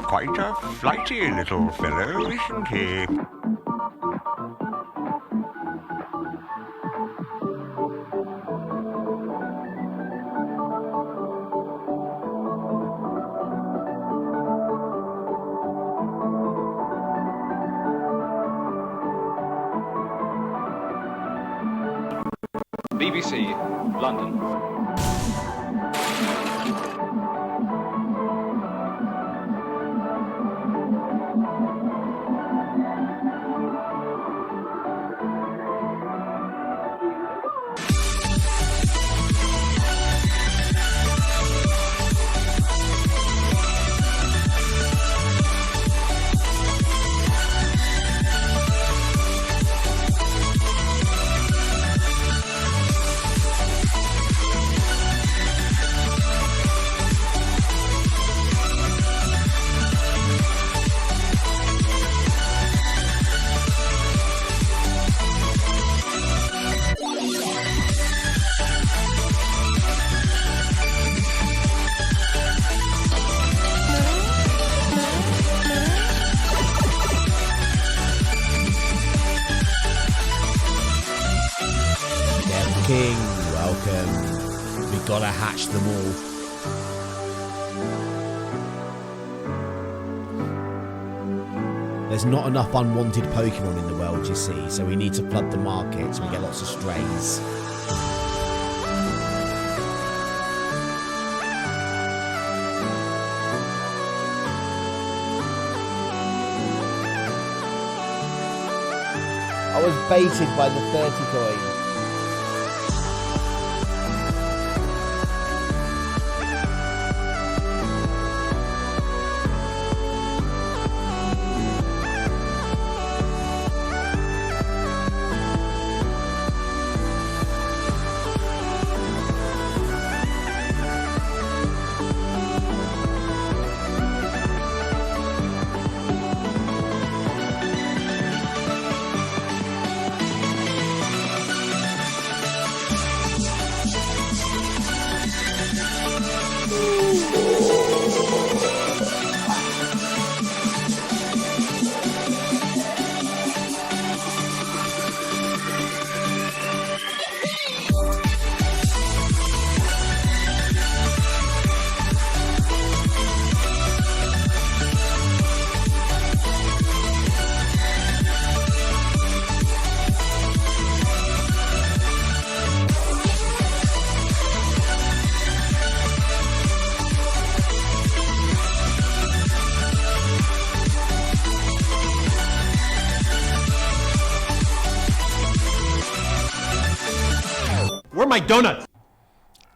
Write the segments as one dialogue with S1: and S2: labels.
S1: Quite a flighty little fellow, isn't he?
S2: BBC, London.
S3: King, welcome. We gotta hatch them all. There's not enough unwanted Pokemon in the world, you see, so we need to flood the market so we get lots of strays. I was baited by the 30 coin.
S4: Where are my donuts?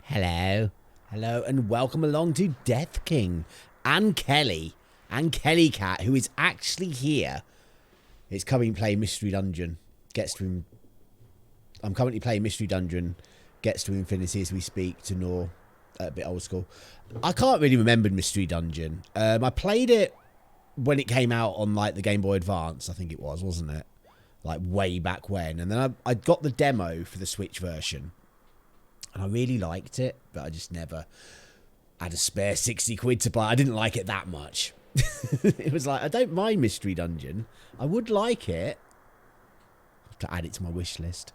S3: Hello. Hello, and welcome along to Death King and Kelly Cat, who is actually here. It's coming play Mystery Dungeon. I'm currently playing Mystery Dungeon. Gets to infinity as we speak to Nor. A bit old school. I can't really remember Mystery Dungeon. I played it when it came out on like the Game Boy Advance, I think it was, wasn't it? Like way back when. And then I got the demo for the Switch version. And I really liked it, but I just never had a spare 60 quid to buy. I didn't like it that much. It was like, I don't mind Mystery Dungeon. I would like it. I have to add it to my wish list.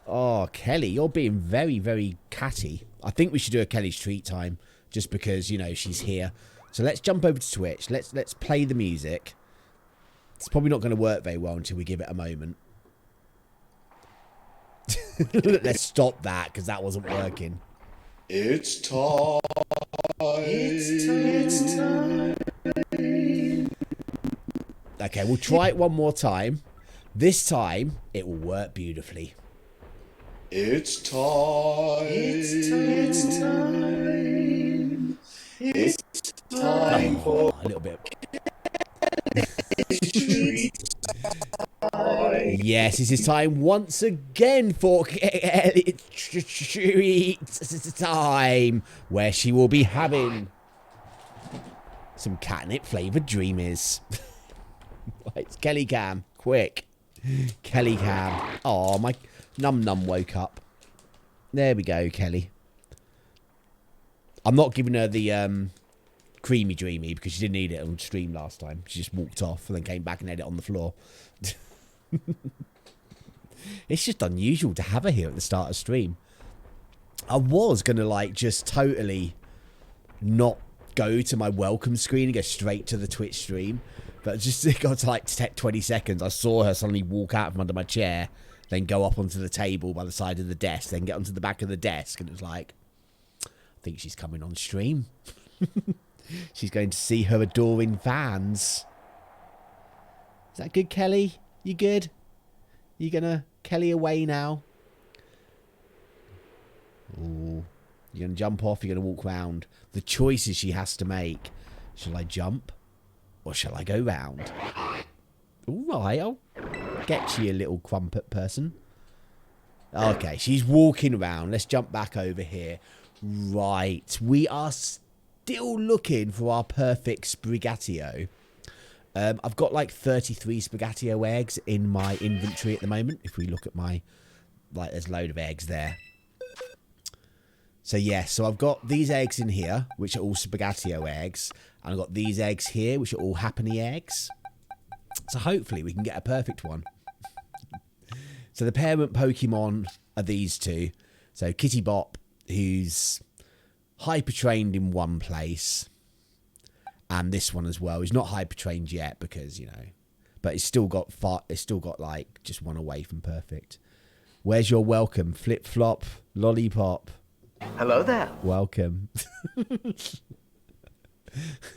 S3: Oh, Kelly, you're being very, very catty. I think we should do a Kelly's Treat Time, just because, you know, she's here. So let's jump over to Twitch. Let's play the music. It's probably not going to work very well until we give it a moment. Let's stop that, because that wasn't working.
S5: It's time. It's time.
S3: Okay, we'll try it one more time. This time, it will work beautifully.
S5: It's time. It's time. It's time for
S3: a little bit.
S5: Treat time.
S3: Yes, this is time once again for treat time, where she will be having some catnip flavoured dreamies. Right, Kelly Cam, quick. Kelly Cam. Oh, my num woke up. There we go, Kelly. I'm not giving her the creamy dreamy because she didn't eat it on stream last time. She just walked off and then came back and ate it on the floor. It's just unusual to have her here at the start of stream. I was going to like just totally not go to my welcome screen and go straight to the Twitch stream. But just it got to like 20 seconds. I saw her suddenly walk out from under my chair, then go up onto the table by the side of the desk, then get onto the back of the desk. And it was like, I think she's coming on stream. She's going to see her adoring fans. Is that good, Kelly? You good? You gonna Kelly away now? Ooh. You're gonna jump off, you're gonna walk round. The choices she has to make. Shall I jump? Or shall I go round? Alright, I'll get you, little crumpet person. Okay, she's walking around. Let's jump back over here. Right, we are still looking for our perfect Sprigatito. I've got like 33 Sprigatito eggs in my inventory at the moment. If we look at my, like, there's a load of eggs there. So yeah, so I've got these eggs in here, which are all Sprigatito eggs. And I've got these eggs here, which are all Happiny eggs. So hopefully we can get a perfect one. So the parent Pokemon are these two. So Kitty Bop, who's hyper trained in one place, and this one as well. He's not hyper trained yet because, you know, but it's still got like just one away from perfect. Where's your welcome? Flip flop, lollipop.
S2: Hello there.
S3: Welcome.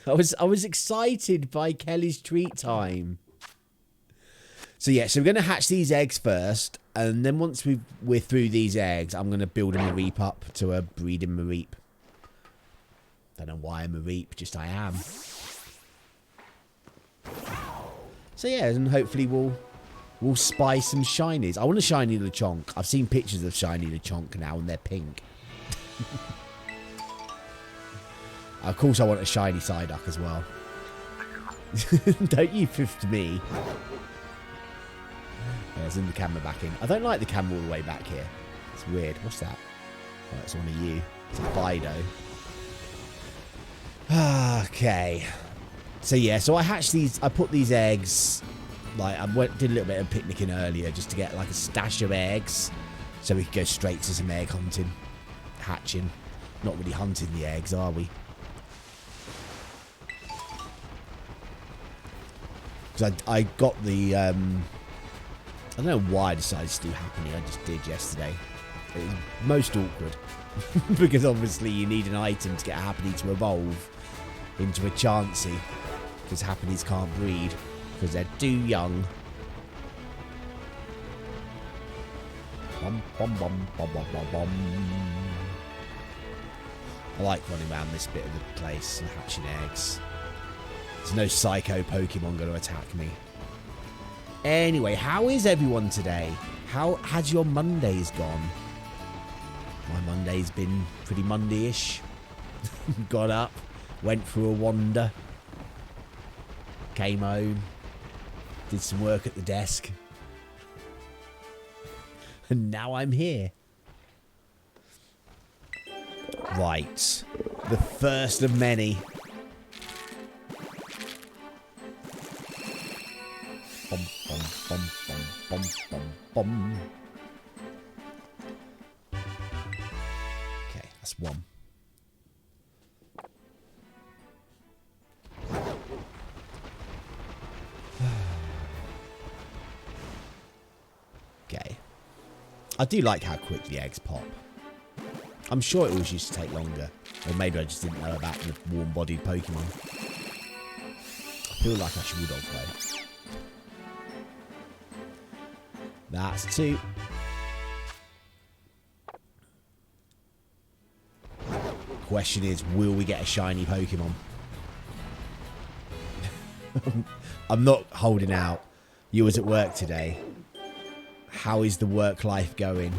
S3: I was excited by Kelly's treat time. So yeah, so we're going to hatch these eggs first, and then once we're through these eggs, I'm going to build a Mareep up to a breeding Mareep. Don't know why I'm Mareep, just I am. So yeah, and hopefully we'll spy some shinies. I want a shiny Lechonk. I've seen pictures of shiny Lechonk now, and they're pink. Of course, I want a shiny Psyduck as well. Don't you fifth me. Yeah, zoom the camera back in. I don't like the camera all the way back here. It's weird. What's that? Oh, it's one of you. It's a Fido. Okay. So yeah, so I hatched these. I put these eggs. Like I did a little bit of picnicking earlier just to get like a stash of eggs, so we could go straight to some egg hunting, hatching. Not really hunting the eggs, are we? Because I got the. I don't know why I decided to do Happiny. I just did yesterday. It was most awkward. Because obviously you need an item to get a Happiny to evolve into a Chansey. Because Happinys can't breed. Because they're too young. Bum, bum, bum, bum, bum, bum, bum. I like running around this bit of the place and hatching eggs. There's no psycho Pokemon going to attack me. Anyway, how is everyone today? How has your Mondays gone? My Monday's been pretty Monday-ish. Got up, went for a wander, came home, did some work at the desk, and now I'm here. Right, the first of many. Bum, bum, bum, bum, bum, bum, bum. Okay, that's one. Okay. I do like how quick the eggs pop. I'm sure it always used to take longer. Or maybe I just didn't know about the warm-bodied Pokemon. I feel like I should have though. That's two. Question is, will we get a shiny Pokemon? I'm not holding out. You was at work today. How is the work life going?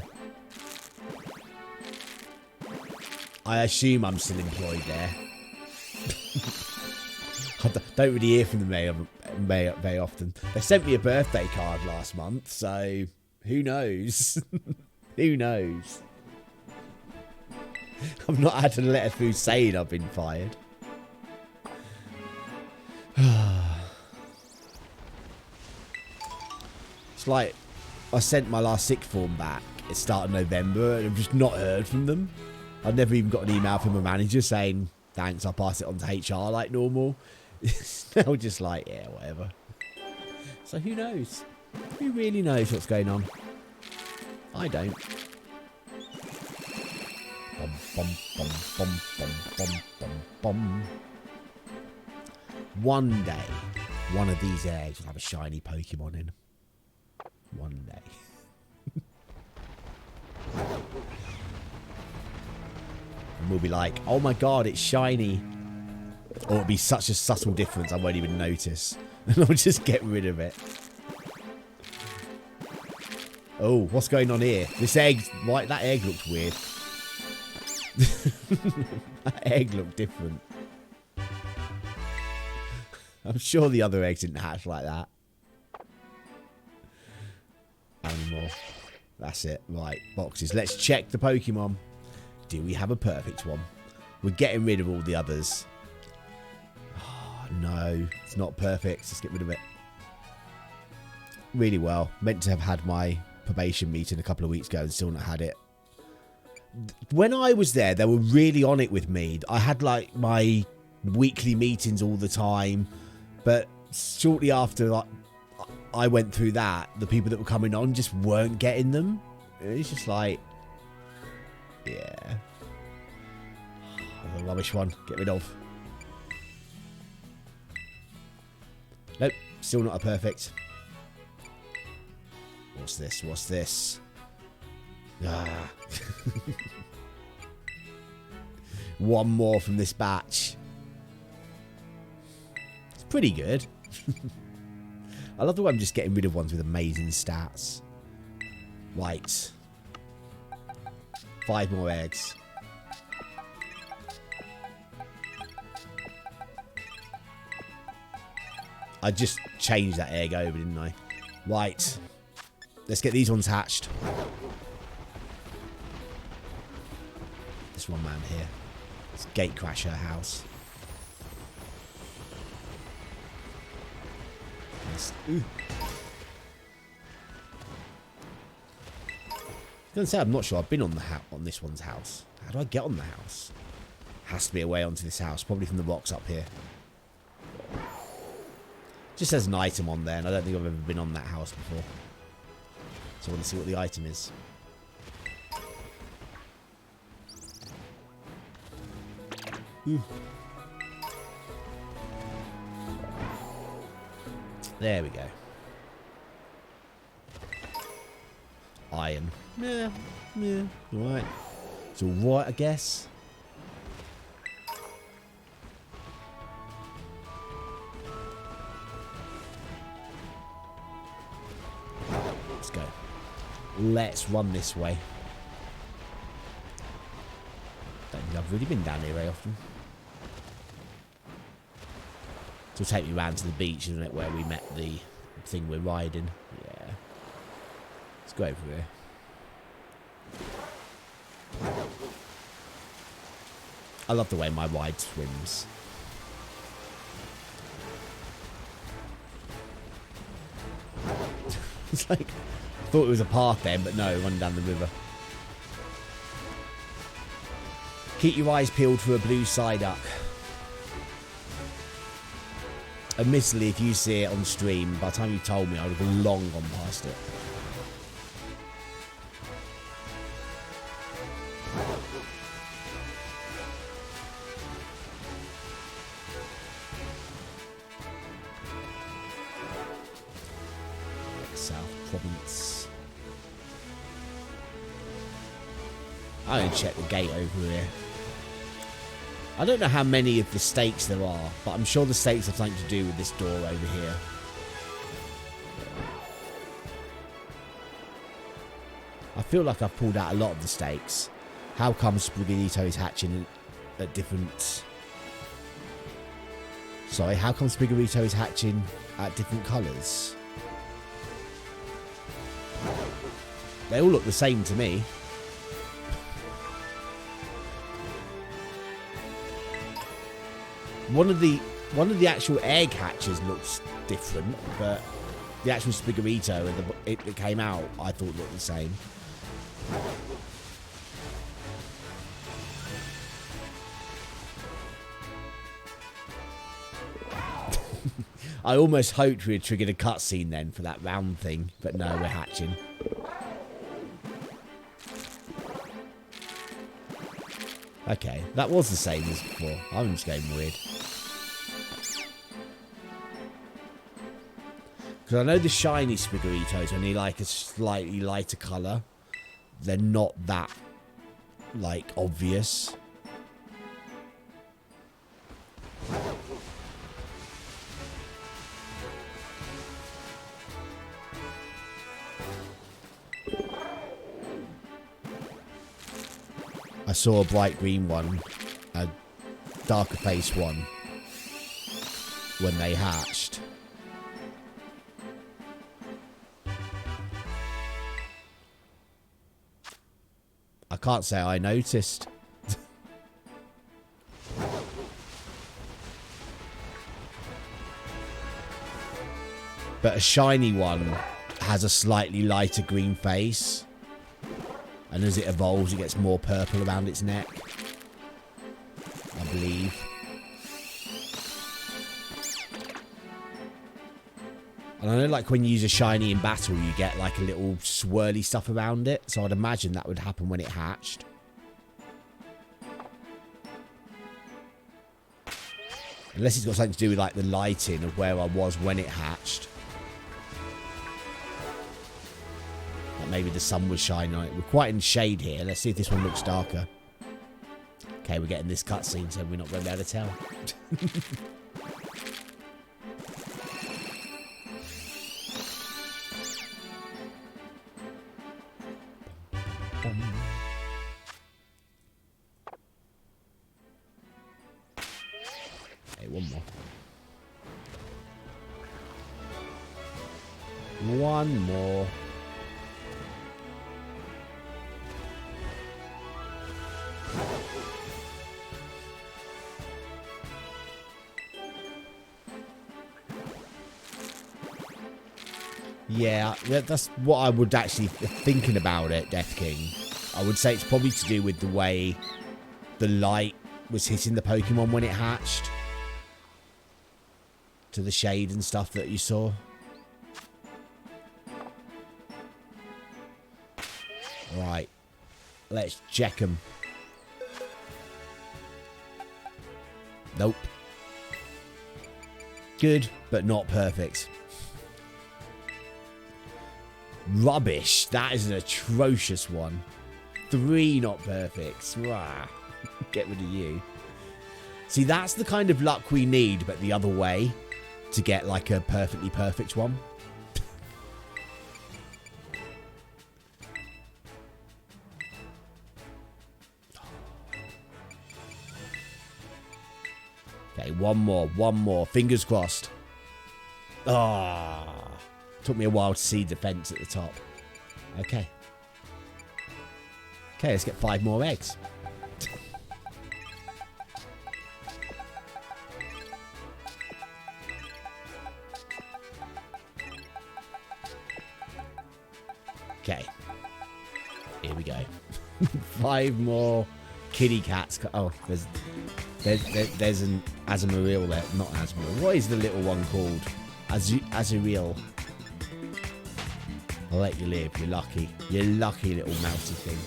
S3: I assume I'm still employed there. I don't really hear from them very often. They sent me a birthday card last month, so who knows? Who knows? I've not had a letter through saying I've been fired. It's like I sent my last sick form back at the start of November and I've just not heard from them. I've never even got an email from a manager saying, thanks, I'll pass it on to HR like normal. They're just like, yeah, whatever. So who knows? Who really knows what's going on? I don't. Bum, bum, bum, bum, bum, bum, bum, bum. One day, one of these eggs will have a shiny Pokemon in. One day. And we'll be like, oh my god, it's shiny. Or it'll be such a subtle difference I won't even notice. And I'll just get rid of it. Oh, what's going on here? This egg, right, that egg looks weird. That egg looked different. I'm sure the other eggs didn't hatch like that. Animal. That's it. Right, boxes. Let's check the Pokemon. Do we have a perfect one? We're getting rid of all the others. Oh, no. It's not perfect. Let's get rid of it. Really well. Meant to have had my probation meeting a couple of weeks ago and still not had it. When I was there, they were really on it with me. I had like my weekly meetings all the time. But shortly after I went through that, the people that were coming on just weren't getting them. It's just like, yeah. Another rubbish one. Get rid of. Nope. Still not a perfect. What's this? What's this? Ah. One more from this batch. It's pretty good. I love the way I'm just getting rid of ones with amazing stats. Right. 5 more eggs. I just changed that egg over, didn't I? Right. Let's get these ones hatched. This one man here. Let's gate crash her house. Ooh. I was going to say, I'm not sure I've been on this one's house. How do I get on the house? Has to be a way onto this house, probably from the rocks up here. Just says an item on there, and I don't think I've ever been on that house before. So I want to see what the item is. Ooh. There we go. Iron. Yeah. Alright. It's alright, I guess. Let's go. Let's run this way. Don't think I've really been down here very often. It'll take me round to the beach, isn't it, where we met the thing we're riding. Yeah. Let's go over here. I love the way my ride swims. It's like, I thought it was a path then, but no, running down the river. Keep your eyes peeled for a blue Psyduck. Admittedly, if you see it on stream, by the time you told me, I would have long gone past it. South Province. I'm going to check the gate over here. I don't know how many of the stakes there are, but I'm sure the stakes have something to do with this door over here. I feel like I've pulled out a lot of the stakes. How come Sprigatito is hatching at different... Sorry, how come Sprigatito is hatching at different colours? They all look the same to me. One of the actual egg hatches looks different, but the actual Sprigatito and it that came out, I thought looked the same. I almost hoped we had triggered a cutscene then for that round thing, but no, we're hatching. Okay, that was the same as before. I'm just getting weird. Because I know the shiny Sprigatitos, when they like a slightly lighter colour, they're not that, like, obvious. I saw a bright green one, a darker face one, when they hatched. I can't say I noticed. But a shiny one has a slightly lighter green face. And as it evolves, it gets more purple around its neck. I believe. And I know, like, when you use a shiny in battle, you get, like, a little swirly stuff around it. So I'd imagine that would happen when it hatched. Unless it's got something to do with, like, the lighting of where I was when it hatched. Like maybe the sun was shining on it. We're quite in shade here. Let's see if this one looks darker. Okay, we're getting this cutscene, so we're not going to be able to tell. Okay, one more. One more. Yeah, that's what I would actually thinking about it, Death King. I would say it's probably to do with the way the light was hitting the Pokemon when it hatched. To the shade and stuff that you saw. Right. Let's check them. Nope. Good, but not perfect. Rubbish. That is an atrocious one. 3 not perfects. Rah. Get rid of you. See, that's the kind of luck we need, but the other way, to get like a perfectly perfect one. Okay, one more. Fingers crossed. Ah. Took me a while to see defense at the top. Okay. Okay, let's get 5 more eggs. Okay. Here we go. 5 more kitty cats. Oh, there's an Azumarill there. Not Azumarill. What is the little one called? Azurill. I'll let you live. You're lucky. You're lucky little mousy thing.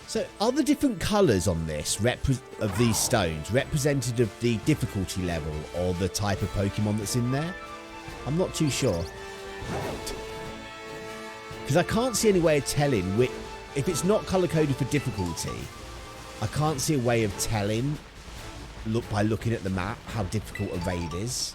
S3: So, are the different colours on this of these stones representative of the difficulty level or the type of Pokemon that's in there? I'm not too sure. Because I can't see any way of telling if it's not color-coded for difficulty, I can't see a way of telling, by looking at the map, how difficult a raid is.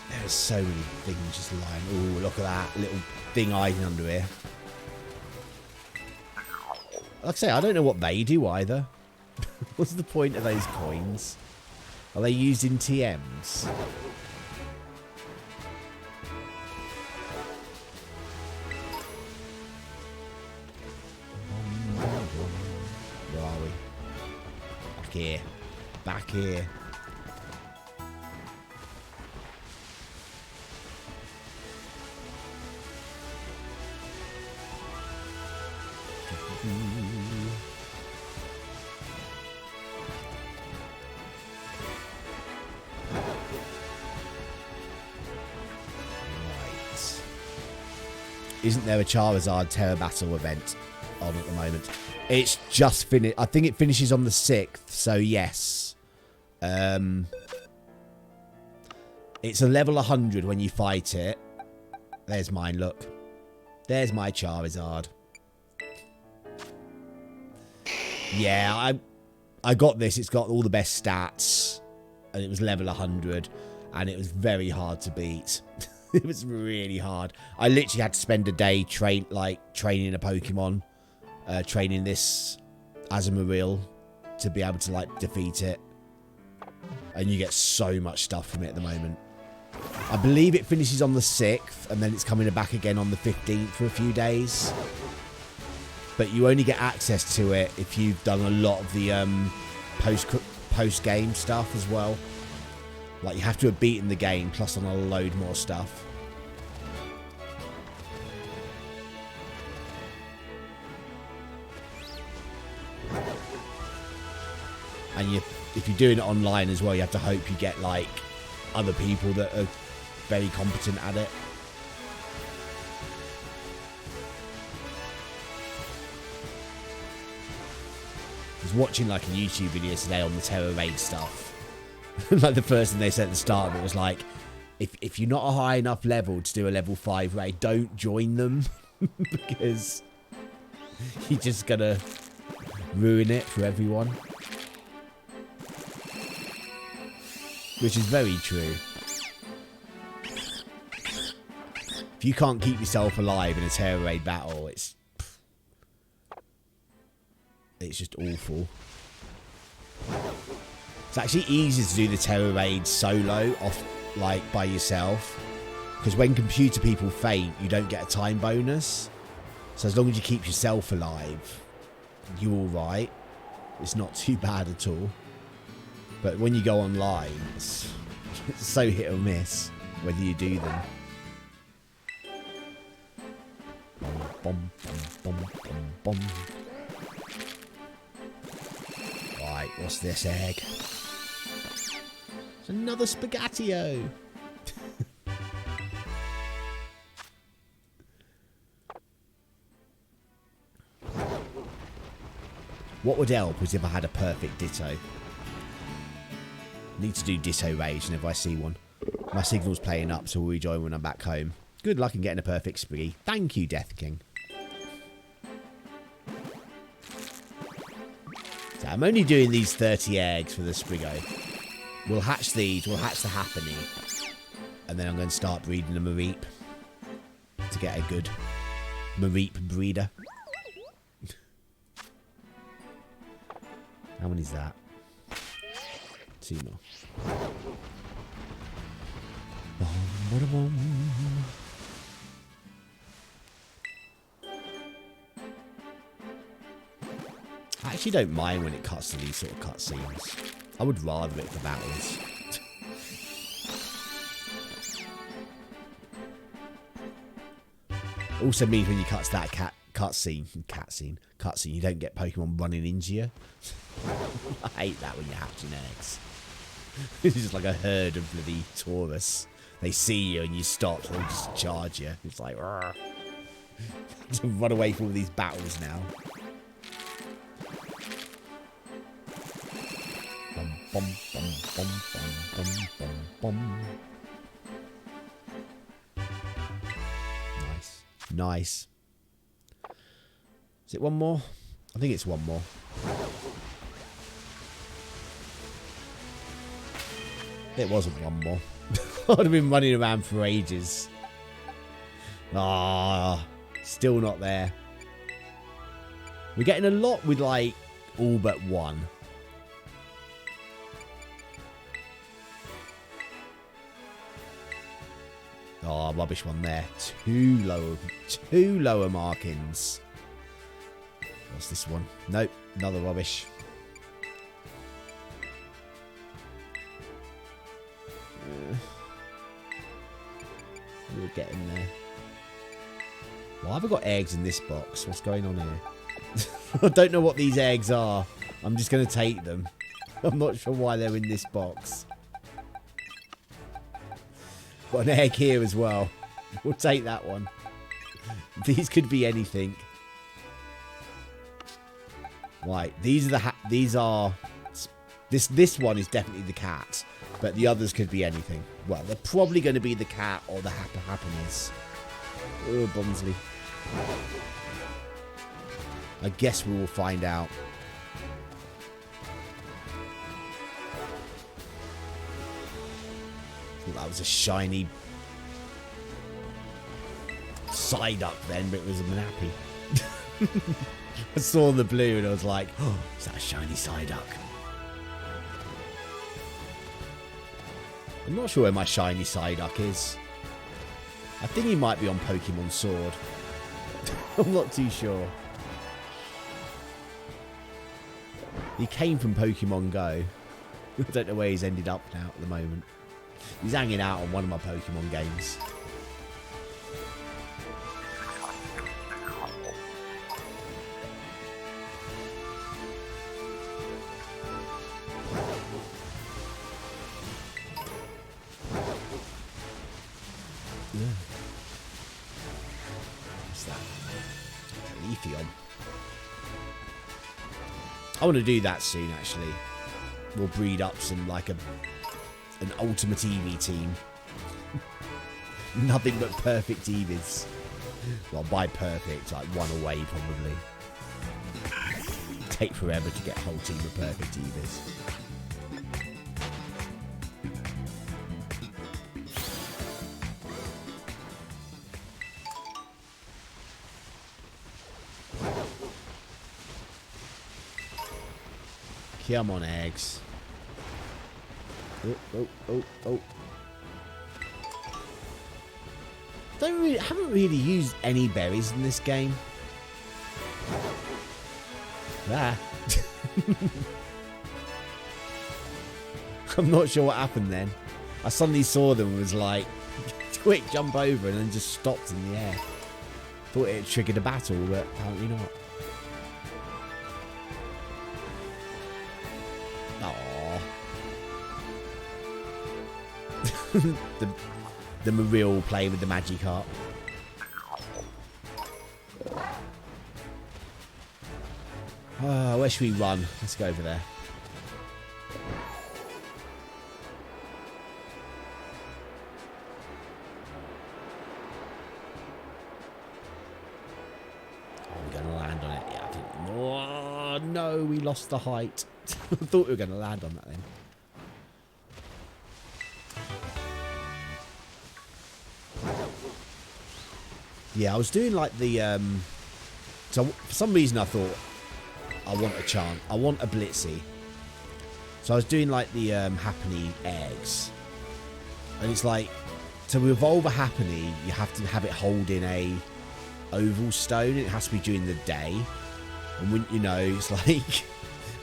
S3: There's so many things just lying. Oh, look at that little thing hiding under here. Like I say, I don't know what they do either. What's the point of those coins? Are they used in TMs? Where are we? Back here. Back here. Isn't there a Charizard Terra Battle event on at the moment? It's just finished. I think it finishes on the 6th, so yes. It's a level 100 when you fight it. There's mine, look. There's my Charizard. Yeah, I got this. It's got all the best stats. And it was level 100. And it was very hard to beat. It was really hard. I literally had to spend a day training a Pokemon, training this as a Mareep to be able to defeat it. And you get so much stuff from it at the moment. I believe it finishes on the 6th, and then it's coming back again on the 15th for a few days. But you only get access to it if you've done a lot of the post-game stuff as well. Like, you have to have beaten the game, plus on a load more stuff. And if you're doing it online as well, you have to hope you get, other people that are very competent at it. I was watching, a YouTube video today on the Terra Raid stuff. The first thing they said at the start of it was if you're not a high enough level to do a level 5 raid, don't join them. Because you're just gonna ruin it for everyone. Which is very true. If you can't keep yourself alive in a Terra Raid battle, it's just awful. It's actually easier to do the Terra Raid solo, by yourself. Because when computer people faint, you don't get a time bonus. So as long as you keep yourself alive, you're alright. It's not too bad at all. But when you go online, it's so hit or miss whether you do them. Bum, bum, bum, bum. Right, what's this egg? It's another Sprigatito. What would help is if I had a perfect Ditto. Need to do Ditto Rage whenever I see one. My signal's playing up, so we'll rejoin when I'm back home. Good luck in getting a perfect Spriggy. Thank you, Death King. So I'm only doing these 30 eggs for the Sprigo. We'll hatch these, we'll hatch the Happiny. And then I'm going to start breeding a Mareep. To get a good Mareep breeder. How many is that? 2 more. I actually don't mind when it cuts to these sort of cutscenes. I would rather it for battles. Also means when you cut to that cutscene, you don't get Pokemon running into you. I hate that when you're hatching eggs. It's just like a herd of bloody Taurus. They see you and you stop, so they'll just charge you. It's like, to run away from all these battles now. Bum, bum, bum, bum, bum, bum, bum. Nice. Nice. Is it one more? I think it's one more. It wasn't one more. I'd have been running around for ages. Ah, still not there. We're getting a lot with, like, all but one. Oh, rubbish one there. Two lower markings. What's this one? Nope, another rubbish. We're getting there. Why have I got eggs in this box? What's going on here? I don't know what these eggs are. I'm just going to take them. I'm not sure why they're in this box. Got an egg here as well. We'll take that one. These could be anything. Right, these are this one is definitely the cat, but the others could be anything. Well, they're probably going to be the cat or the Happiness. Oh, Bumsley. I guess we will find out. That was a shiny Psyduck then, but it was a Mareep. I saw the blue and I was like, oh, is that a shiny Psyduck? I'm not sure where my shiny Psyduck is. I think he might be on Pokemon Sword. I'm not too sure. He came from Pokemon Go. I don't know where he's ended up now at the moment. He's hanging out on one of my Pokemon games. Yeah. What's that? Leafeon. I want to do that soon, actually. We'll breed up some, like, an ultimate Eevee team. Nothing but perfect Eevees. Well, by perfect, like one away, probably. Take forever to get a whole team of perfect Eevees. Come on, eggs. Oh. Haven't really used any berries in this game. Ah. I'm not sure what happened then. I suddenly saw them and was like, quick, jump over, and then just stopped in the air. Thought it triggered a battle, but apparently not. the Mareep playing with the Magikarp. Where should we run? Let's go over there. Are we going to land on it? Yeah, I think. Oh, no, we lost the height. I thought we were going to land on that then. Yeah, I was doing like the, so for some reason I thought I want a chance. I want a Blitzy. So I was doing like the Happiny eggs. And it's like, to evolve a Happiny, you have to have it holding a oval stone. It has to be during the day. And when, you know, it's like,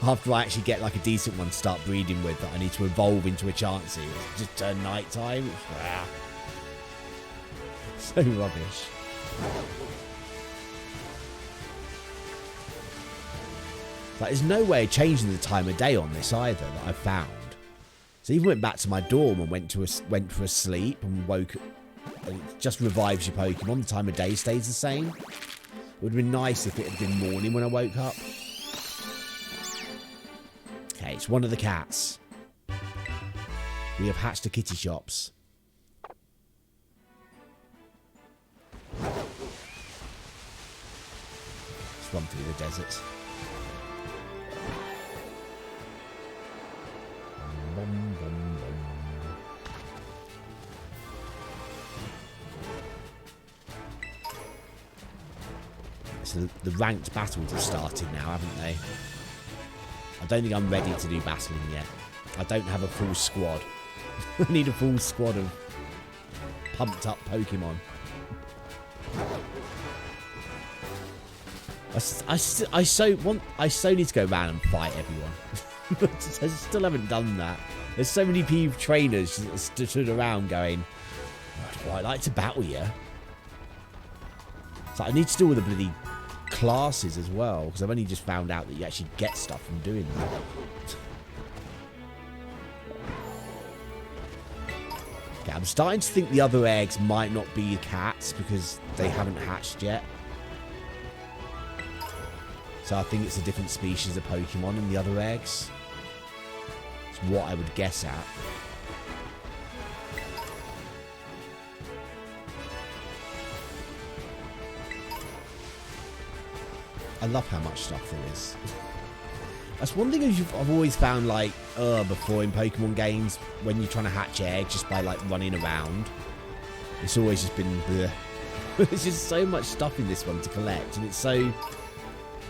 S3: after I actually get like a decent one to start breeding with, that I need to evolve into a Chansey. It's just turn night time. So rubbish. Like, there's no way of changing the time of day on this either that I've found. So I even went back to my dorm and went for a sleep and woke. And it just revives your Pokemon. The time of day stays the same. It would have been nice if it had been morning when I woke up. Okay, it's one of the cats. We have hatched the kitty shops. Let's run through the desert. Bum, bum, bum. So the ranked battles have started now, haven't they? I don't think I'm ready to do battling yet. I don't have a full squad. I need a full squad of pumped up Pokemon. I so need to go around and fight everyone. I still haven't done that. There's so many trainers that stood around going, "I'd quite like to battle you." So I need to do all the bloody classes as well, because I've only just found out that you actually get stuff from doing that. Okay, I'm starting to think the other eggs might not be cats because they haven't hatched yet. So I think it's a different species of Pokemon in the other eggs. It's what I would guess at. I love how much stuff there is. That's one thing I've always found, like, before in Pokemon games, when you're trying to hatch eggs just by, like, running around. It's always just been bleh. There's just so much stuff in this one to collect, and it's so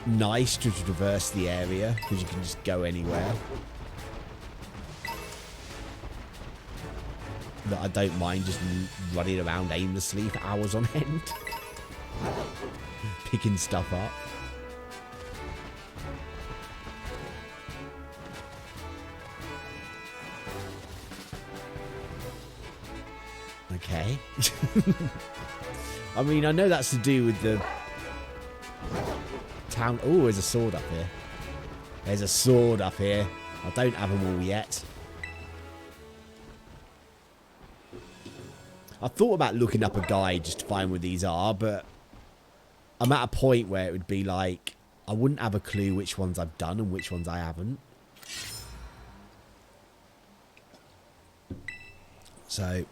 S3: nice to traverse the area, because you can just go anywhere. That I don't mind just running around aimlessly for hours on end. Picking stuff up. Okay. I mean, I know that's to do with the town. Oh, there's a sword up here. There's a sword up here. I don't have them all yet. I thought about looking up a guide just to find where these are, but I'm at a point where it would be like, I wouldn't have a clue which ones I've done and which ones I haven't. So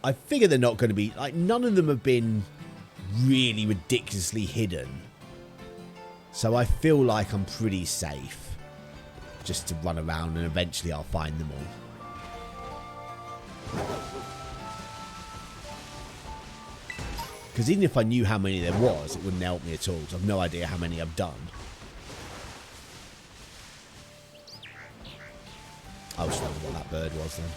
S3: I figure they're not going to be, like, none of them have been really ridiculously hidden. So I feel like I'm pretty safe just to run around, and eventually I'll find them all. Because even if I knew how many there was, it wouldn't help me at all, because I've no idea how many I've done. I was wondering what that bird was then.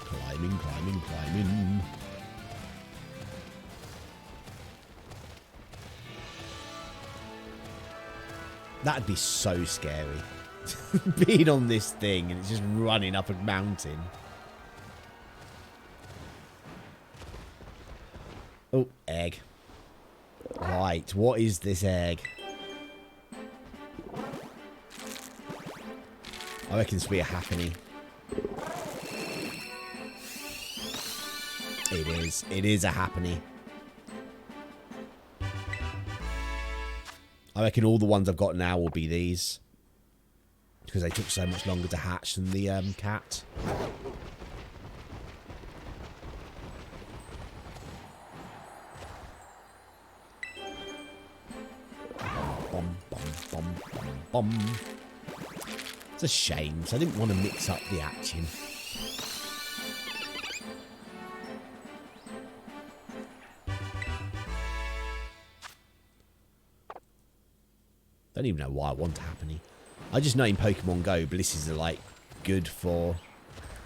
S3: Climbing, climbing, climbing. That'd be so scary. Being on this thing and it's just running up a mountain. Oh, egg. Right, what is this egg? I reckon it's to be a Happiny. It is. It is a Happiny. I reckon all the ones I've got now will be these. Because they took so much longer to hatch than the cat. Bum, bum, bum, bum, bum. It's a shame, so I didn't want to mix up the action. Don't even know why I want Happiny. I just know in Pokemon Go, Blisses are, like, good for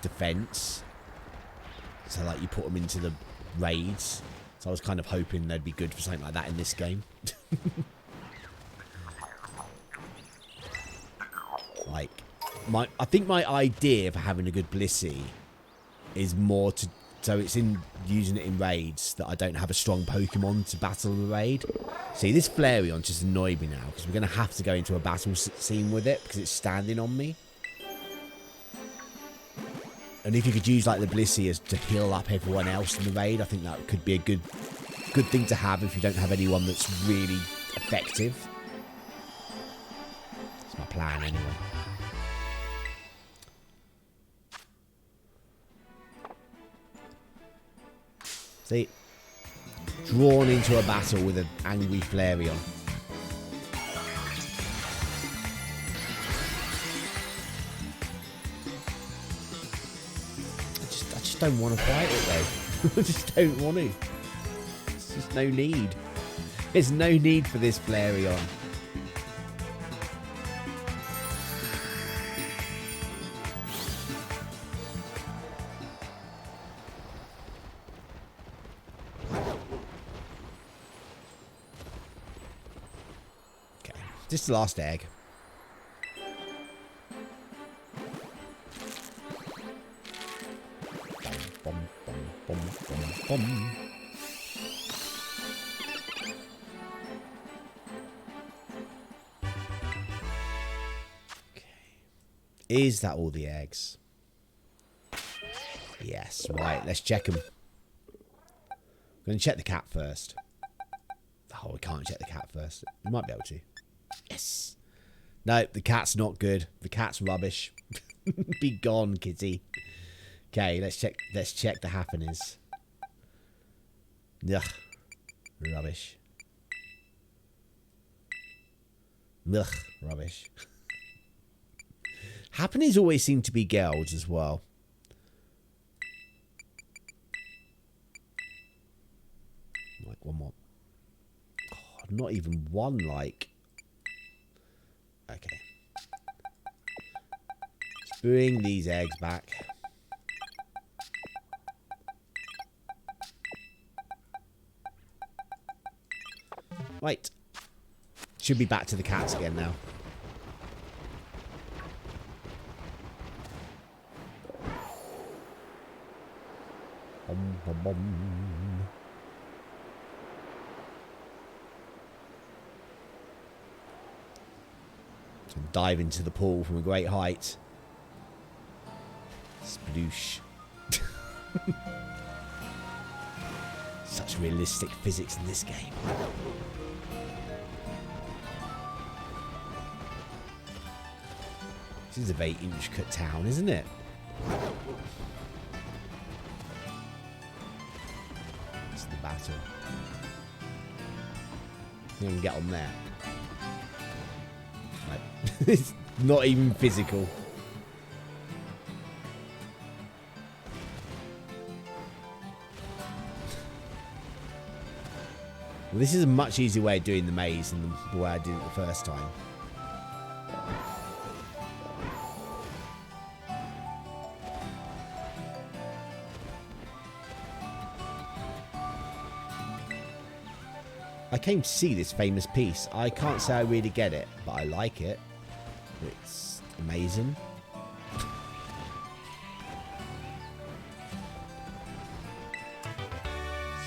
S3: defense. So, like, you put them into the raids. So I was kind of hoping they'd be good for something like that in this game. Like, I think my idea for having a good Blissey is more to, so it's in using it in raids that I don't have a strong Pokemon to battle the raid. See, this Flareon just annoyed me now because we're going to have to go into a battle scene with it because it's standing on me. And if you could use, like, the Blissey as to heal up everyone else in the raid, I think that could be a good thing to have if you don't have anyone that's really effective. That's my plan anyway. See? Drawn into a battle with an angry Flareon. I just don't want to fight it though. I just don't want to. There's just no need. There's no need for this Flareon. Okay, this is the last egg. Bum, bum, bum, bum, bum. Is that all the eggs? Yes, right. Let's check them. I'm going to check the cat first. Oh, we can't check the cat first. We might be able to. Yes. No, the cat's not good. The cat's rubbish. Be gone, kitty. Okay, let's check the Happinys. Ugh. Rubbish. Ugh, rubbish. Happinys always seem to be girls as well. Like one more. Oh, not even one, like. Okay. Let's bring these eggs back. Wait. Should be back to the cats again now. Bum, bum, bum. So dive into the pool from a great height. Sploosh. Such realistic physics in this game. This is a very intricate town, isn't it? It's the battle. You can get on there. Right. It's not even physical. Well, this is a much easier way of doing the maze than the way I did it the first time. I came to see this famous piece. I can't say I really get it, but I like it. It's amazing.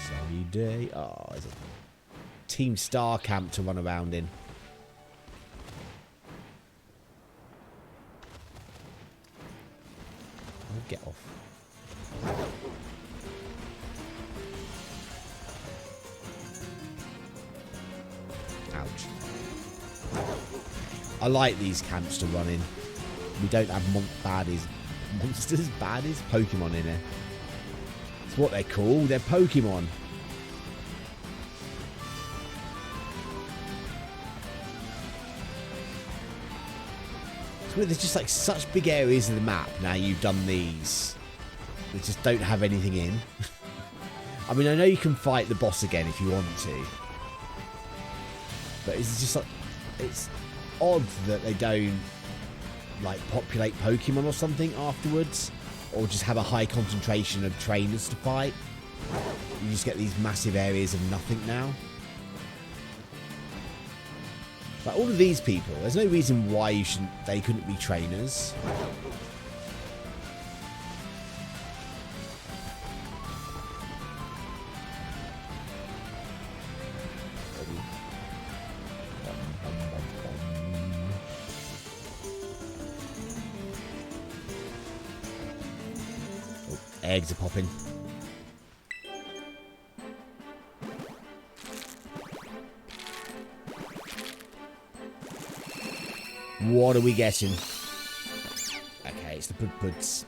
S3: Sunny day. Oh, it's a Team Star camp to run around in. Oh, get off. Ouch. I like these camps to run in. We don't have baddies. Monsters? Baddies? Pokemon in here. That's what they're called. They're Pokemon. It's weird. There's just like such big areas of the map now you've done these. They just don't have anything in. I mean, I know you can fight the boss again if you want to. But it's just like, it's odd that they don't like populate Pokemon or something afterwards, or just have a high concentration of trainers to fight. You just get these massive areas of nothing now. Like all of these people, there's no reason why they couldn't be trainers. Eggs are popping. What are we getting? Okay, it's the Puds.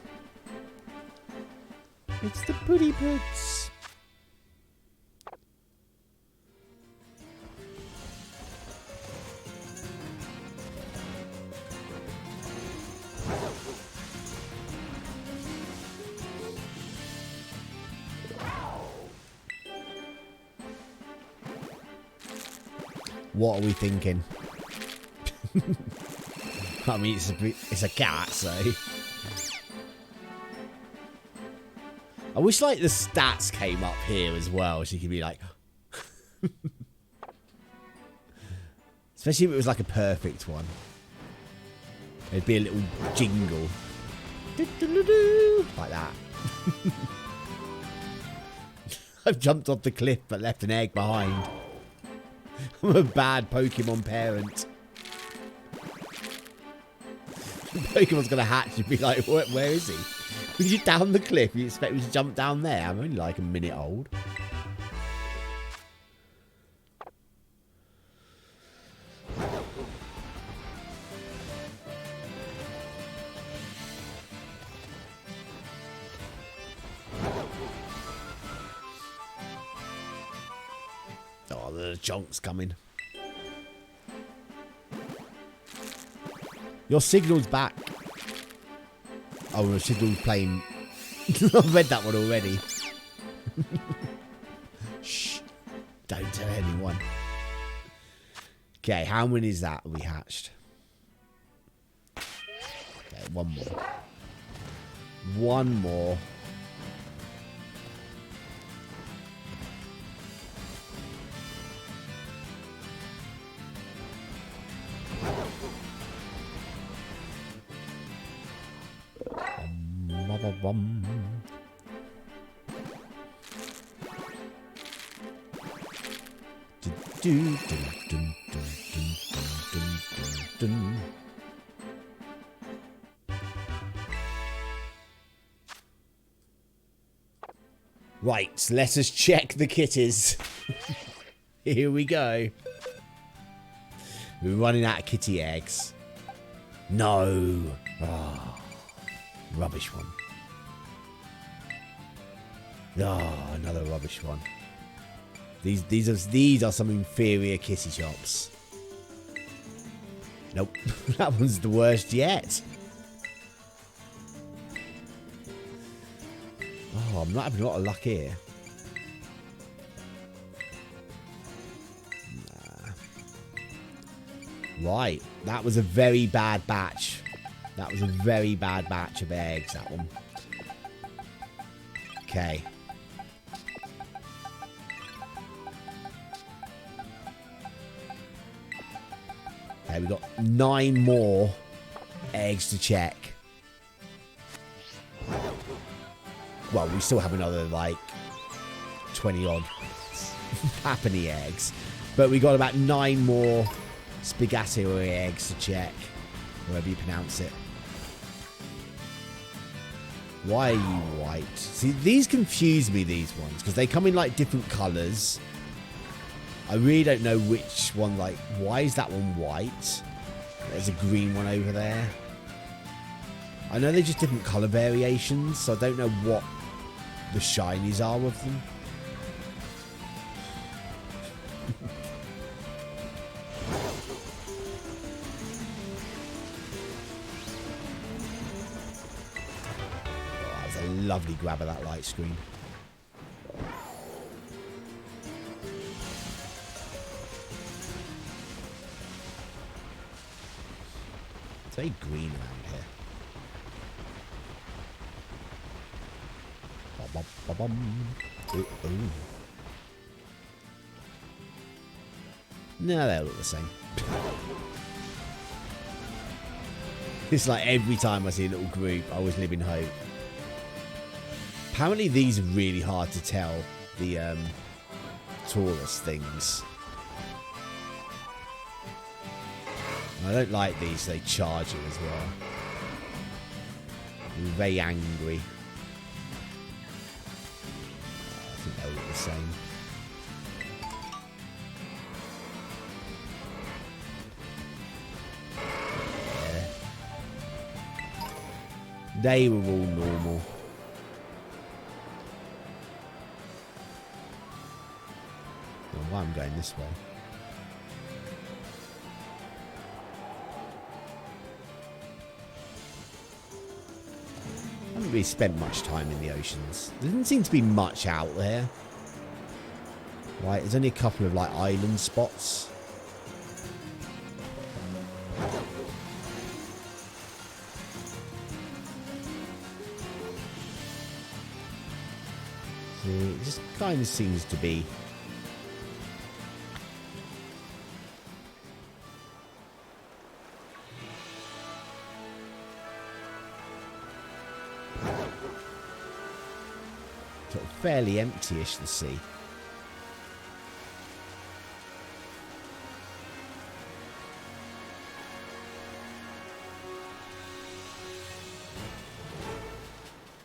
S3: It's the Puddy Puds. What are we thinking? I mean, it's a cat, so... I wish, like, the stats came up here as well, so you could be like... Especially if it was, like, a perfect one. It'd be a little jingle. Like that. I've jumped off the cliff but left an egg behind. I'm a bad Pokemon parent. Pokemon's gonna hatch and be like, where is he? Was you down the cliff? You expect me to jump down there? I'm only like a minute old. Oh, the junk's coming. Your signal's back. Oh, your signal's playing. I've read that one already. Shh. Don't tell anyone. Okay, how many is that we hatched? Okay, one more. One more. Bum. Right, let us check the kitties. Here we go. We're running out of kitty eggs. No. Oh, rubbish one. Oh, another rubbish one. These are some inferior kitty shops. Nope, that one's the worst yet. Oh, I'm not having a lot of luck here. Nah. Right, that was a very bad batch. That was a very bad batch of eggs, that one. Okay. Okay, we've got 9 more eggs to check. Well, we still have another, like, 20-odd Happiny eggs. But we got about 9 more Sprigatito eggs to check. However you pronounce it. Why are you white? See, these confuse me, these ones. Because they come in, like, different colours. I really don't know which one, like... Why is that one white? There's a green one over there. I know they're just different colour variations, so I don't know what the shinies are of them. Oh, that's a lovely grab of that light screen. It's very green around here. Ooh, ooh. No, they all look the same. It's like every time I see a little group, I always live in hope. Apparently these are really hard to tell, the tallest things. I don't like these, they charge you as well. I'm very angry. I think they look the same. They were all normal. I don't know why I'm going this way. I haven't really spent much time in the oceans. There doesn't seem to be much out there. Right, there's only a couple of like island spots. It just kind of seems to be. Sort of fairly empty-ish, the sea.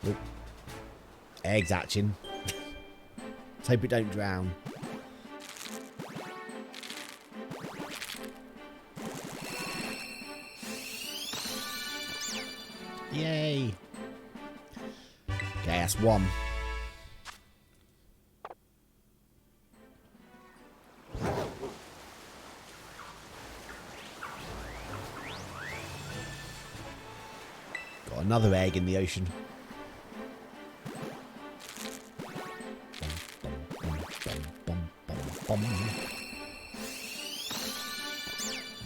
S3: Oop. Eggs hatching. Let's hope it don't drown. Yay. Okay, that's one. Got another egg in the ocean.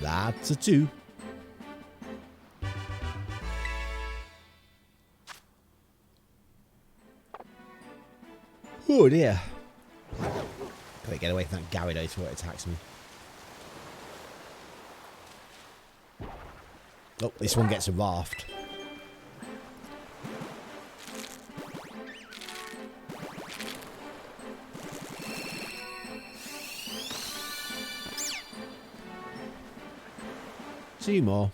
S3: That's a 2. Oh dear. Gotta get away from that Gyarados before it attacks me. Oh, this one gets a raft. Two more.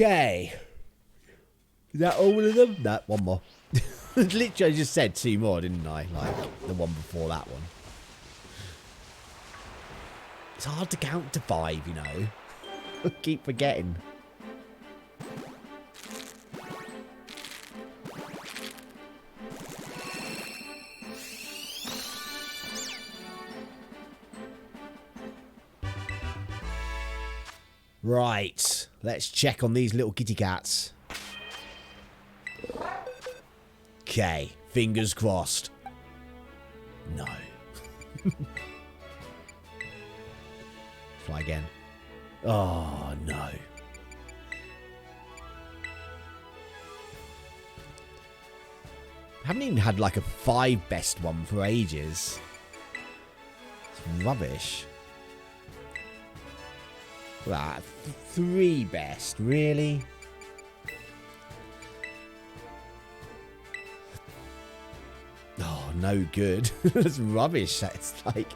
S3: Okay. Is that all of them? No, one more. Literally, I just said 2 more, didn't I? Like the one before that one. It's hard to count to 5, you know. I keep forgetting. Right, let's check on these little kitty cats. Okay, fingers crossed. No. Try again. Oh, no. Haven't even had like a 5 best one for ages. It's rubbish. That 3 best, really? Oh, no good. That's rubbish. It's like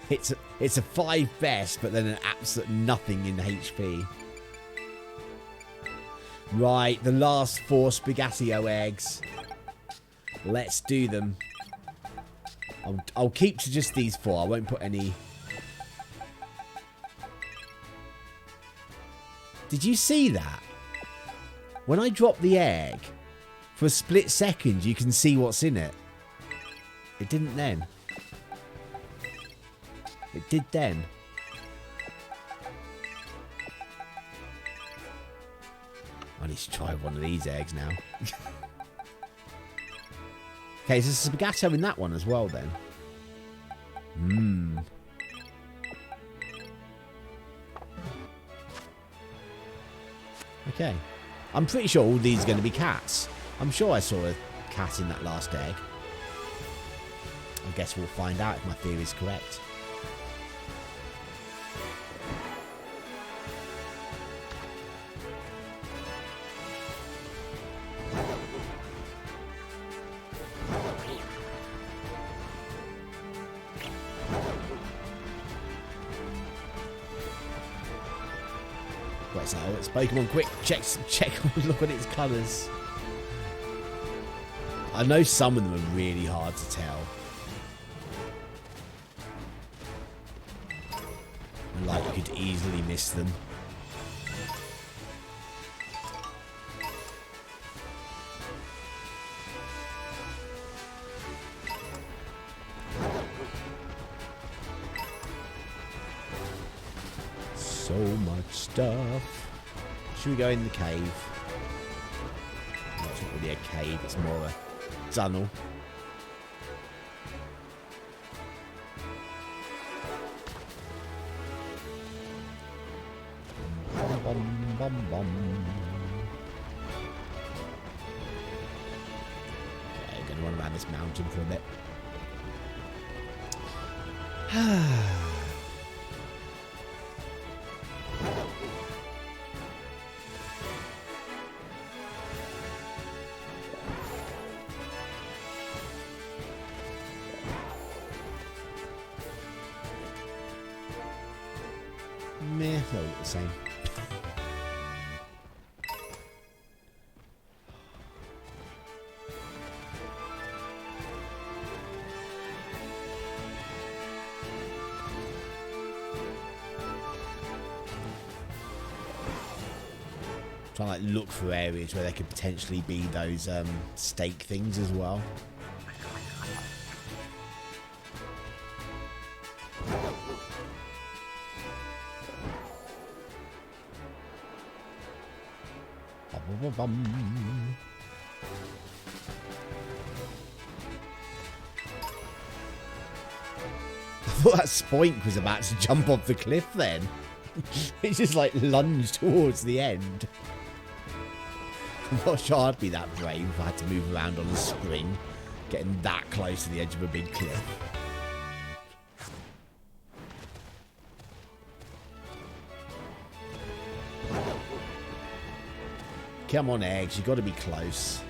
S3: it's a 5 best, but then an absolute nothing in HP. Right, the last 4 Sprigatito eggs. Let's do them. I'll keep to just these 4. I won't put any. Did you see that? When I drop the egg, for a split second, you can see what's in it. It didn't then. It did then. I need to try one of these eggs now. Okay, so there's a Sprigatito in that one as well then. Mmm. Okay. I'm pretty sure all these are going to be cats. I'm sure I saw a cat in that last egg. I guess we'll find out if my theory is correct. Great style. It's Pokemon. Quick, check. Look at its colours. I know some of them are really hard to tell. And like you could easily miss them. So much stuff. Should we go in the cave? No, it's not really a cave, it's more a tunnel. Bum, bum, bum, bum. Okay, gonna run around this mountain for a bit. Meh, no, the same. Trying to like look for areas where there could potentially be those stake things as well. I thought that Spoink was about to jump off the cliff then. It just like lunged towards the end. I'm not sure I'd be that brave if I had to move around on a spring, getting that close to the edge of a big cliff. Come on, Eggs, you got to be close.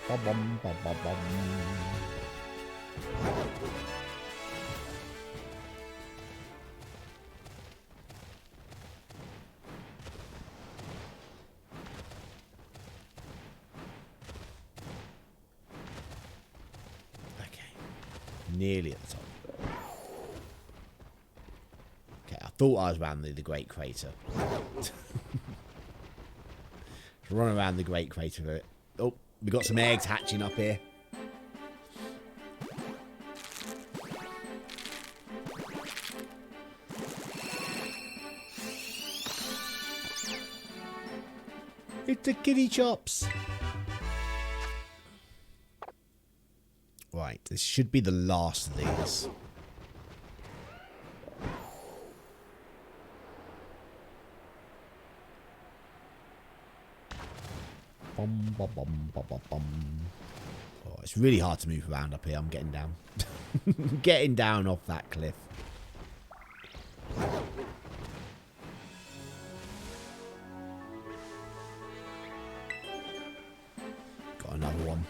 S3: Bum, bum, bum, bum, bum. Okay, nearly at the top. Okay, I thought I was around the Great Crater. Run around the Great Crater. Oh, we got some eggs hatching up here. It's the kitty chops. Right, this should be the last of these. Bum, bum, bum, bum, bum, bum. Oh, it's really hard to move around up here. I'm getting down. Getting down off that cliff. Got another one.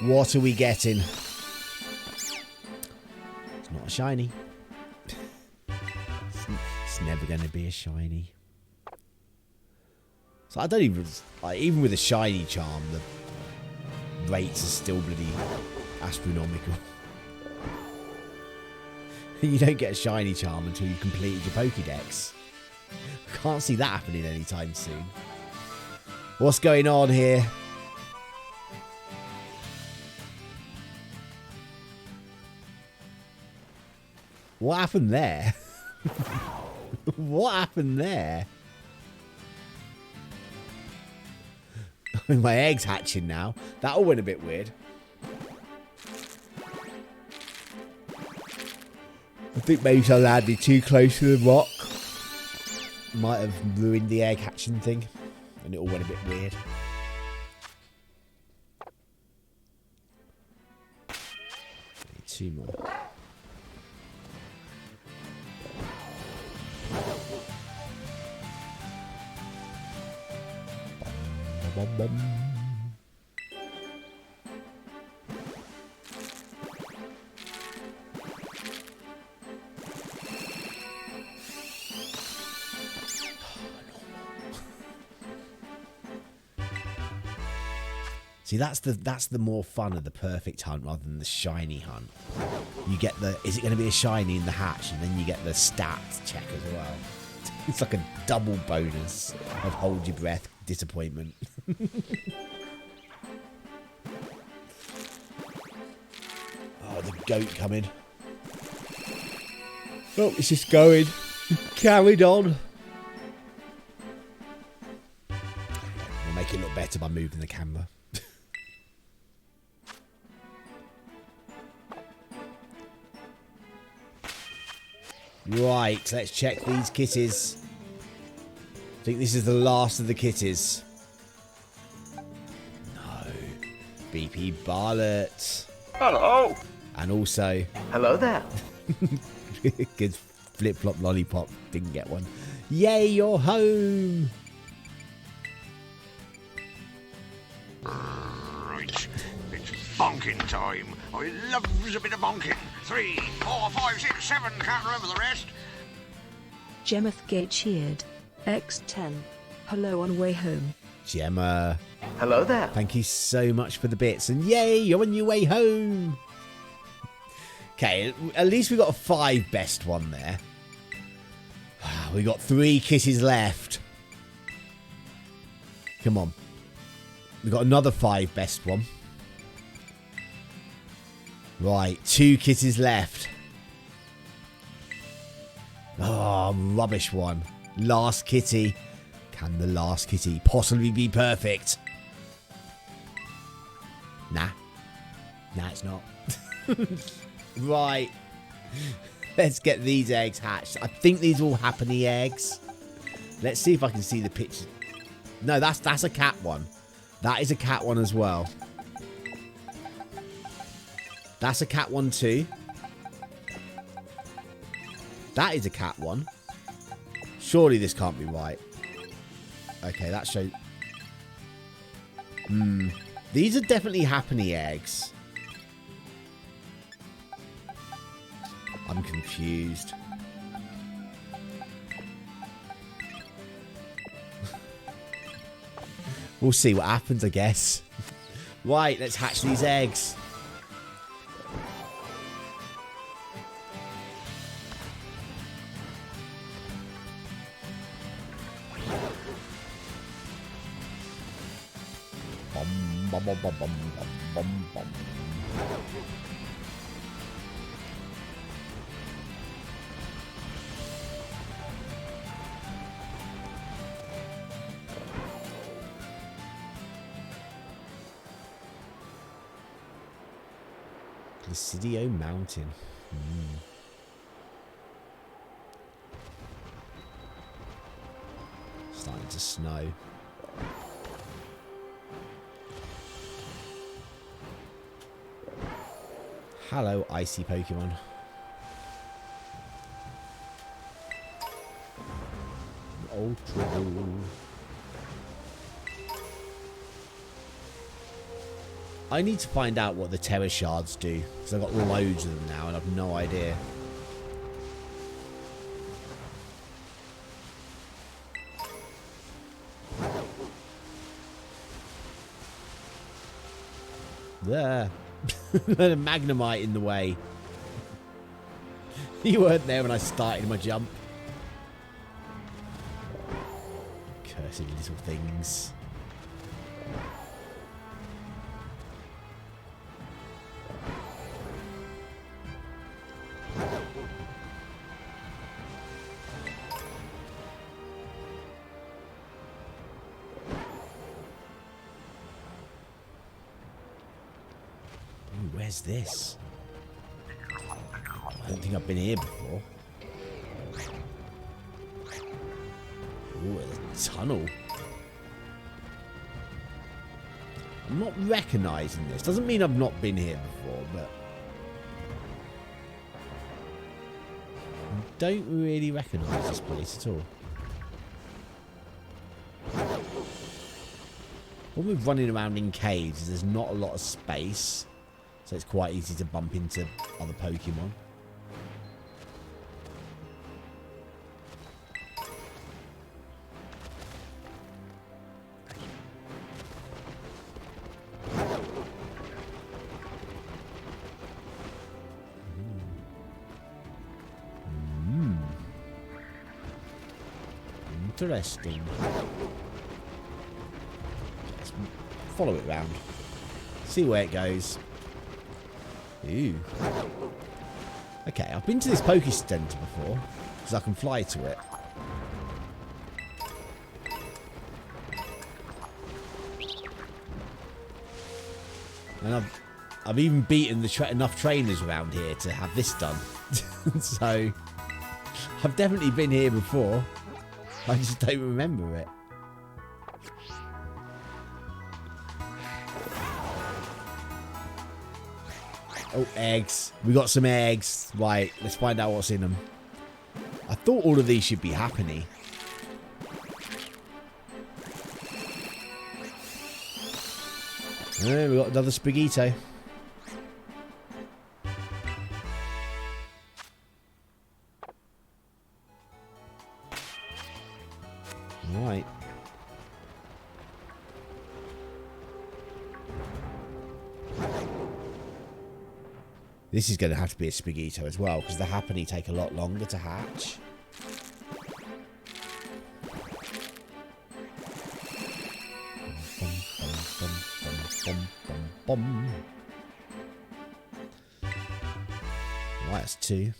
S3: What are we getting? It's not a shiny. It's never going to be a shiny. So I don't even... Like, even with a shiny charm, the rates are still bloody astronomical. You don't get a shiny charm until you've completed your Pokédex. Can't see that happening anytime soon. What's going on here? What happened there? What happened there? My egg's hatching now. That all went a bit weird. I think maybe I landed too close to the rock. Might have ruined the egg hatching thing. And it all went a bit weird. Need 2 more. Bum, bum. See, that's the more fun of the perfect hunt rather than the shiny hunt. You get the, is it going to be a shiny in the hatch? And then you get the stats check as well. It's like a double bonus of hold your breath disappointment. Oh, the goat coming. Oh, it's just going. Carried on. We'll make it look better by moving the camera. Right, let's check these kitties. I think this is the last of the kitties. No. BP Bartlett.
S2: Hello.
S3: And also...
S2: Hello there.
S3: Good flip-flop lollipop. Didn't get one. Yay, you're home!
S1: Right, it's bonking time. I loves a bit of bonking. 3, 4, 5, 6, 7. Can't remember the rest.
S4: Gemeth Gate cheered. X10. Hello on way home.
S3: Gemma.
S2: Hello there.
S3: Thank you so much for the bits. And yay, you're on your way home. Okay, at least we got a 5 best one there. We got 3 kisses left. Come on. We got another 5 best one. Right, 2 kisses left. Oh, rubbish one. Last kitty. Can the last kitty possibly be perfect? Nah. Nah, it's not. Right. Let's get these eggs hatched. I think these are all Happiny eggs. Let's see if I can see the picture. No, that's a cat one. That is a cat one as well. That's a cat one too. That is a cat one. Surely this can't be right. Okay, that shows... These are definitely Happiny eggs. I'm confused. We'll see what happens, I guess. Right, let's hatch these eggs. Bum, bum, bum, bum, bum, bum, bum. Placidio Mountain. Starting to snow. Hello, icy Pokemon. Ultra Ball. I need to find out what the Terra Shards do, because I've got loads of them now and I've no idea. There. A Magnemite in the way. You weren't there when I started my jump. Cursed little things. Where's this? I don't think I've been here before. Ooh, there's a tunnel. I'm not recognising this. Doesn't mean I've not been here before, but... I don't really recognise this place at all. When we're running around in caves, there's not a lot of space. So it's quite easy to bump into other Pokemon. Interesting. Let's follow it round. See where it goes. Ooh. Okay, I've been to this Poké Center before, because I can fly to it. And I've even beaten the enough trainers around here to have this done. So, I've definitely been here before. I just don't remember it. Oh, eggs. We got some eggs. Right, let's find out what's in them. I thought all of these should be Happiny. Oh, we got another Sprigatito. Right. This is going to have to be a Sprigatito as well, because the Happiny take a lot longer to hatch. Right, that's 2.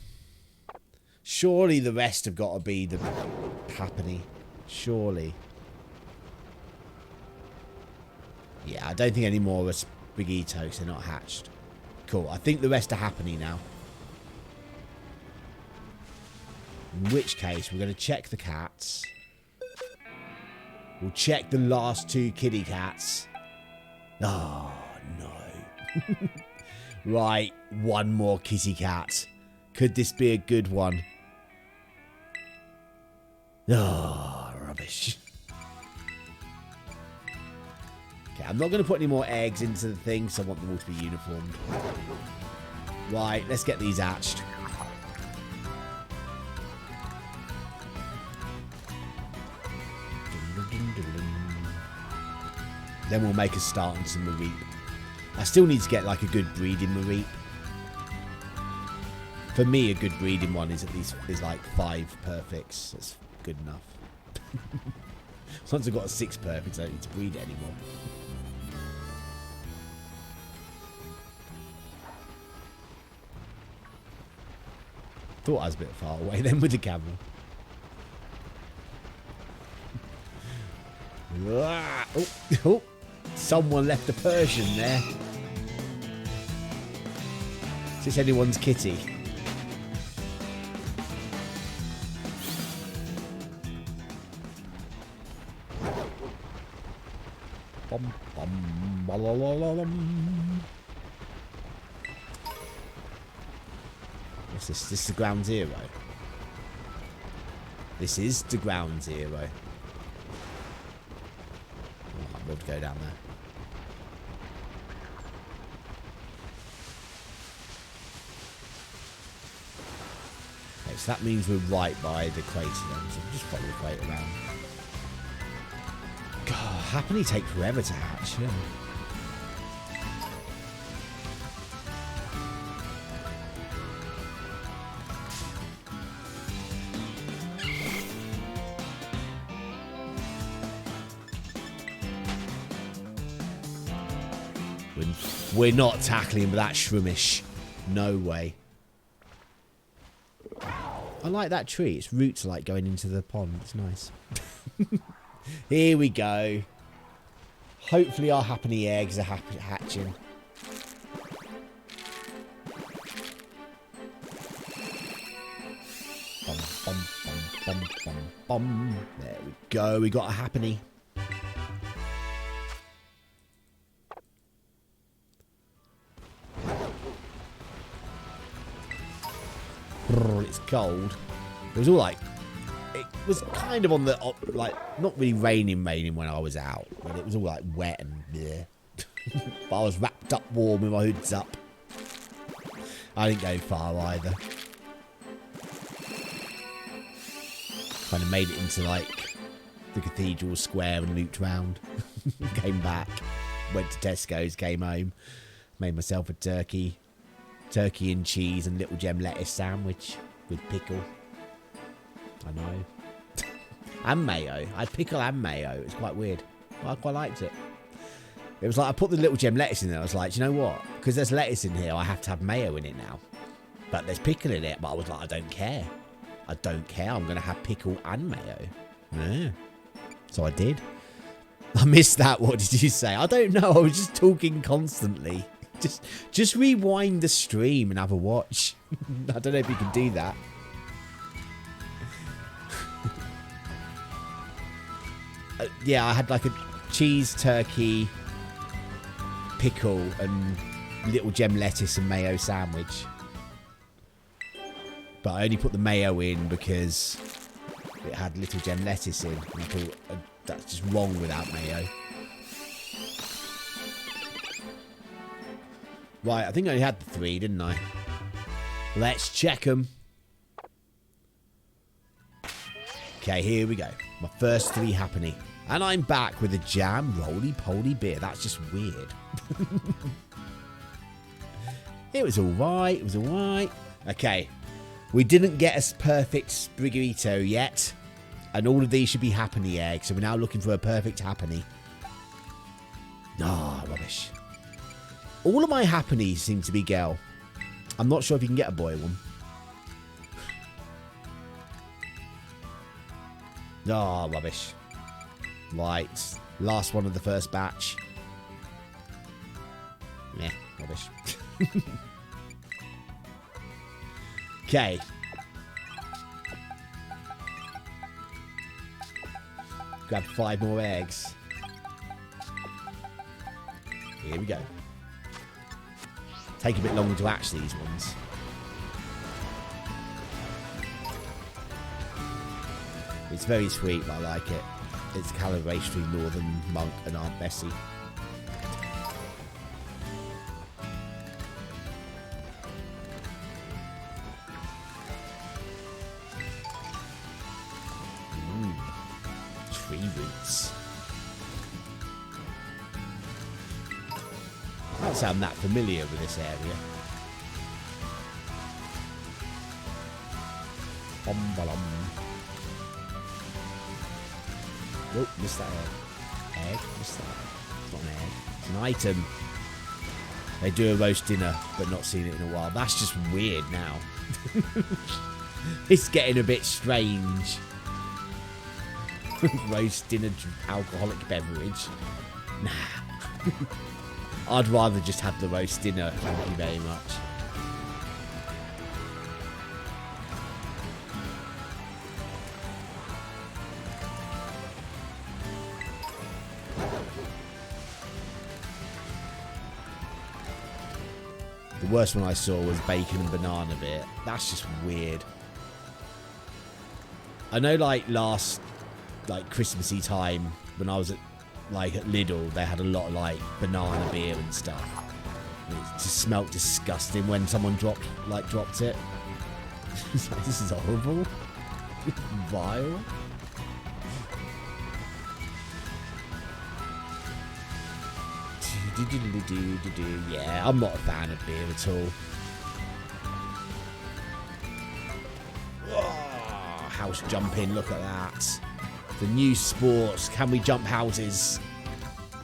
S3: Surely the rest have got to be the Happiny. Surely. Yeah, I don't think any more are Sprigatos. They're not hatched. Cool. I think the rest are Happiny now. In which case, we're going to check the cats. We'll check the last 2 kitty cats. Oh, no. Right, 1 more kitty cat. Could this be a good one? Oh, rubbish. Okay, I'm not going to put any more eggs into the thing, so I want them all to be uniformed. Right, let's get these hatched. Then we'll make a start on some Mareep. I still need to get like a good breeding Mareep. For me, a good breeding one is at least like 5 perfects. That's good enough. Once I've got a 6 perfects, I don't need to breed it anymore. Thought I was a bit far away then with the camera. Oh, oh, someone left a Persian there. Is this anyone's kitty? Bum, bum, ba-la-la-la-lum. What's this? This is the ground zero. This is the ground zero. Oh, I'd love to go down there. Okay, so that means we're right by the crater then, so we'll just follow the crater around. God, Happiny take forever to hatch, yeah. We're not tackling that shroomish. No way. I like that tree. Its roots are like going into the pond. It's nice. Here we go. Hopefully our Happiny eggs are hatching. Bum, bum, bum, bum, bum, bum. There we go. We got a Happiny. It's cold. It was all like, it was kind of on the, like, not really raining when I was out, but it was all like wet and bleh. But I was wrapped up warm with my hoods up. I didn't go far either. Kind of made it into like the cathedral square and looped round. Came back, went to Tesco's, came home, made myself a turkey and cheese and little gem lettuce sandwich with pickle. I know. And mayo. I had pickle and mayo. It was quite weird. I quite liked it. It was like I put the little gem lettuce in there. I was like, do you know what? Because there's lettuce in here, I have to have mayo in it now. But there's pickle in it. But I was like, I don't care. I don't care. I'm going to have pickle and mayo. Yeah. So I did. I missed that. What did you say? I don't know. I was just talking constantly. Just rewind the stream and have a watch. I don't know if you can do that. Yeah, I had like a cheese, turkey, pickle, and little gem lettuce and mayo sandwich. But I only put the mayo in because it had little gem lettuce in. And I thought that's just wrong without mayo. Right, I think I only had the 3, didn't I? Let's check them. Okay, here we go. My first 3 Happiny. And I'm back with a jam roly-poly beer. That's just weird. It was alright. It was alright. Okay. We didn't get a perfect Sprigatito yet. And all of these should be Happiny eggs. So we're now looking for a perfect Happiny. Ah, rubbish. All of my Happinies seem to be girl. I'm not sure if you can get a boy one. Ah, rubbish. Right. Last one of the first batch. Meh, rubbish. Okay. Grab 5 more eggs. Here we go. Take a bit longer to hatch these ones. It's very sweet, but I like it. It's calibration Northern Monk and Aunt Bessie. Tree roots. I don't sound that familiar with this area. Bom. Oh, missed that egg. Egg? Missed that. It's not an egg. It's an item. They do a roast dinner, but not seen it in a while. That's just weird now. It's getting a bit strange. Roast dinner alcoholic beverage. Nah. I'd rather just have the roast dinner. Thank you very much. The worst one I saw was bacon and banana bit. That's just weird. I know, like, last, like, Christmassy time, when I was at Lidl, they had a lot of, like, banana beer and stuff. And it just smelt disgusting when someone dropped it. It's like, this is horrible. Vile. Yeah, I'm not a fan of beer at all. Oh, house jumping, look at that. The new sports. Can we jump houses?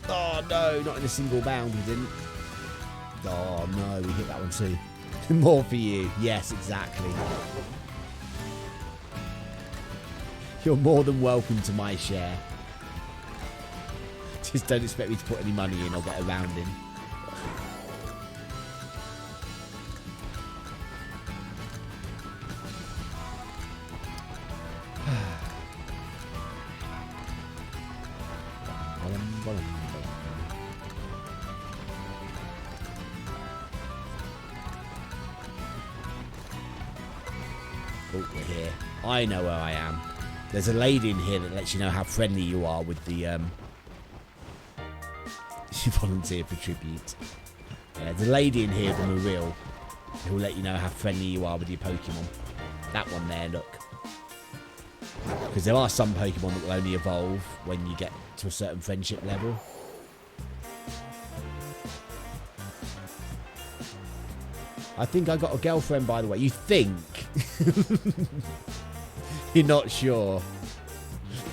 S3: Oh no, not in a single bound, we didn't. Oh no, we hit that one too. More for you. Yes, exactly. You're more than welcome to my share. Just don't expect me to put any money in or get a round in. Oh, we're here. I know where I am. There's a lady in here that lets you know how friendly you are with the She volunteered for tribute. Yeah, there's a lady in here from Mareep who will let you know how friendly you are with your Pokemon. That one there, look. Because there are some Pokemon that will only evolve when you get to a certain friendship level. I think I got a girlfriend, by the way. You think? You're not sure.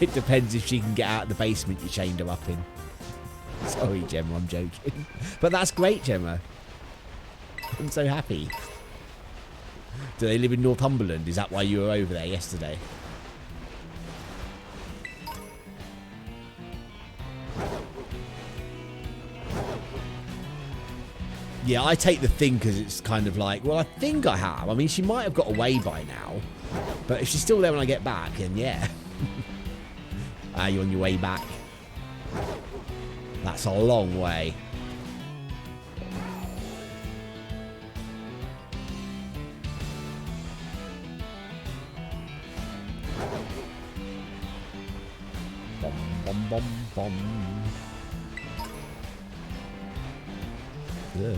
S3: It depends if she can get out of the basement you chained her up in. Sorry, Gemma, I'm joking. But that's great, Gemma. I'm so happy. Do they live in Northumberland? Is that why you were over there yesterday? Yeah, I take the thing because it's kind of like, well, I think I have. I mean, she might have got away by now. But if she's still there when I get back, then yeah. Are you on your way back? That's a long way. Bum, bum, bum, bum. Yeah.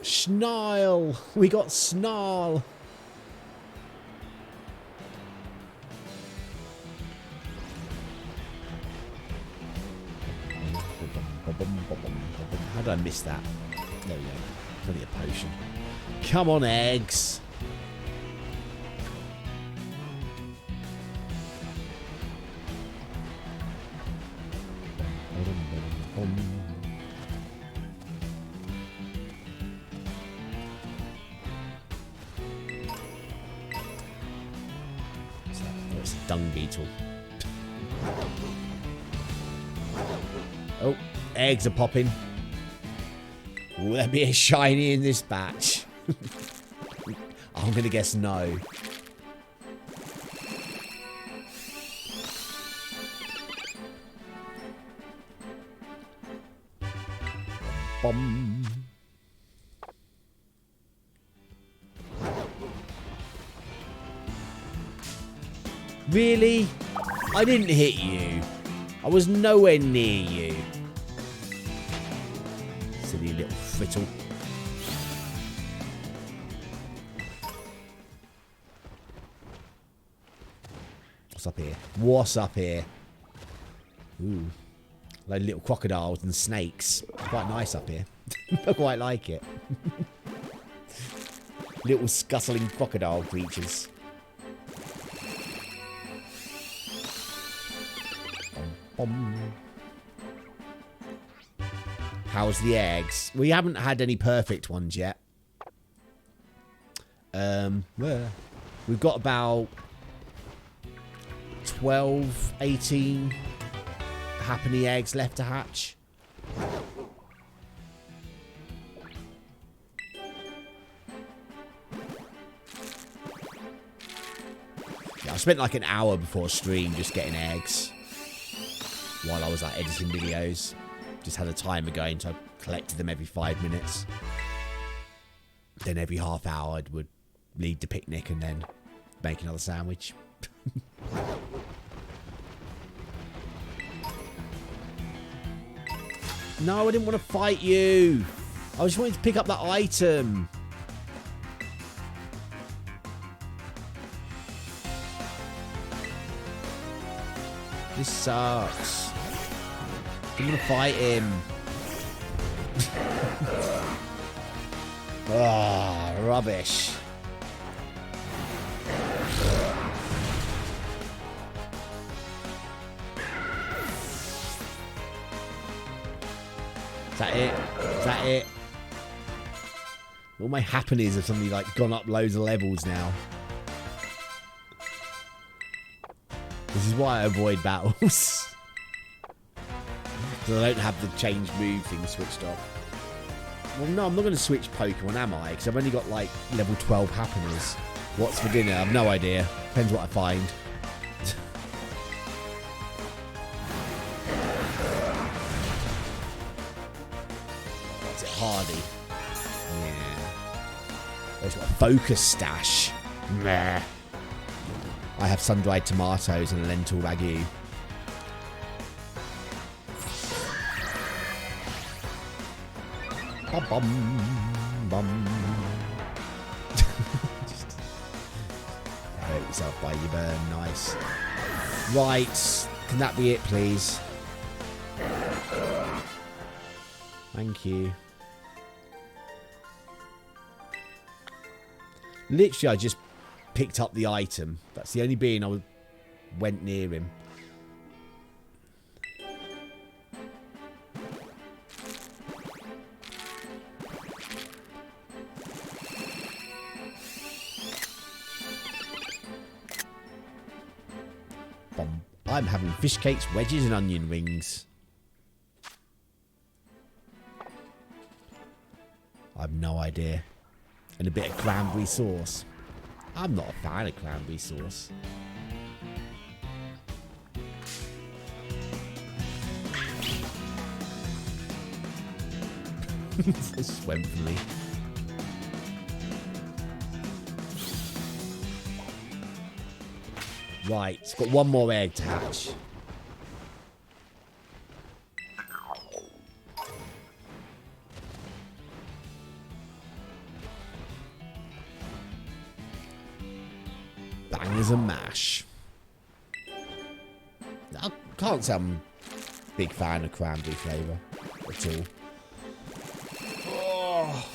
S3: Snarl! We got Snarl! How did I miss that? There we go. It's only a potion. Come on, eggs! It's a dung beetle. Oh, eggs are popping. Will there be a shiny in this batch? I'm going to guess no. Bum. Really? I didn't hit you. I was nowhere near you. Silly little frittle. What's up here? What's up here? Ooh. Like little crocodiles and snakes. Quite nice up here. I quite like it. Little scuttling crocodile creatures. How's the eggs? We haven't had any perfect ones yet. We've got about 12, 18 Happiny eggs left to hatch. Yeah, I spent like an hour before stream just getting eggs. While I was like editing videos. Just had a timer going, so I collected them every 5 minutes. Then every half hour I would lead the picnic and then make another sandwich. No, I didn't want to fight you. I just wanted to pick up that item. This sucks. I'm gonna fight him. Ah, rubbish. Is that it? Is that it? All my Happinies have suddenly like gone up loads of levels now. This is why I avoid battles. Because I don't have the change move thing switched off. Well, no, I'm not going to switch Pokemon, am I? Because I've only got like level 12 Happiness. What's for dinner? I've no idea. Depends what I find. What's it? Hardy. Yeah. Oh, it's got a focus stash. Meh. I have sun-dried tomatoes and a lentil ragu. Bum, bum, bum. Just hurt yourself by your burn. Nice. Right. Can that be it, please? Thank you. Literally, I just picked up the item. That's the only being I went near him. I'm having fish cakes, wedges, and onion rings. I've no idea. And a bit of cranberry sauce. I'm not a fan of cranberry sauce. This went for me. Right, it's got one more egg to hatch. Bangers and mash. I can't say I'm a big fan of cranberry flavour at all. Oh.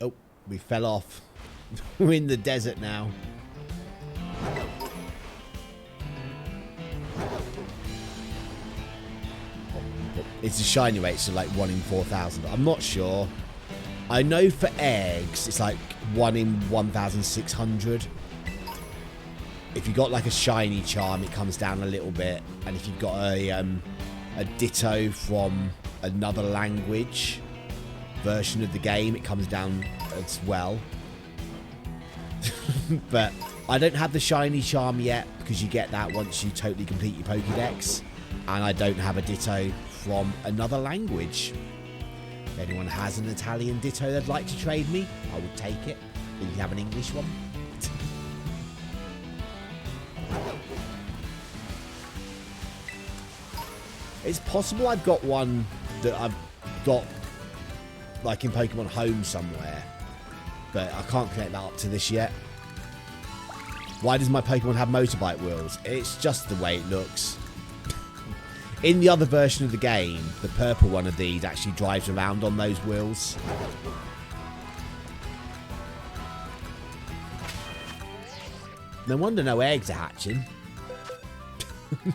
S3: Oh, we fell off. We're in the desert now. It's a shiny rate, so like 1 in 4,000. I'm not sure. I know for eggs, it's like 1 in 1,600. If you got like a shiny charm, it comes down a little bit. And if you've got a ditto from another language version of the game, it comes down as well. But I don't have the shiny charm yet, because you get that once you totally complete your Pokédex. And I don't have a ditto from another language. If anyone has an Italian ditto they'd like to trade me, I would take it. If you have an English one. It's possible I've got one that I've got like in Pokemon Home somewhere, but I can't connect that up to this yet. Why does my Pokemon have motorbike wheels? It's just the way it looks. In the other version of the game, the purple one of these actually drives around on those wheels. No wonder no eggs are hatching.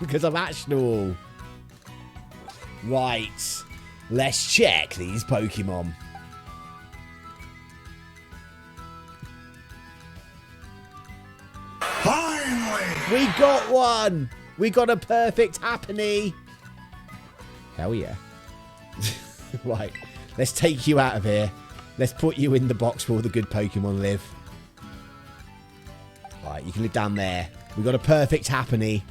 S3: Because I've hatched them all. Right. Let's check these Pokemon.
S5: Finally!
S3: We got one! We got a perfect Happiny! Hell yeah. Right. Let's take you out of here. Let's put you in the box where all the good Pokemon live. Right, you can live down there. We got a perfect Happiny.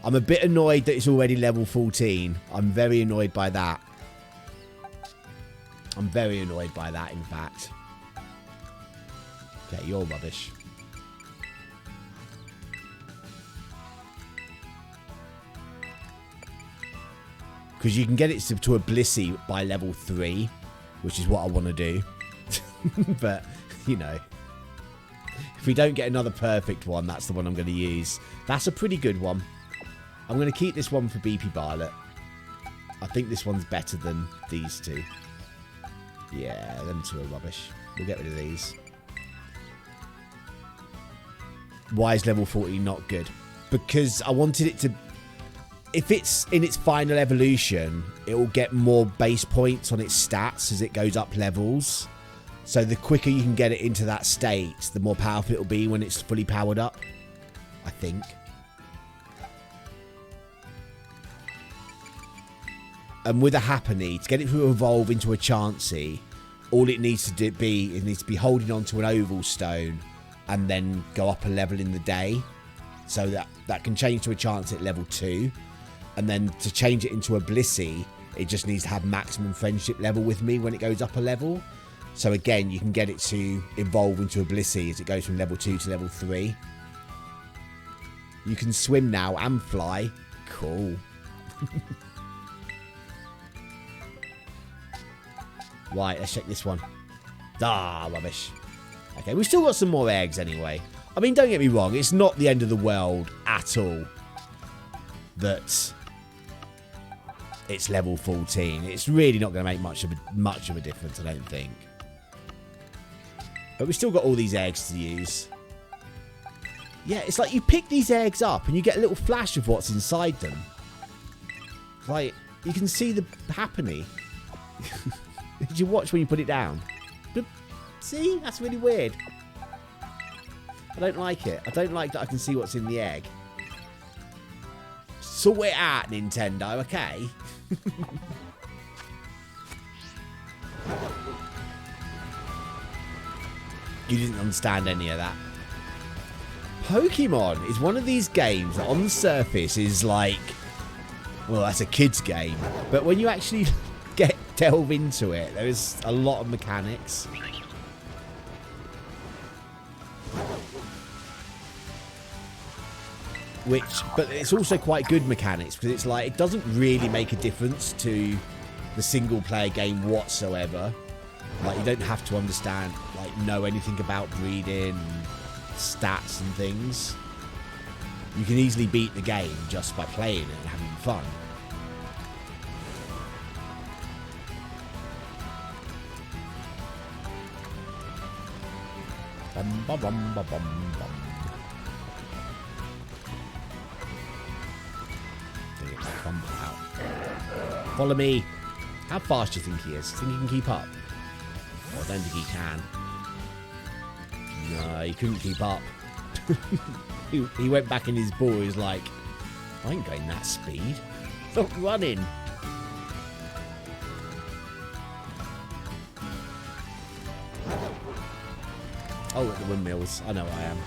S3: I'm a bit annoyed that it's already level 14. I'm very annoyed by that. I'm very annoyed by that, in fact. Okay, you're rubbish. Because you can get it to a Blissey by level 3, which is what I want to do. But, you know. If we don't get another perfect one, that's the one I'm going to use. That's a pretty good one. I'm going to keep this one for BP Violet. I think this one's better than these two. Yeah, them two are rubbish. We'll get rid of these. Why is level 14 not good? Because I wanted it to... If it's in its final evolution, it will get more base points on its stats as it goes up levels. So the quicker you can get it into that state, the more powerful it will be when it's fully powered up. I think. And with a Happiny, to get it to evolve into a Chansey, all it needs to be, it needs to be holding on to an oval stone and then go up a level in the day. So that can change to a Chansey at level 2. And then to change it into a Blissey, it just needs to have maximum friendship level with me when it goes up a level. So again, you can get it to evolve into a Blissey as it goes from level 2 to level 3. You can swim now and fly. Cool. Right, let's check this one. Ah, rubbish. Okay, we've still got some more eggs anyway. I mean, don't get me wrong, it's not the end of the world at all that it's level 14. It's really not going to make much of a difference, I don't think. But we've still got all these eggs to use. Yeah, it's like you pick these eggs up and you get a little flash of what's inside them. Like, you can see the Happiny. Did you watch when you put it down? See? That's really weird. I don't like it. I don't like that I can see what's in the egg. Sort it out, Nintendo, okay? You didn't understand any of that. Pokemon is one of these games that on the surface is like, well, that's a kid's game. But when you actually delve into it, there is a lot of mechanics. But it's also quite good mechanics, because it's like, it doesn't really make a difference to the single player game whatsoever. Like, you don't have to understand, like, know anything about breeding and stats and things. You can easily beat the game just by playing it and having fun. Bum, ba, bum, ba, bum, bum. Follow me. How fast do you think he is? Think he can keep up? Oh, I don't think he can. No, he couldn't keep up. he went back in his ball. He was like, I ain't going that speed. Stop running. Oh, at the windmills. I know I am.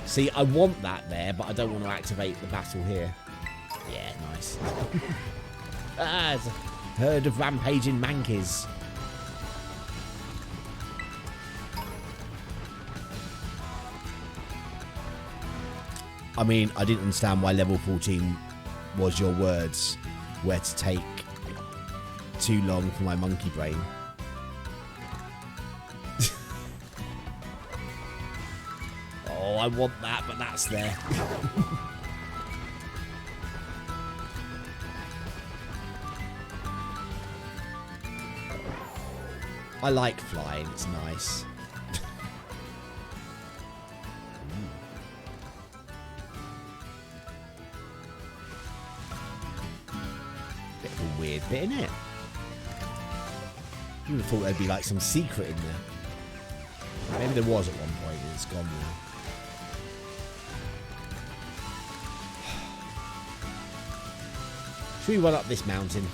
S3: See, I want that there, but I don't want to activate the battle here. Yeah, nice. It's a herd of rampaging mankeys. I mean, I didn't understand why level 14 was your words were to take too long for my monkey brain. Oh, I want that, but that's there. I like flying, it's nice. Bit of a weird bit, isn't it? You would have thought there'd be like some secret in there. Maybe there was at one point and it's gone now. Should we run up this mountain?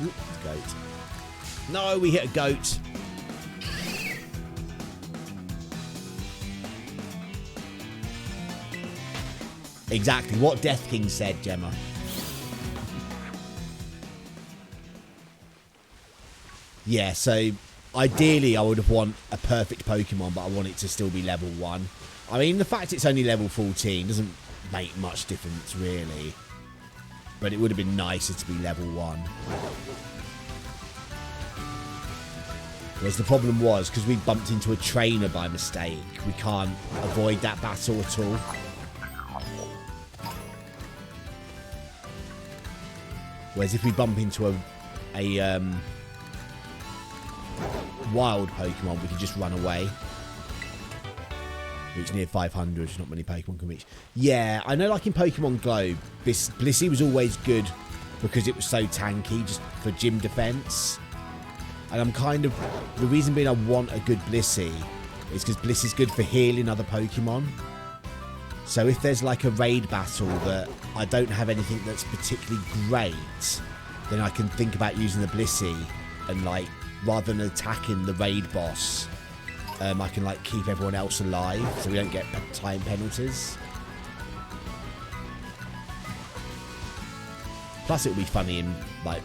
S3: Ooh, goat. No, we hit a goat. Exactly what Death King said, Gemma. Yeah, so ideally I would want a perfect Pokemon, but I want it to still be level 1. I mean, the fact it's only level 14 doesn't make much difference, really. But it would have been nicer to be level 1. Whereas the problem was, because we bumped into a trainer by mistake, we can't avoid that battle at all. Whereas if we bump into a wild Pokemon, we can just run away. Reach near 500, not many Pokemon can reach. Yeah, I know, like in Pokemon Globe, Blissey was always good because it was so tanky, just for gym defense. And I'm kind of... The reason being I want a good Blissey is because Blissey's good for healing other Pokemon. So if there's like a raid battle that I don't have anything that's particularly great, then I can think about using the Blissey and, like, rather than attacking the raid boss, I can, like, keep everyone else alive so we don't get time penalties. Plus it would be funny in, like,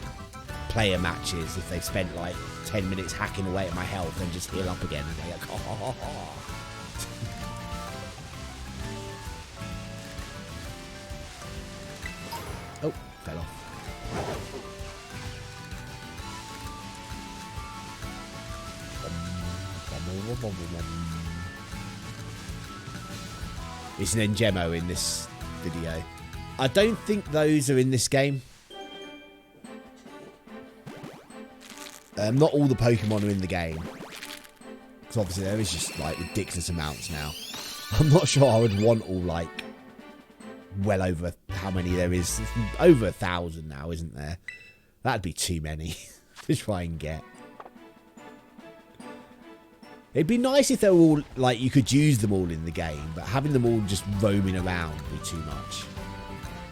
S3: player matches if they've spent, like, 10 minutes hacking away at my health and just heal up again and they're like, oh. Oh, fell off. It's an Engemo in this video. I don't think those are in this game. Not all the Pokemon are in the game. Because obviously there is just like ridiculous amounts now. I'm not sure I would want all like well over how many there is. It's over 1,000 now, isn't there? That'd be too many to try and get. It'd be nice if they were all like you could use them all in the game, but having them all just roaming around would be too much.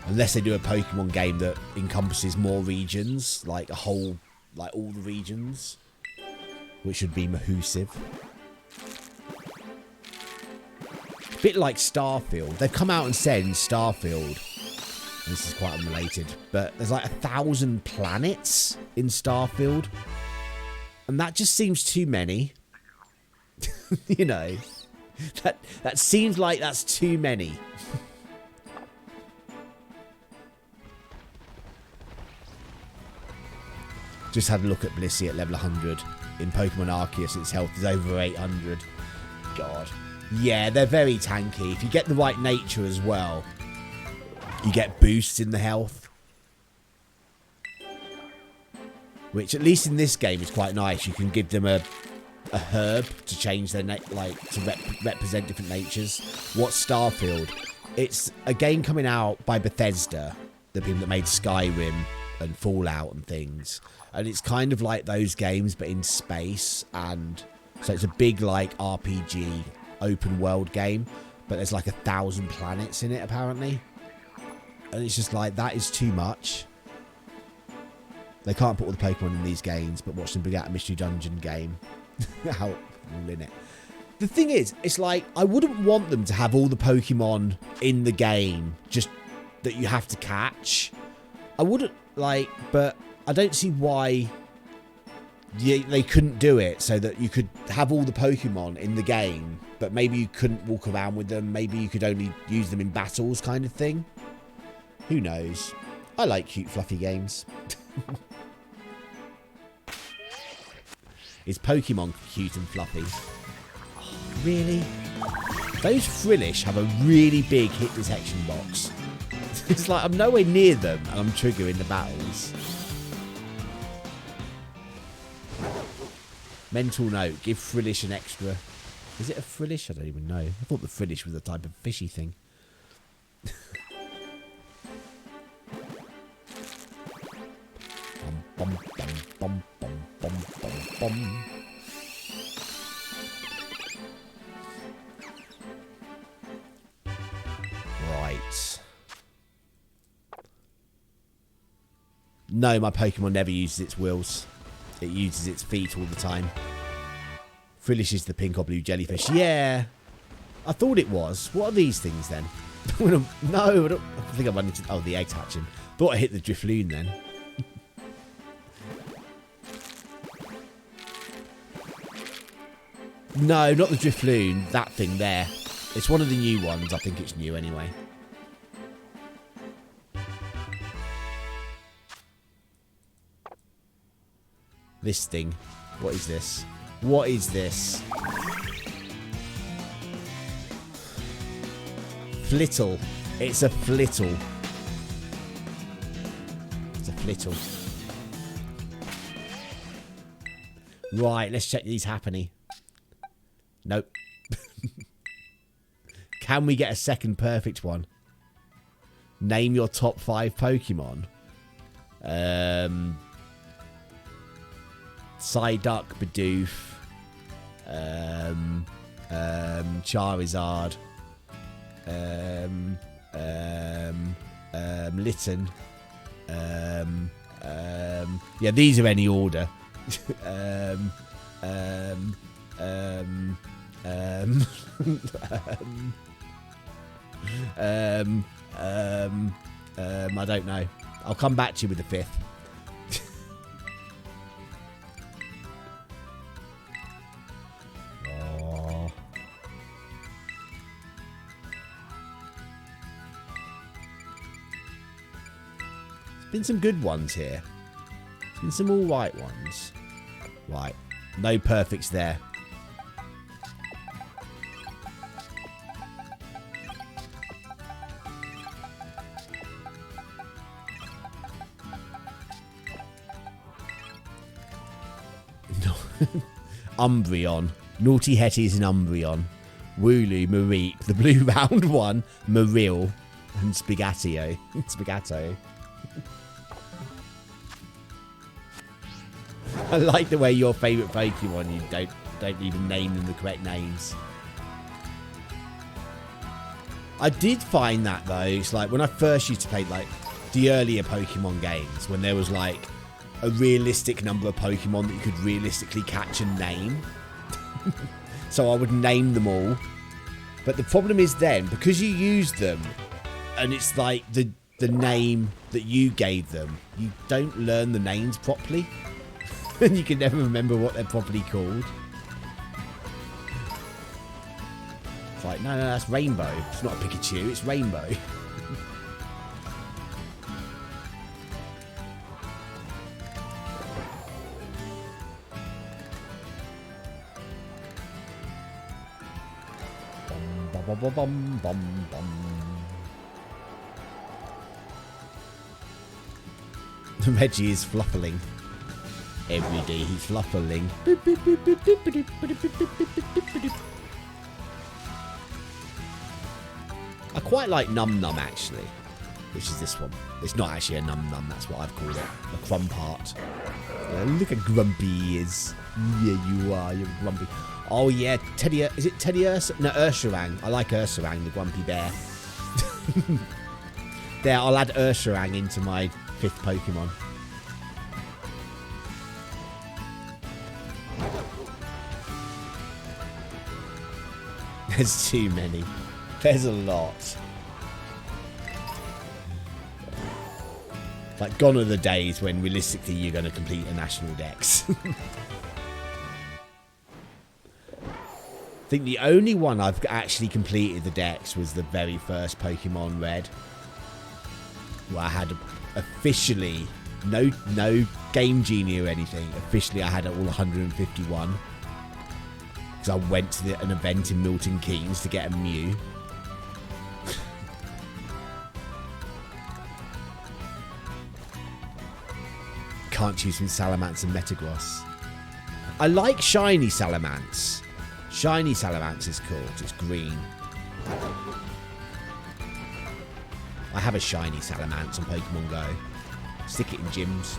S3: Unless they do a Pokemon game that encompasses more regions, like a whole, like all the regions, which would be massive. A bit like Starfield. They've come out and said in Starfield, and this is quite unrelated, but there's like 1,000 planets in Starfield, and that just seems too many. You know, that seems like that's too many. Just had a look at Blissey at level 100. In Pokemon Arceus, its health is over 800. God. Yeah, they're very tanky. If you get the right nature as well, you get boosts in the health. Which, at least in this game, is quite nice. You can give them a herb to change their to represent different natures. What's Starfield? It's a game coming out by Bethesda, the people that made Skyrim and Fallout and things, and it's kind of like those games but in space, and so it's a big like RPG open world game, but there's like 1,000 planets in it apparently, and it's just like that is too much. They can't put all the Pokemon in these games, but watch them bring out a Mystery Dungeon game. How all in it. The thing is, it's like I wouldn't want them to have all the Pokemon in the game just that you have to catch. I wouldn't like, but I don't see why they couldn't do it so that you could have all the Pokemon in the game, but maybe you couldn't walk around with them. Maybe you could only use them in battles, kind of thing. Who knows? I like cute, fluffy games. Is Pokemon cute and fluffy? Oh, really? Those Frillish have a really big hit detection box. It's like I'm nowhere near them and I'm triggering the battles. Mental note, give Frillish an extra... Is it a Frillish? I don't even know. I thought the Frillish was a type of fishy thing. Bum, bum, bum, bum, bum, bum, bum. Right. No, my Pokemon never uses its wheels. It uses its feet all the time. Frillish is the pink or blue jellyfish. Yeah. I thought it was. What are these things then? No, I don't I think I run into... Oh, the egg's hatching. Thought I hit the Drifloon then. No, not the Drifloon. That thing there. It's one of the new ones. I think it's new anyway. This thing. What is this? What is this? Flittle. It's a Flittle. It's a Flittle. Right, let's check these Happiny. Nope. Can we get a second perfect one? Name your top 5 Pokemon. Psyduck, Bidoof, Charizard, Litten. Yeah, these are any order. I don't know. I'll come back to you with the 5th. There's been some good ones here. There's been some alright ones. Right. No perfects there. Umbreon. Naughty Hetty's an Umbreon. Wooloo, Mareep. The blue round one, Maril. And Sprigatito. Sprigato. I like the way your favourite Pokemon, you don't even name them the correct names. I did find that though, it's like when I first used to play like the earlier Pokemon games, when there was like a realistic number of Pokemon that you could realistically catch and name. So I would name them all. But the problem is then, because you use them, and it's like the name that you gave them, you don't learn the names properly. And you can never remember what they're properly called. It's like, no, that's Rainbow. It's not a Pikachu, it's Rainbow. Bum, bum, bum, bum, bum. Reggie is fluffling. Every day he's fluffling. I quite like Num Num actually, which is this one. It's not actually a Num Num, that's what I've called it. The crumb part. Look how grumpy he is. Yeah, you are. You're grumpy. Oh yeah, Teddy. Is it Teddy Ursa? No, Ursaring. I like Ursaring, the grumpy bear. There, I'll add Ursaring into my 5th Pokemon. There's too many. There's a lot. Like, gone are the days when realistically you're going to complete a national dex. I think the only one I've actually completed the dex was the very first Pokemon Red, where I had officially no Game Genie or anything. Officially, I had all 151 because I went to an event in Milton Keynes to get a Mew. Can't choose from Salamence and Metagross. I like Shiny Salamence. Shiny Salamence is cool. It's green. I have a Shiny Salamence on Pokemon Go. Stick it in gyms.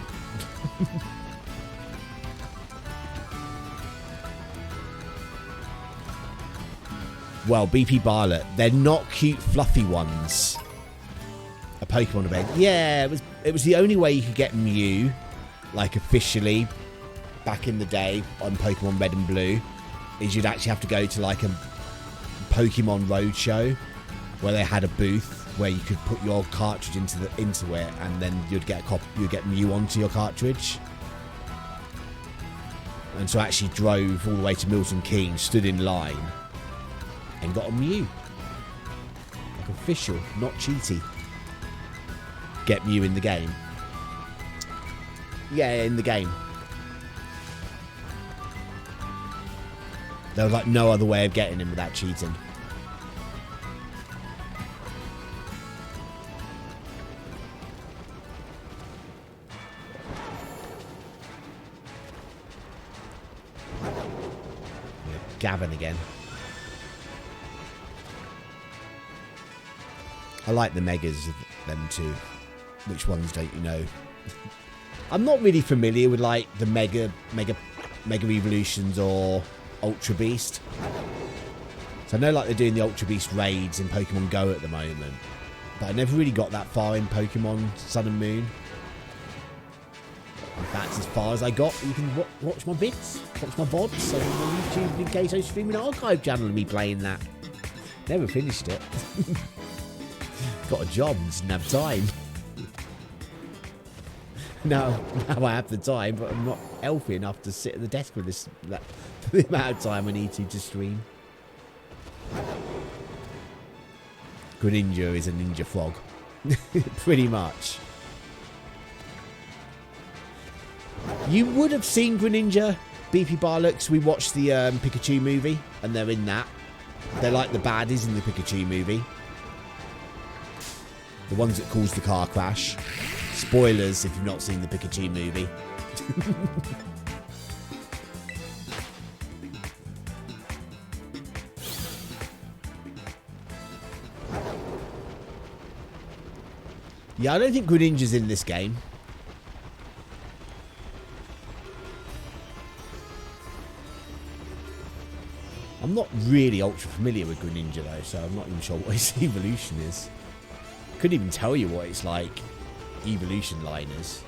S3: Well, BP Barlet. They're not cute, fluffy ones. A Pokemon event. Yeah, it was the only way you could get Mew, like officially, back in the day on Pokemon Red and Blue. Is you'd actually have to go to like a Pokemon Roadshow where they had a booth where you could put your cartridge into it, and then you'd get Mew onto your cartridge. And so I actually drove all the way to Milton Keynes, stood in line, and got a Mew. Like official, not cheaty. Get Mew in the game. Yeah, in the game. There was like no other way of getting him without cheating. Yeah, Gavin again. I like the megas of them too. Which ones don't you know? I'm not really familiar with like the mega evolutions or Ultra Beast. So I know like they're doing the Ultra Beast raids in Pokemon Go at the moment, but I never really got that far in Pokemon Sun and Moon. That's as far as I got. You can watch my bits, watch my VODs on YouTube Ninqueso streaming archive channel of me playing that. Never finished it. Got a job and didn't have time. Now I have the time, but I'm not healthy enough to sit at the desk for the amount of time I need to stream. Greninja is a ninja frog. Pretty much. You would have seen Greninja, BP Barlux. We watched the Pikachu movie, and they're in that. They're like the baddies in the Pikachu movie. The ones that caused the car crash. Spoilers if you've not seen the Pikachu movie. Yeah, I don't think Greninja's in this game. I'm not really ultra familiar with Greninja though, so I'm not even sure what his evolution is. Couldn't even tell you what it's like evolution liners.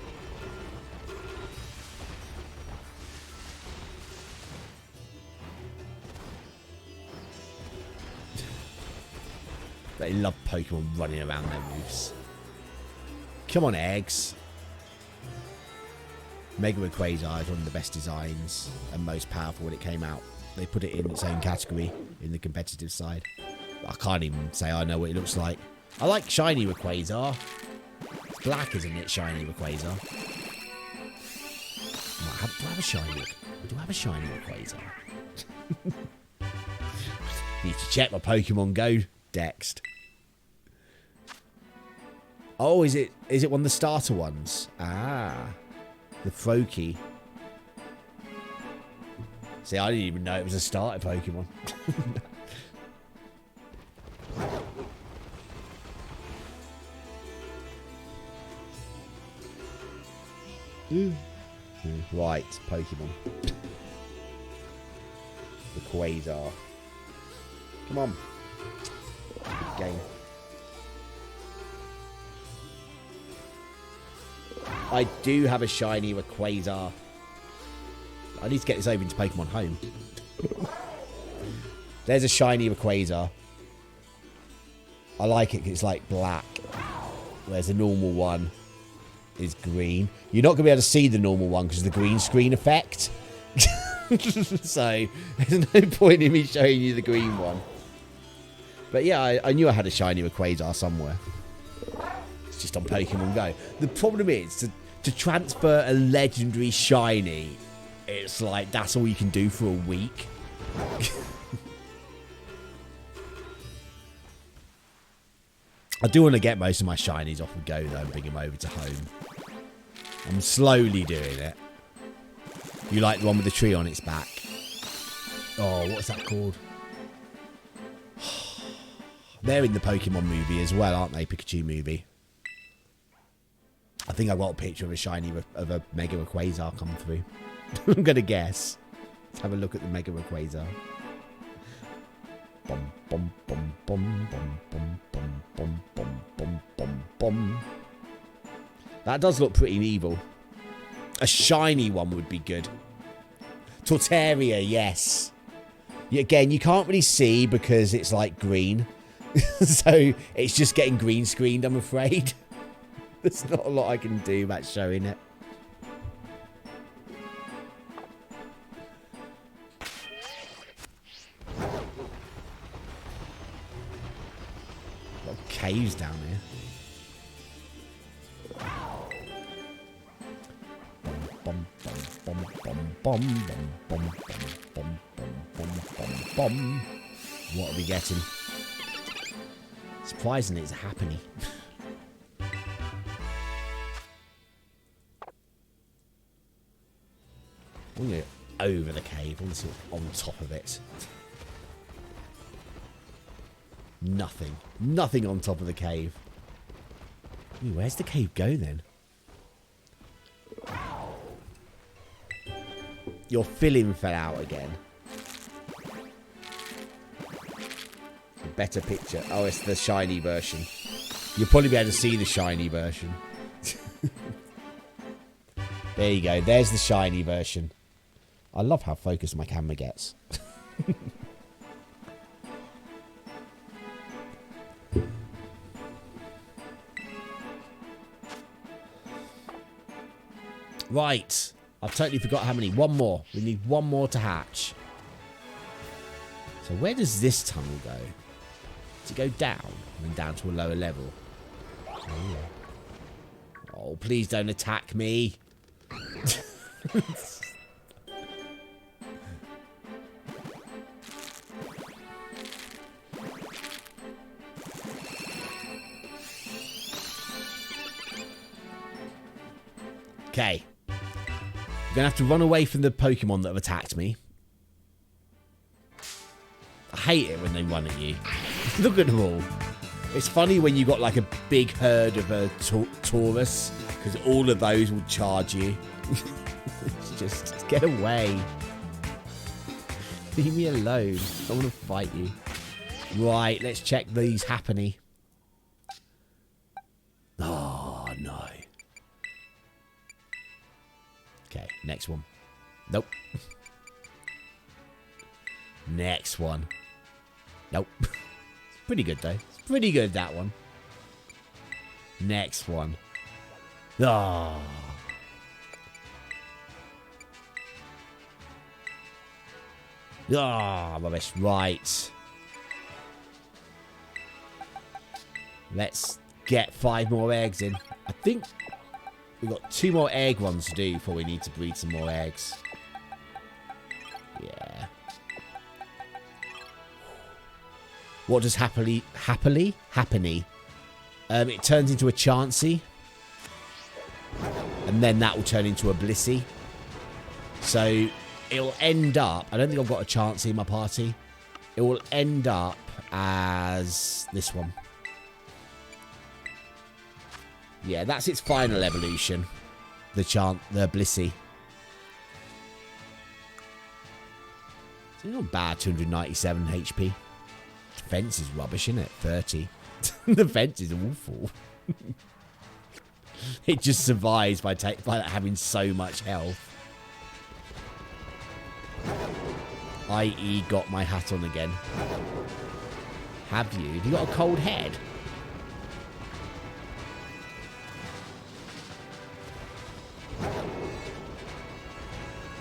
S3: They love Pokemon running around their roofs. Come on, eggs. Mega Rayquaza is one of the best designs and most powerful when it came out. They put it in its own category in the competitive side. I can't even say I know what it looks like. I like shiny Rayquaza. It's black, isn't it? Shiny Rayquaza. Do I have a shiny? Do I have a shiny Rayquaza? Need to check my Pokemon Go Dext. Oh, is it one of the starter ones? Ah, the Froakie. See, I didn't even know it was a starter Pokemon. Right, Pokemon. The Quasar. Come on. Good game. I do have a shiny Rayquaza. I need to get this over into Pokemon Home. There's a shiny Rayquaza. I like it because it's like black. Whereas the normal one is green. You're not going to be able to see the normal one because of the green screen effect. So there's no point in me showing you the green one. But yeah, I knew I had a shiny Rayquaza somewhere. It's just on Pokemon Go. The problem is to transfer a legendary shiny, it's like that's all you can do for a week. I do want to get most of my shinies off of Go though and bring them over to home. I'm slowly doing it. You like the one with the tree on its back? Oh, what's that called? They're in the Pokemon movie as well, aren't they? Pikachu movie. I think I got a picture of a shiny of a Mega Rayquaza come through. I'm gonna guess. Let's have a look at the Mega Rayquaza. Bum bum bum bum bum bum bum bum bum bum bum bum. That does look pretty evil. A shiny one would be good. Torterra, yes. Again, you can't really see because it's like green. So it's just getting green screened, I'm afraid. There's not a lot I can do about showing it. Got caves down here. Bum bum bum bum bum bum bum bum bum bum bum. What are we getting? Surprisingly, it's a Happiny. I'm going to go over the cave. I want to see what's on top of it. Nothing. Nothing on top of the cave. Ooh, where's the cave go then? Your filling fell out again. A better picture. Oh, it's the shiny version. You'll probably be able to see the shiny version. There you go. There's the shiny version. I love how focused my camera gets. Right. I've totally forgot how many. One more. We need one more to hatch. So where does this tunnel go? Does it go down? And then down to a lower level? Oh, oh please don't attack me. Okay. I'm going to have to run away from the Pokemon that have attacked me. I hate it when they run at you. Look at them all. It's funny when you got like a big herd of a Taurus, because all of those will charge you. It's just get away. Leave me alone. I don't want to fight you. Right, let's check these Happiny. Oh, no. Okay, next one. Nope. Next one. Nope. It's pretty good, though. It's pretty good, that one. Next one. Ah. Ah, rubbish. Right. Let's get 5 more eggs in. I think we've got 2 more egg ones to do before we need to breed some more eggs. Yeah. What does Happiny? It turns into a Chansey. And then that will turn into a Blissey. So it'll end up... I don't think I've got a Chansey in my party. It will end up as this one. Yeah, that's its final evolution. The Blissey. It's not bad, 297 HP. Defense is rubbish, isn't it? 30. The fence is awful. It just survives by having so much health. I.e. got my hat on again. Have you? Have you got a cold head?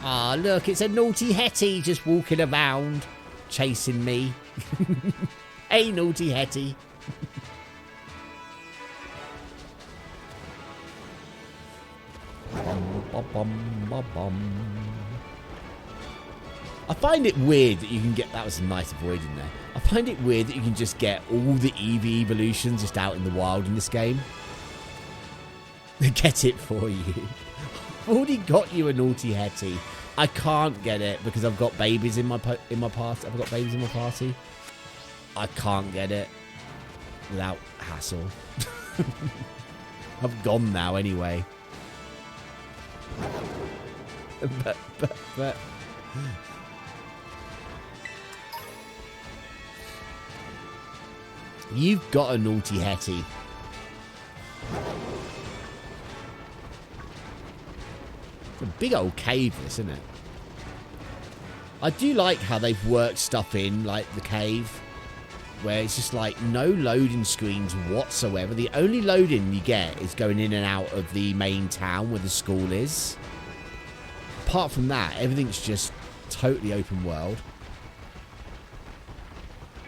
S3: Ah, look, it's a naughty Hetty just walking around, chasing me. Hey, naughty Hetty. I find it weird that you can get... That was a nice avoid in there. I find it weird that you can just get all the EV evolutions just out in the wild in this game. They get it for you. I've already got you a naughty Hetty. I can't get it because I've got babies in my party. I've got babies in my party. I can't get it without hassle. I've gone now anyway. But. You've got a naughty Hetty. It's a big old cave, this, isn't it? I do like how they've worked stuff in, like the cave, where it's just like no loading screens whatsoever. The only loading you get is going in and out of the main town where the school is. Apart from that, everything's just totally open world.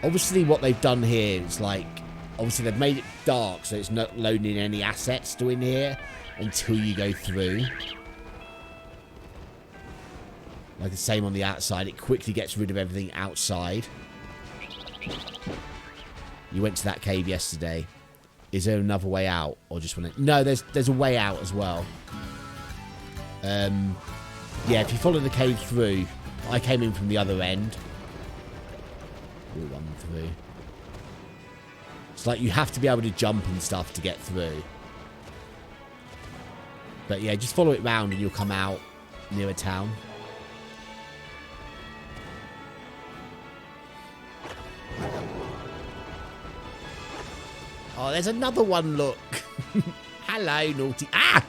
S3: Obviously, what they've done here is like... Obviously, they've made it dark, so it's not loading any assets to in here until you go through. Like the same on the outside. It quickly gets rid of everything outside. You went to that cave yesterday. Is there another way out? Or just want to... No, there's a way out as well. Yeah, if you follow the cave through... I came in from the other end. We'll run through. It's like you have to be able to jump and stuff to get through. But yeah, just follow it round and you'll come out near a town. Oh, there's another one, look. Hello, naughty... Ah!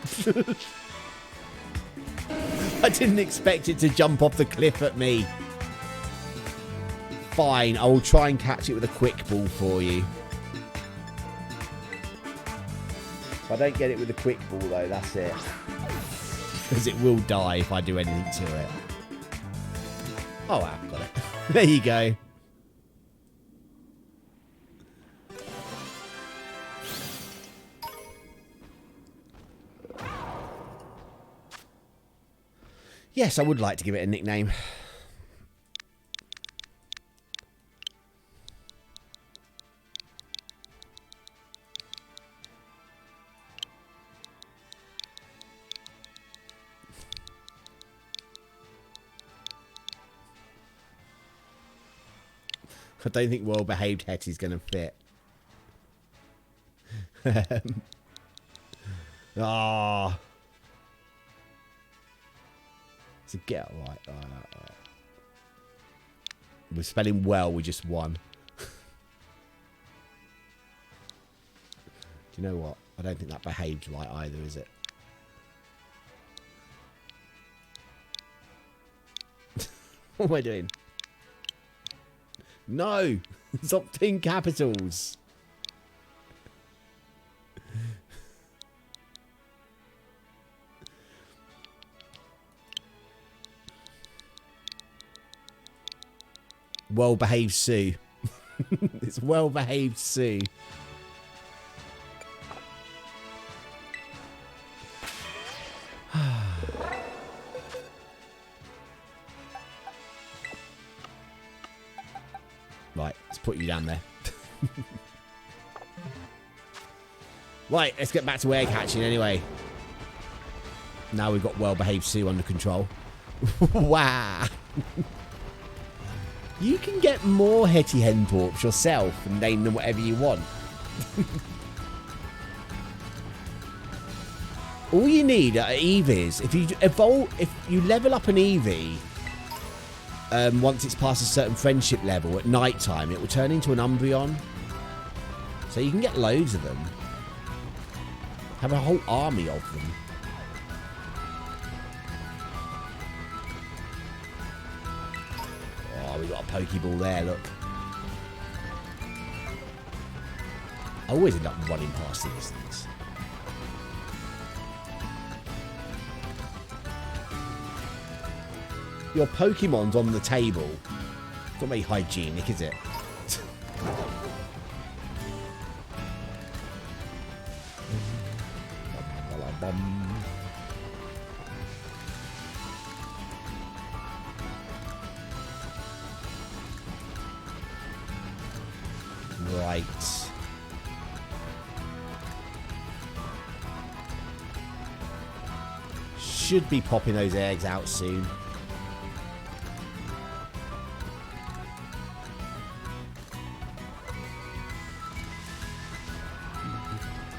S3: I didn't expect it to jump off the cliff at me. Fine, I will try and catch it with a quick ball for you. If I don't get it with a quick ball, though, that's it. Because it will die if I do anything to it. Oh, I've got it. There you go. Yes, I would like to give it a nickname. I don't think well-behaved Hetty's going to fit. Ah. So get right. We're spelling well. We just won. Do you know what? I don't think that behaved right either, is it? What am I doing? No! Stop putting capitals. Well-behaved Sue. It's well-behaved Sue. Right, let's put you down there. Right, let's get back to egg hatching anyway. Now we've got well-behaved Sue under control. Wow. You can get more Hetty Henthorpes yourself and name them whatever you want. All you need are EVs. If you level up an EV, once it's past a certain friendship level at night time, it will turn into an Umbreon. So you can get loads of them. Have a whole army of them. Oh, we got a Pokeball there, look. I always end up running past these things. Your Pokemon's on the table. Not very hygienic, is it? Right. Should be popping those eggs out soon.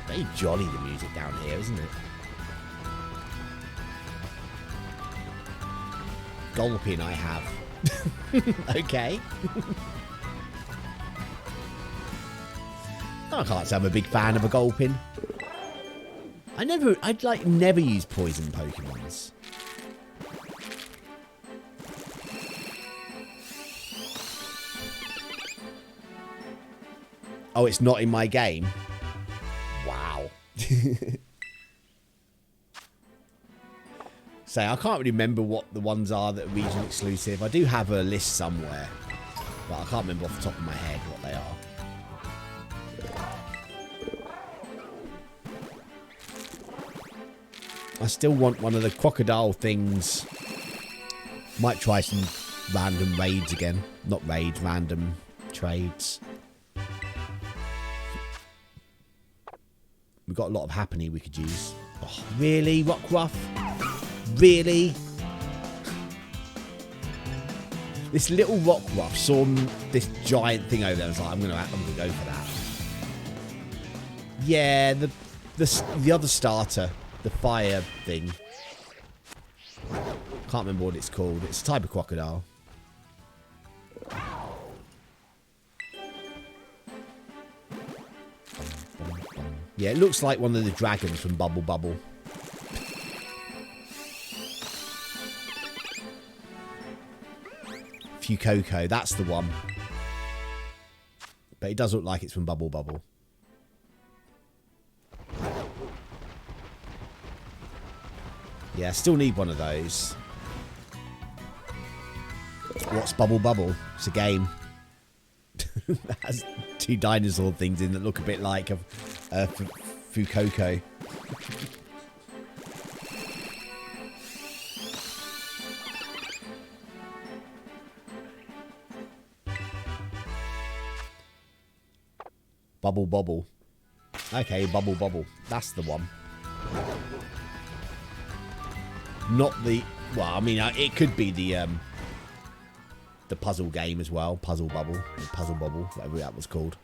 S3: Very jolly, the music down here, isn't it? Gulping I have. Okay. I can't say I'm a big fan of a Gulpin. I'd like never use poison Pokemons. Oh, it's not in my game? Wow. So I can't really remember what the ones are that are region exclusive. I do have a list somewhere, but I can't remember off the top of my head what they are. I still want one of the crocodile things. Might try some random raids again. Not raids, random trades. We've got a lot of Happiny we could use. Oh, really, Rockruff? Really? This little Rockruff saw this giant thing over there and was like, I'm gonna go for that. Yeah, the other starter. The fire thing. Can't remember what it's called. It's a type of crocodile. Yeah, it looks like one of the dragons from Bubble Bubble. Fuecoco, that's the one. But it does look like it's from Bubble Bubble. Yeah, still need one of those. What's Bubble Bubble? It's a game. It has two dinosaur things in that look a bit like a Fuecoco. Bubble Bubble. Okay, Bubble Bubble. That's the one. Not the... Well, I mean, it could be the puzzle game as well. Puzzle Bubble. Or Puzzle Bubble. Whatever that was called.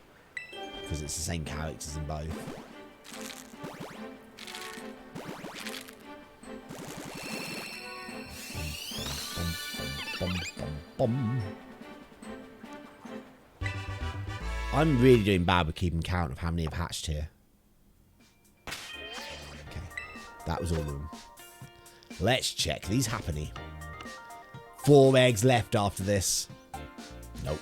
S3: Because it's the same characters in both. bum. I'm really doing bad with keeping count of how many have hatched here. Okay, that was all of them. Let's check these Happiny. 4 eggs left after this. Nope.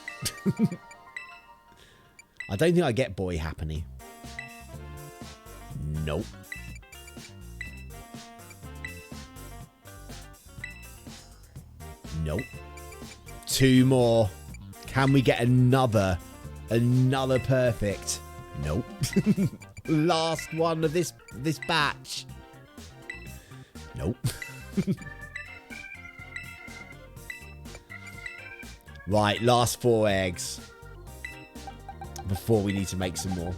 S3: I don't think I get boy Happiny. Nope. Nope. 2 more. Can we get another perfect? Nope. Last one of this batch. Nope. Right, last 4 eggs before we need to make some more.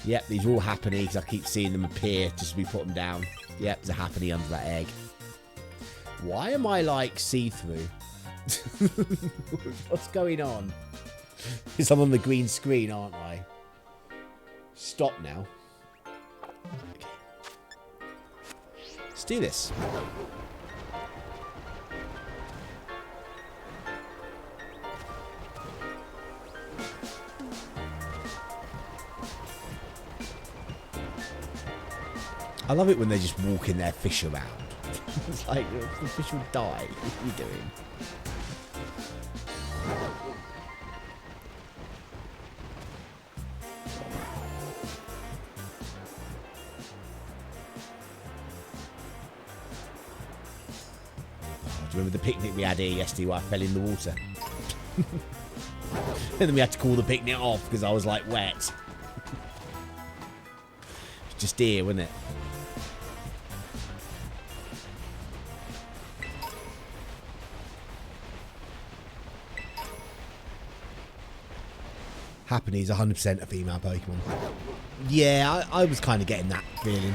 S3: Yep, these are all Happiny because I keep seeing them appear just as we put them down. Yep, there's a Happiny under that egg. Why am I like see-through? What's going on? Because I'm on the green screen, aren't I? Stop now. Okay. Let's do this. I love it when they just walk in their fish around. It's like, the fish will die. What are you doing? Oh, do you remember the picnic we had here yesterday where I fell in the water? And then we had to call the picnic off because I was like wet. Just here, wasn't it? Happiny is 100% a female Pokemon. Yeah, I was kind of getting that feeling.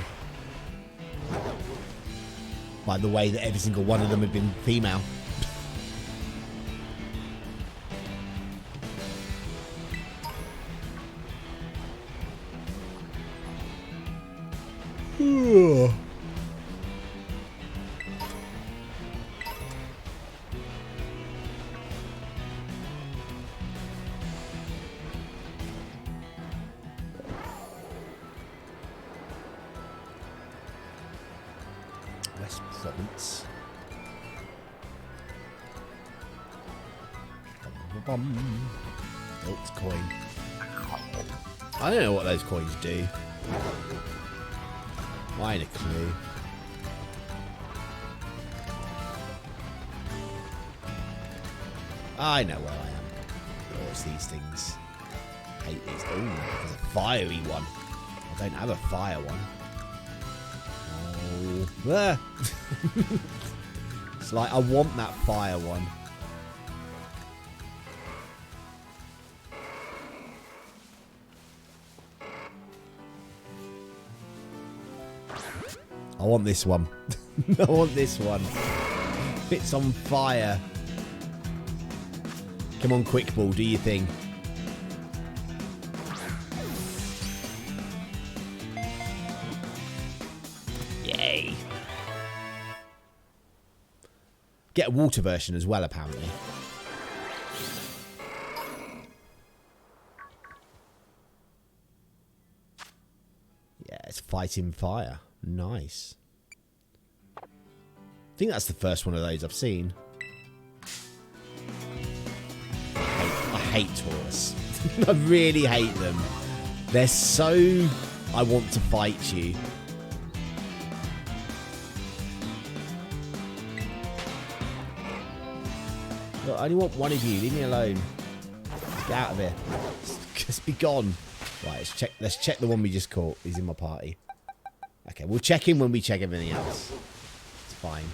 S3: By the way that every single one of them had been female. West Province. Oh, it's a coin. I don't know what those coins do. I ain't a clue. I know where I am. Oh, it's these things. I hate these. Oh, there's a fiery one. I don't have a fire one. Oh. Ah. It's like, I want that fire one. I want this one. I want this one. It's on fire. Come on, Quick Ball, do your thing. Yay. Get a water version as well, apparently. Yeah, it's fighting fire. Nice. I think that's the first one of those I've seen. I hate Taurus. I really hate them. They're so... I want to fight you. Look, I only want one of you. Leave me alone. Let's get out of here. Just be gone. Right, let's check the one we just caught. He's in my party. Okay, we'll check in when we check everything else. It's fine.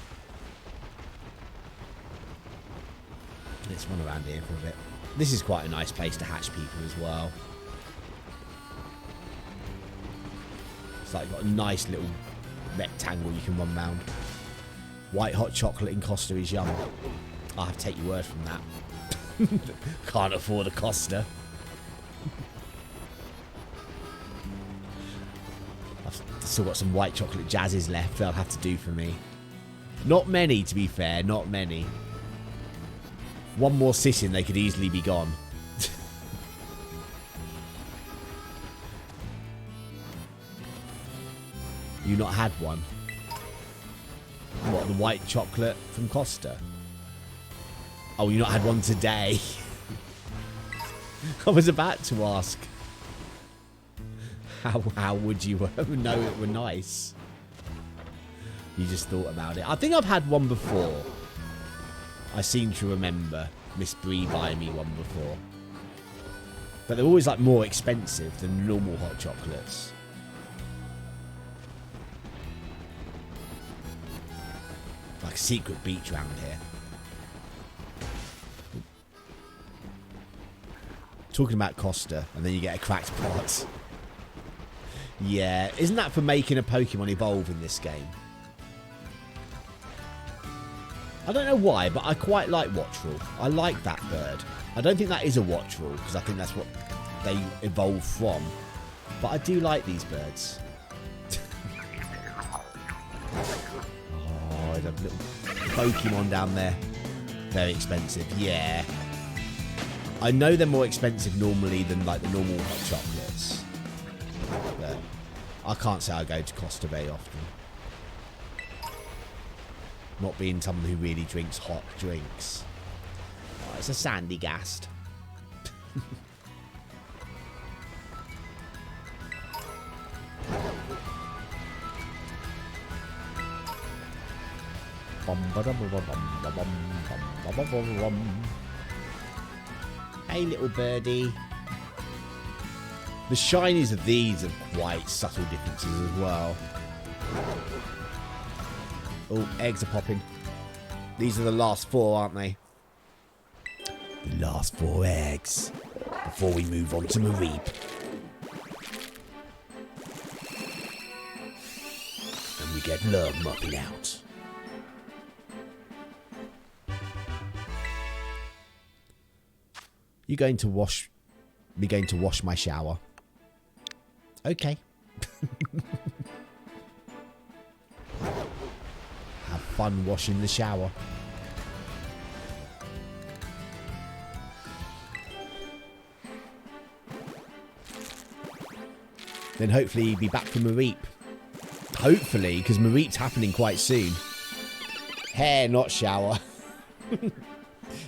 S3: Let's run around here for a bit. This is quite a nice place to hatch people as well. It's like got a nice little rectangle you can run round. White hot chocolate in Costa is yum. I'll have to take your word from that. Can't afford a Costa. I've still got some white chocolate jazzes left. They'll have to do for me. Not many, to be fair. Not many. One more sitting, they could easily be gone. You not had one? What, the white chocolate from Costa? Oh, you not had one today? I was about to ask. How would you know it were nice? You just thought about it. I think I've had one before. I seem to remember Miss Bree buying me one before. But they're always like more expensive than normal hot chocolates. Like a secret beach round here. Talking about Costa, and then you get a cracked pot. Yeah, isn't that for making a Pokemon evolve in this game? I don't know why, but I quite like Wattrel. I like that bird. I don't think that is a Wattrel, because I think that's what they evolve from. But I do like these birds. Oh, there's a little Pokemon down there. Very expensive, yeah. I know they're more expensive normally than like the normal hot chocolates. But I can't say I go to Costa very often. Not being someone who really drinks hot drinks. Oh, it's a sandy gast. Hey, little birdie. The shinies of these are quite subtle differences as well. Oh, eggs are popping. These are the last 4, aren't they? The last 4 eggs. Before we move on to Mareep. And we get love mopping out. You're going to wash... Be going to wash my shower. Okay. Have fun washing the shower. Then hopefully be back for Mareep. Hopefully, because Mareep's happening quite soon. Hair, not shower.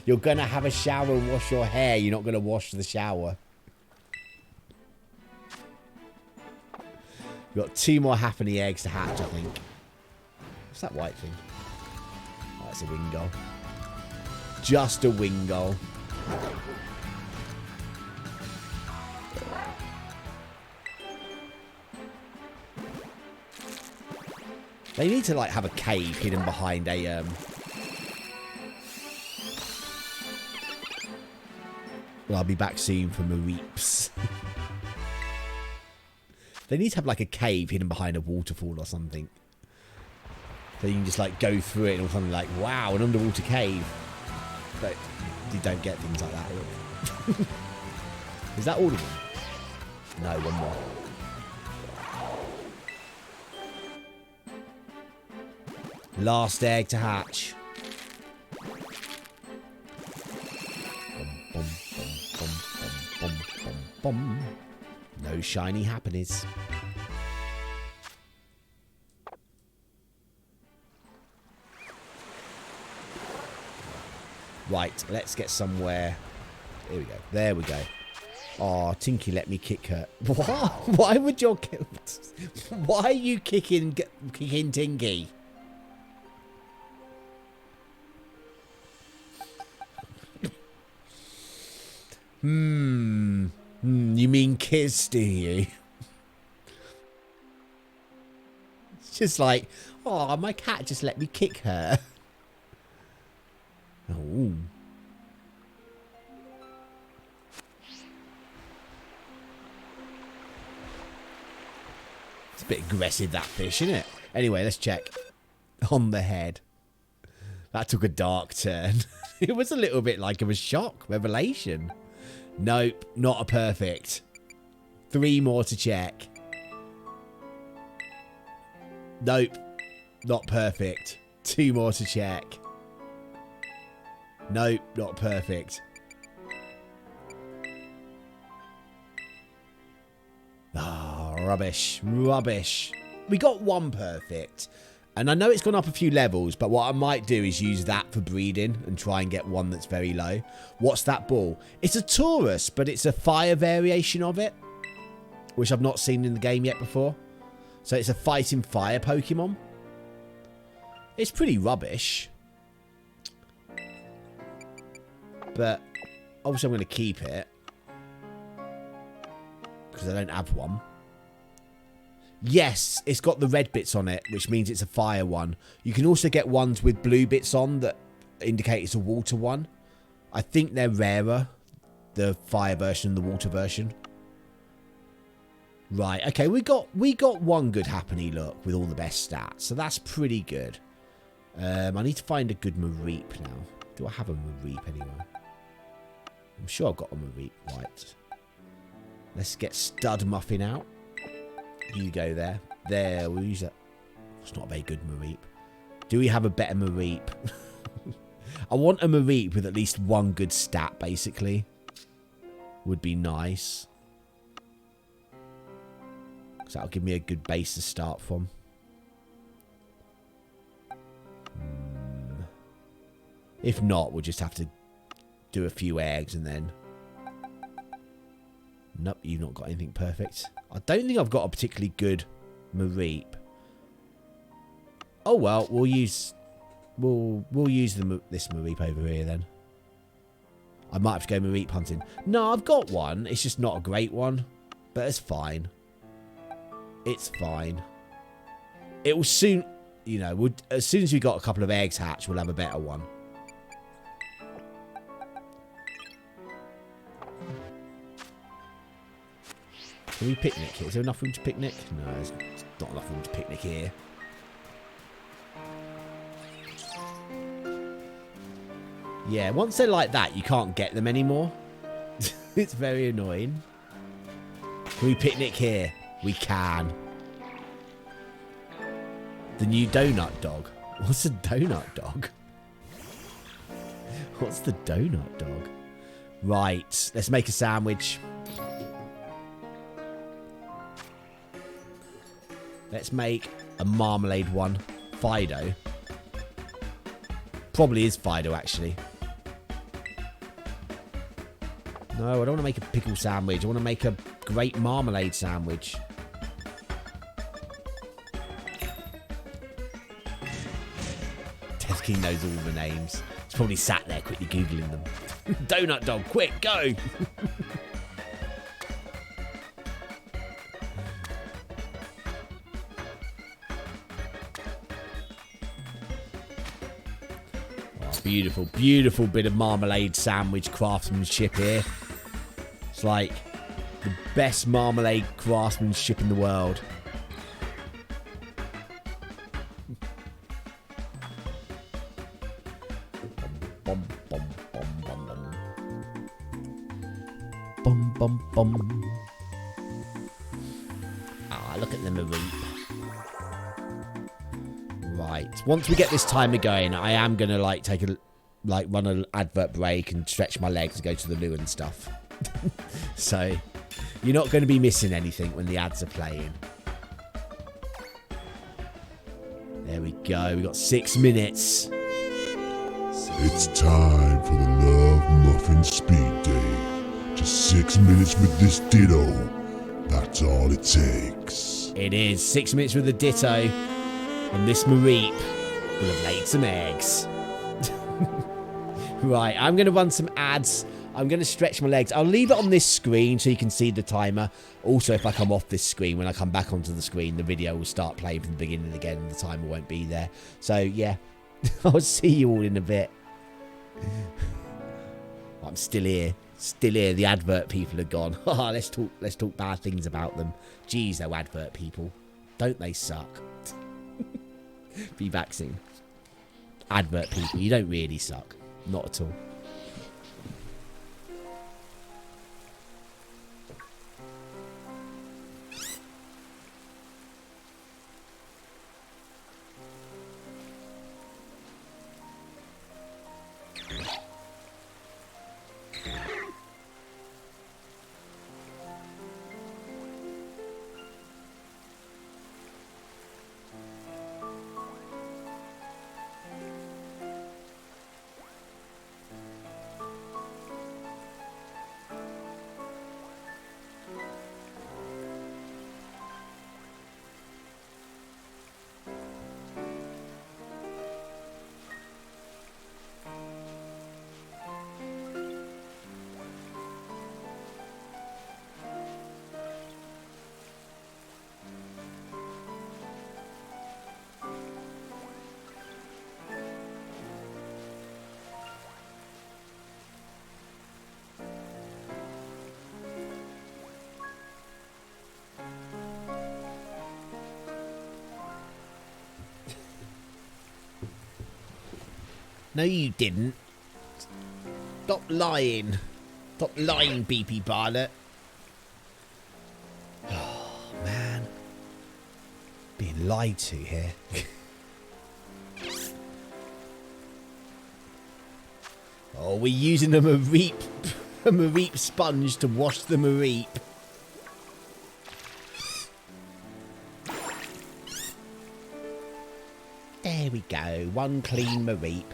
S3: You're going to have a shower and wash your hair. You're not going to wash the shower. We've got 2 more Happiny eggs to hatch, I think. What's that white thing? Oh, it's a Wingull. Just a Wingull. They need to, like, have a cave hidden behind a, Well, I'll be back soon for Mareeps. They need to have, like, a cave hidden behind a waterfall or something. So you can just, like, go through it and something like, wow, an underwater cave. But you don't get things like that. Is that all of them? No, one more. Last egg to hatch. Bum, bum, bum, bum, bum, bum, bum. No shiny Happinies. Right, let's get somewhere. Here we go. There we go. Oh, Tinky let me kick her. What? Why would your... Why are you kicking Tinky? You mean kiss, do you? It's just like, oh, my cat just let me kick her. Oh. It's a bit aggressive, that fish, isn't it? Anyway, let's check. On the head. That took a dark turn. It was a little bit like of a shock, revelation. Nope, not a perfect. 3 more to check. Nope, not perfect. 2 more to check. Nope, not perfect. Ah, rubbish. Rubbish. We got 1 perfect. And I know it's gone up a few levels, but what I might do is use that for breeding and try and get one that's very low. What's that ball? It's a Taurus, but it's a fire variation of it, which I've not seen in the game yet before. So it's a fighting fire Pokemon. It's pretty rubbish. But obviously I'm going to keep it, because I don't have one. Yes, it's got the red bits on it, which means it's a fire one. You can also get ones with blue bits on that indicate it's a water one. I think they're rarer, the fire version and the water version. Right, okay, we got 1 good Happiny look with all the best stats, so that's pretty good. I need to find a good Mareep now. Do I have a Mareep anywhere? I'm sure I've got a Mareep. Right. Let's get Stud Muffin out. You go there. There, we'll use that. It's not a very good Mareep. Do we have a better Mareep? I want a Mareep with at least 1 good stat, basically. Would be nice. So that'll give me a good base to start from. If not, we'll just have to do a few eggs and then... Nope, you've not got anything perfect. I don't think I've got a particularly good Mareep. Oh well, we'll use this Mareep over here then. I might have to go Mareep hunting. No, I've got one. It's just not a great one, but it's fine. It's fine. It will soon, you know, as soon as we got a couple of eggs hatched, we'll have a better one. Can we picnic here? Is there enough room to picnic? No, there's not enough room to picnic here. Yeah, once they're like that, you can't get them anymore. It's very annoying. Can we picnic here? We can. The new donut dog. What's a donut dog? What's the donut dog? Right, let's make a sandwich. Let's make a marmalade one. Fido. Probably is Fido, actually. No, I don't want to make a pickle sandwich. I want to make a great marmalade sandwich. Tezky knows all the names. He's probably sat there quickly Googling them. Donut dog, quick, go! Beautiful, beautiful bit of marmalade sandwich craftsmanship here. It's like the best marmalade craftsmanship in the world. Bum, bum, bum, bum, bum. Bum, bum, bum. Ah, look at the Mareep. Right. Once we get this timer going, I am gonna run an advert break and stretch my legs and go to the loo and stuff. So you're not going to be missing anything when the ads are playing. There we go. We got 6 minutes.
S5: It's time for the Love Muffin Speed Day. Just 6 minutes with this ditto. That's all it takes.
S3: It is 6 minutes with the ditto. And this Mareep will have laid some eggs. Right, I'm going to run some ads. I'm going to stretch my legs. I'll leave it on this screen so you can see the timer. Also, if I come off this screen, when I come back onto the screen, the video will start playing from the beginning again and the timer won't be there. So, yeah. I'll see you all in a bit. I'm still here. Still here. The advert people are gone. Let's talk bad things about them. Jeez, though, advert people. Don't they suck? Be back soon. Advert people, you don't really suck. Not at all. No, you didn't. Stop lying. Stop lying, BP Pilot. Oh, man. Being lied to here. Oh, we're using a Mareep sponge to wash the Mareep. There we go. One clean Mareep.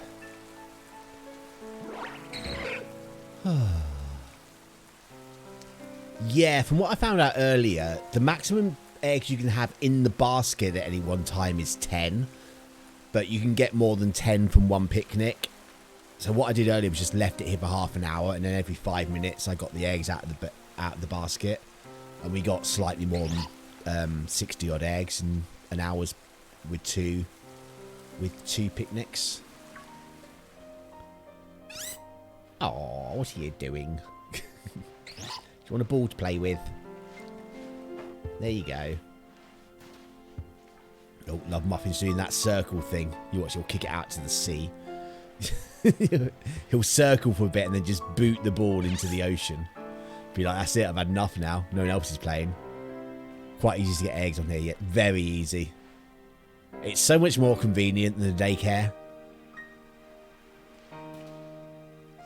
S3: Yeah, from what I found out earlier, the maximum eggs you can have in the basket at any one time is 10. But you can get more than 10 from one picnic. So what I did earlier was just left it here for half an hour, and then every 5 minutes I got the eggs out of the basket, and we got slightly more than 60 odd eggs in an hour's with two picnics. Oh, what are you doing? Do you want a ball to play with? There you go. Oh, Love Muffin's doing that circle thing. You watch, he'll kick it out to the sea. He'll circle for a bit and then just boot the ball into the ocean. Be like, that's it, I've had enough now. No one else is playing. Quite easy to get eggs on here yet. Very easy. It's so much more convenient than the daycare.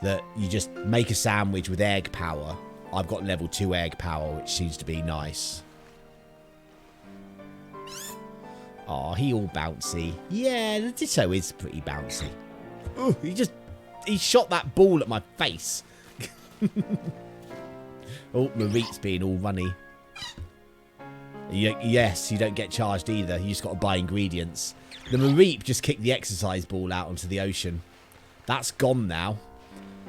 S3: That you just make a sandwich with egg power. I've got level 2 egg power, which seems to be nice. Oh, he all bouncy. Yeah, the Ditto is pretty bouncy. Oh, he shot that ball at my face. Oh, Mareep's being all runny. Yes, you don't get charged either. You just got to buy ingredients. The Mareep just kicked the exercise ball out onto the ocean. That's gone now.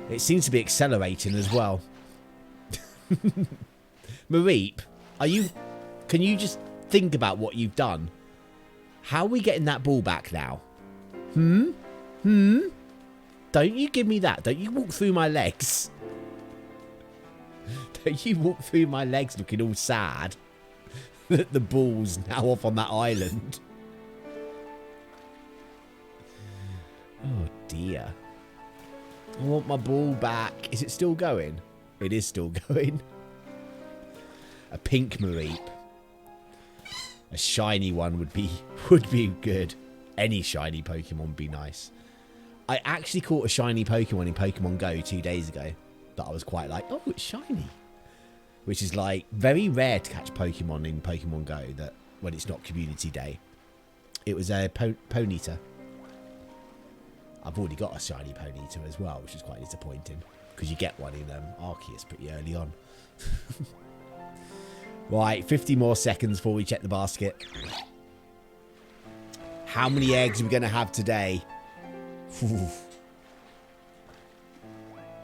S3: It seems to be accelerating as well. Mareep, can you just think about what you've done? How are we getting that ball back now? Don't you give me that. Don't you walk through my legs. Don't you walk through my legs looking all sad that the ball's now off on that island. Oh dear. I want my ball back. Is it still going? It is still going. A pink Mareep. A shiny one would be good. Any shiny Pokemon would be nice. I actually caught a shiny Pokemon in Pokemon Go 2 days ago that I was quite like, oh, it's shiny. Which is like very rare to catch Pokemon in Pokemon Go that when it's not community day. It was a Ponyta. I've already got a shiny Ponyta as well, which is quite disappointing because you get one in Arceus pretty early on. Right, 50 more seconds before we check the basket. How many eggs are we going to have today?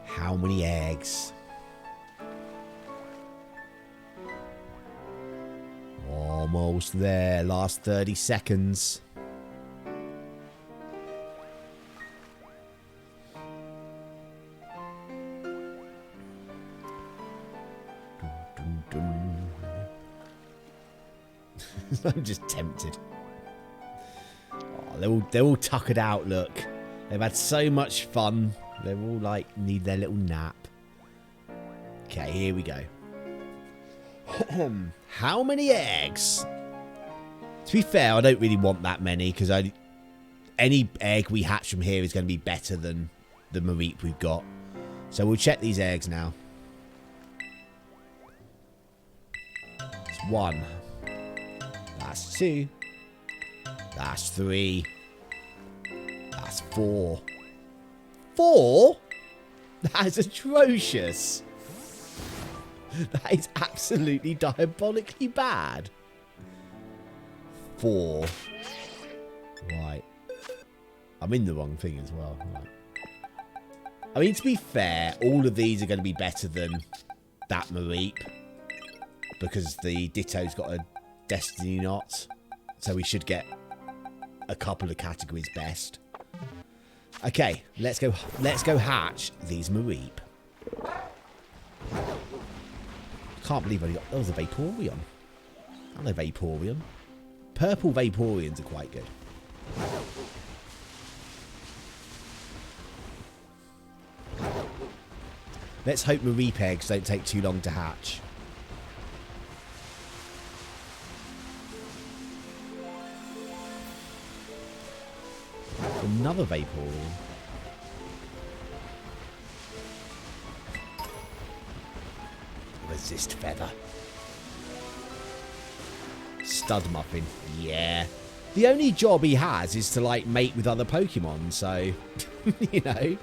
S3: How many eggs? Almost there. Last 30 seconds. I'm just tempted. Oh, they're all tuckered out, look. They've had so much fun. They're all like, need their little nap. Okay, here we go. How many eggs? To be fair, I don't really want that many because any egg we hatch from here is going to be better than the Mareep we've got. So we'll check these eggs now. It's 1. That's 2. That's 3. That's 4. 4? That is atrocious. That is absolutely diabolically bad. 4. Right. I'm in the wrong thing as well. Right. I mean, to be fair, all of these are going to be better than that Mareep. Because the Ditto's got a Destiny Knot. So we should get a couple of categories best. Okay, let's go hatch these Mareep. Can't believe I got... That was a Vaporeon. I know Vaporeon. Purple Vaporeons are quite good. Let's hope Mareep eggs don't take too long to hatch. Another Vaporeon. Resist Feather. Stud Muffin. Yeah. The only job he has is to, like, mate with other Pokemon, so, you know.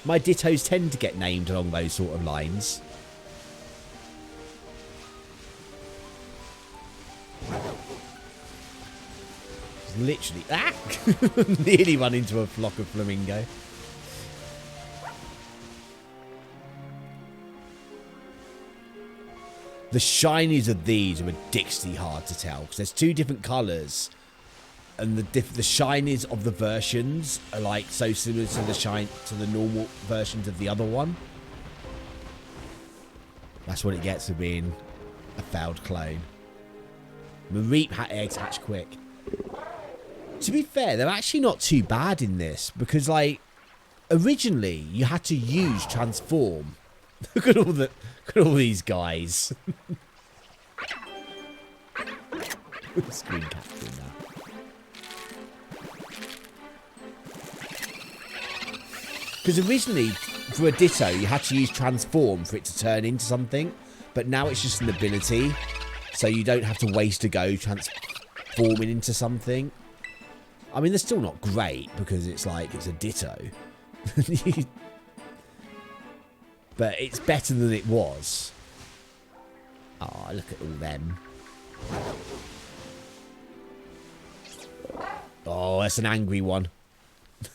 S3: My Dittos tend to get named along those sort of lines. Literally, nearly run into a flock of flamingo. The shinies of these are ridiculously hard to tell because there's two different colours, and the shinies of the versions are like so similar to the normal versions of the other one. That's what it gets for being a failed clone. Mareep eggs hatch quick. To be fair, they're actually not too bad in this because, like, originally you had to use transform. Look at all these guys. Screen capturing that. Because originally, for a Ditto, you had to use transform for it to turn into something, but now it's just an ability, so you don't have to waste a go transforming into something. I mean, they're still not great because it's like it's a Ditto. But it's better than it was. Oh, look at all them. Oh, that's an angry one.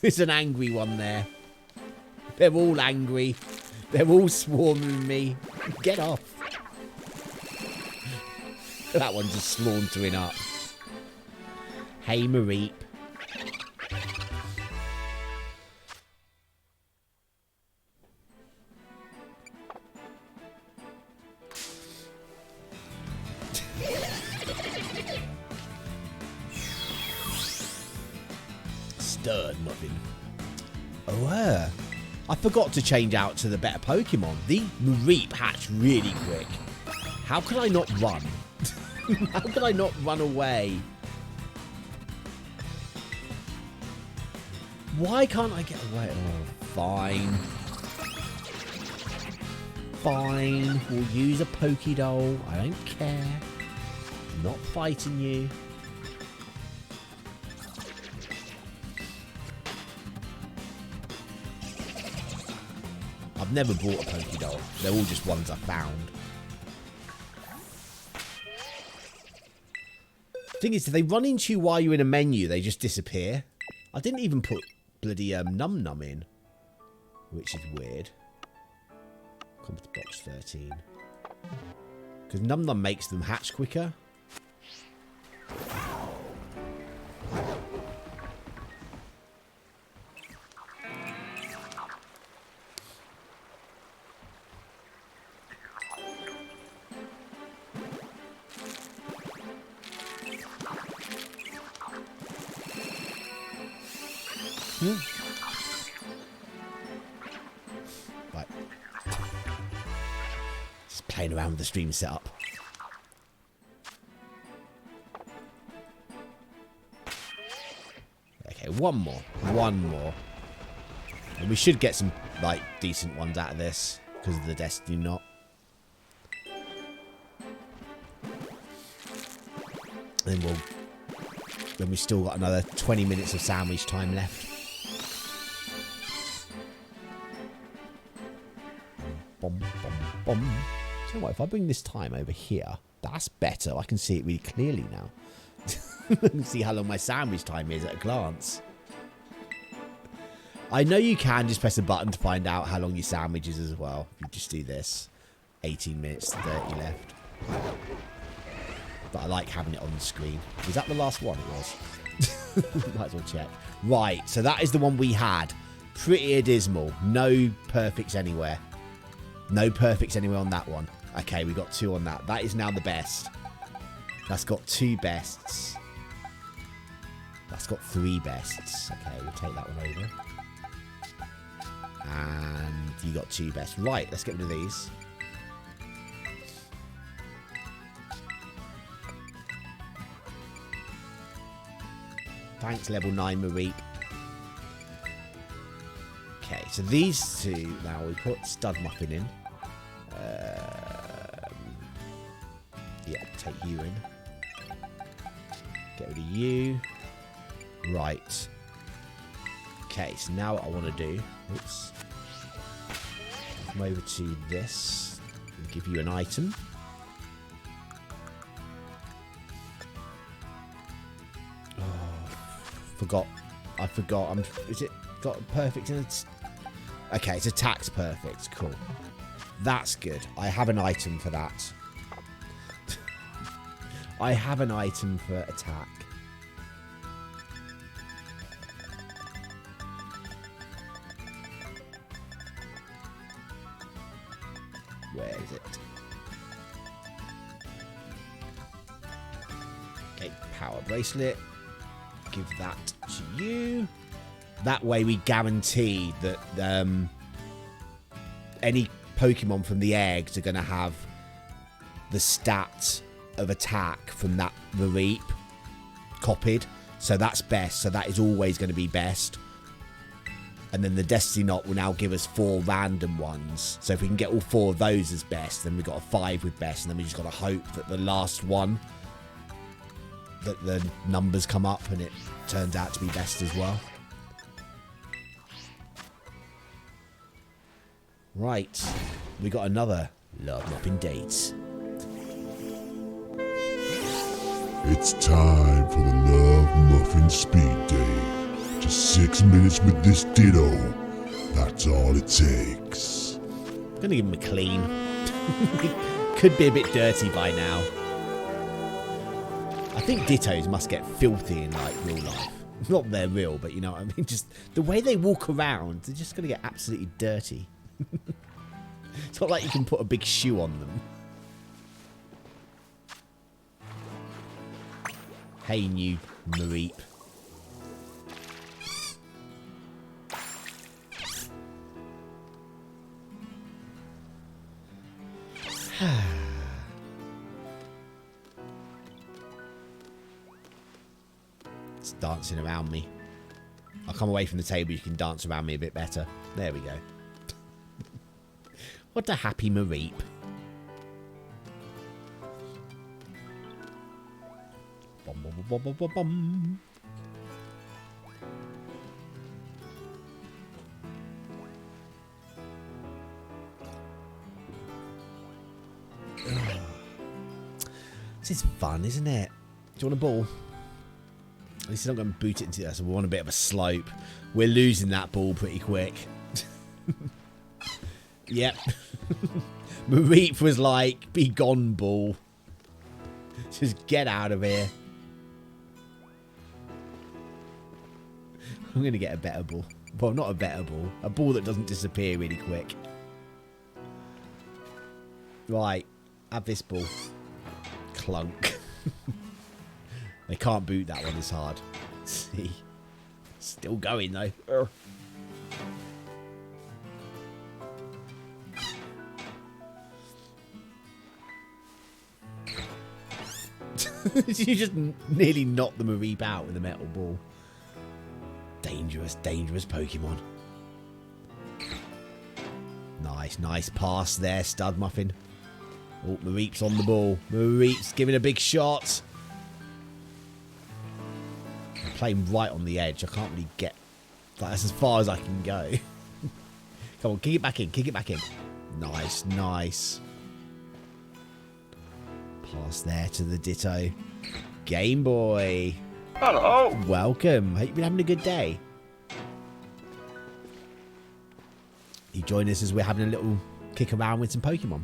S3: There's an angry one there. They're all angry. They're all swarming me. Get off. That one's just sauntering up. Hey, Mareep. Stern Muffin. Oh, I forgot to change out to the better Pokemon. The Mareep hatch really quick. How could I not run? How could I not run away? Why can't I get away? Oh, fine. Fine. We'll use a Pokédoll. I don't care. I'm not fighting you. I've never bought a Pokédoll. They're all just ones I found. Thing is, if they run into you while you're in a menu, they just disappear. I didn't even put bloody Num Num in, which is weird. Come to box 13. Because Num Num makes them hatch quicker. Right. Just playing around with the stream setup. Okay, one more. One more. And we should get some, like, decent ones out of this because of the Destiny knot. And then we've still got another 20 minutes of sandwich time left. Bom, bom, bom. So what, if I bring this time over here, that's better. I can see it really clearly now. I can see how long my sandwich time is at a glance. I know you can just press a button to find out how long your sandwich is as well. You just do this. 18 minutes, 30 left. But I like having it on the screen. Was that the last one? It was. Might as well check. Right, so that is the one we had. Pretty abysmal. No perfects anywhere. No perfects anywhere on that one. Okay, we got 2 on that. That is now the best. That's got 2 bests. That's got 3 bests. Okay, we'll take that one over. And you got 2 best. Right, let's get rid of these. Thanks, level 9 Mareep. Okay, so these 2, now we put Stud Muffin in. Yeah, take you in. Get rid of you. Right. Okay, so now what I want to do... Oops. Come over to this. And give you an item. I forgot. Is it got perfect in it? Okay, it's attack's perfect. Cool. That's good. I have an item for that. I have an item for attack. Where is it? Okay, power bracelet. Give that to you. That way we guarantee that any Pokemon from the eggs are going to have the stats of attack from that Mareep copied. So that's best. So that is always going to be best. And then the Destiny Knot will now give us 4 random ones. So if we can get all 4 of those as best, then we've got a 5 with best. And then we just got to hope that the last one, that the numbers come up and it turns out to be best as well. Right, we got another Love Muffin Dates.
S5: It's time for the Love Muffin Speed Date. Just 6 minutes with this ditto. That's all it takes.
S3: I'm going to give him a clean. Could be a bit dirty by now. I think dittos must get filthy in like real life. Not they're real, but you know what I mean? Just the way they walk around, they're just going to get absolutely dirty. It's not like you can put a big shoe on them. Hey, new Mareep. It's dancing around me. I'll come away from the table, you can dance around me a bit better. There we go. What a happy Mareep. Bum, bum, bum, bum, bum, bum. This is fun, isn't it? Do you want a ball? At least I'm not going to boot it into that, so we're on a bit of a slope. We're losing that ball pretty quick. Yep. Mareep was like, be gone, ball. Just get out of here. I'm going to get a better ball. Well, not a better ball. A ball that doesn't disappear really quick. Right. Have this ball. Clunk. They can't boot that one as hard. See? Still going, though. Urgh. You just nearly knocked the Mareep out with a metal ball. Dangerous, dangerous Pokemon. Nice, nice pass there, Stud Muffin. Oh, Mareep's on the ball. Mareep's giving a big shot. I'm playing right on the edge. I can't really get... That's as far as I can go. Come on, kick it back in. Kick it back in. Nice, nice. Pass there to the Ditto. Game Boy.
S2: Hello.
S3: Welcome. Hope you've been having a good day. You join us as we're having a little kick around with some Pokemon.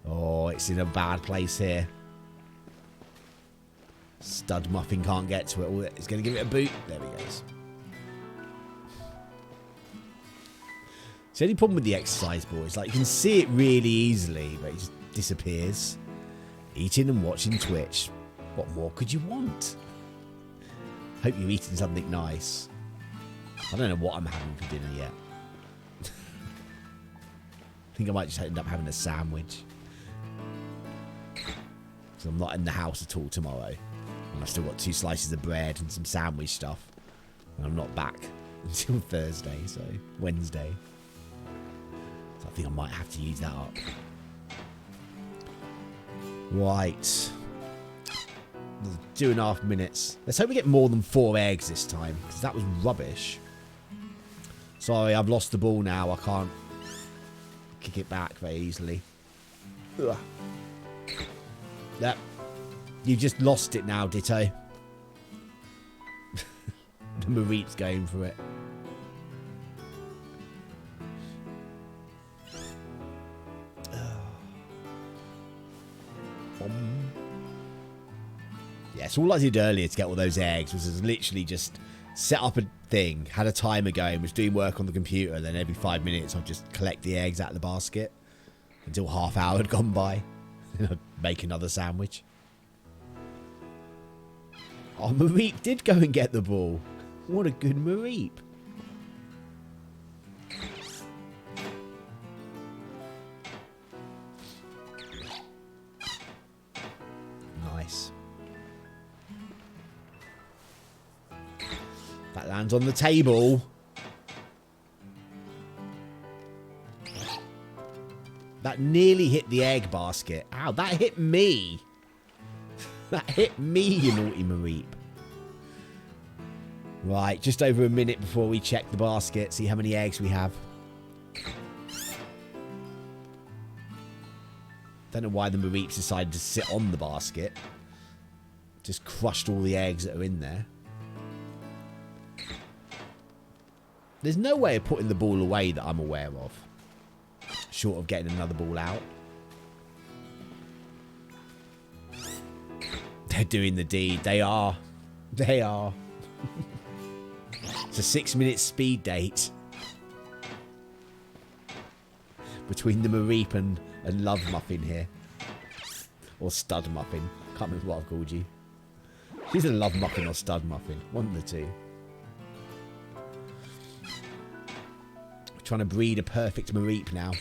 S3: Oh, it's in a bad place here. Stud Muffin can't get to it. Oh, it's going to give it a boot. There he goes. So the only problem with the exercise ball is like you can see it really easily, but it just disappears. Eating and watching Twitch. What more could you want? Hope you're eating something nice. I don't know what I'm having for dinner yet. think I might just end up having a sandwich. So I'm not in the house at all tomorrow. And I've still got 2 slices of bread and some sandwich stuff. And I'm not back until Thursday, so Wednesday. So I think I might have to use that up. Right. 2.5 minutes. Let's hope we get more than 4 eggs this time, because that was rubbish. Sorry, I've lost the ball now. I can't kick it back very easily. Ugh. Yep. You just lost it now, Ditto. The Mareep's going for it. Yeah, so all I did earlier to get all those eggs was literally just set up a thing, had a timer going, was doing work on the computer, and then every 5 minutes I'd just collect the eggs out of the basket until half hour had gone by. And I'd make another sandwich. Oh, Mareep did go and get the ball. What a good Mareep. Nice. That lands on the table. That nearly hit the egg basket. Ow, that hit me. That hit me, you naughty Mareep. Right, just over a minute before we check the basket, see how many eggs we have. Don't know why the Mareeps decided to sit on the basket. Just crushed all the eggs that are in there. There's no way of putting the ball away that I'm aware of. Short of getting another ball out. They're doing the deed. They are. They are. It's a 6-minute speed date. Between the Mareep and Love Muffin here. Or Stud Muffin. Can't remember what I've called you. She's a Love Muffin or Stud Muffin. One of the two. We're trying to breed a perfect Mareep now.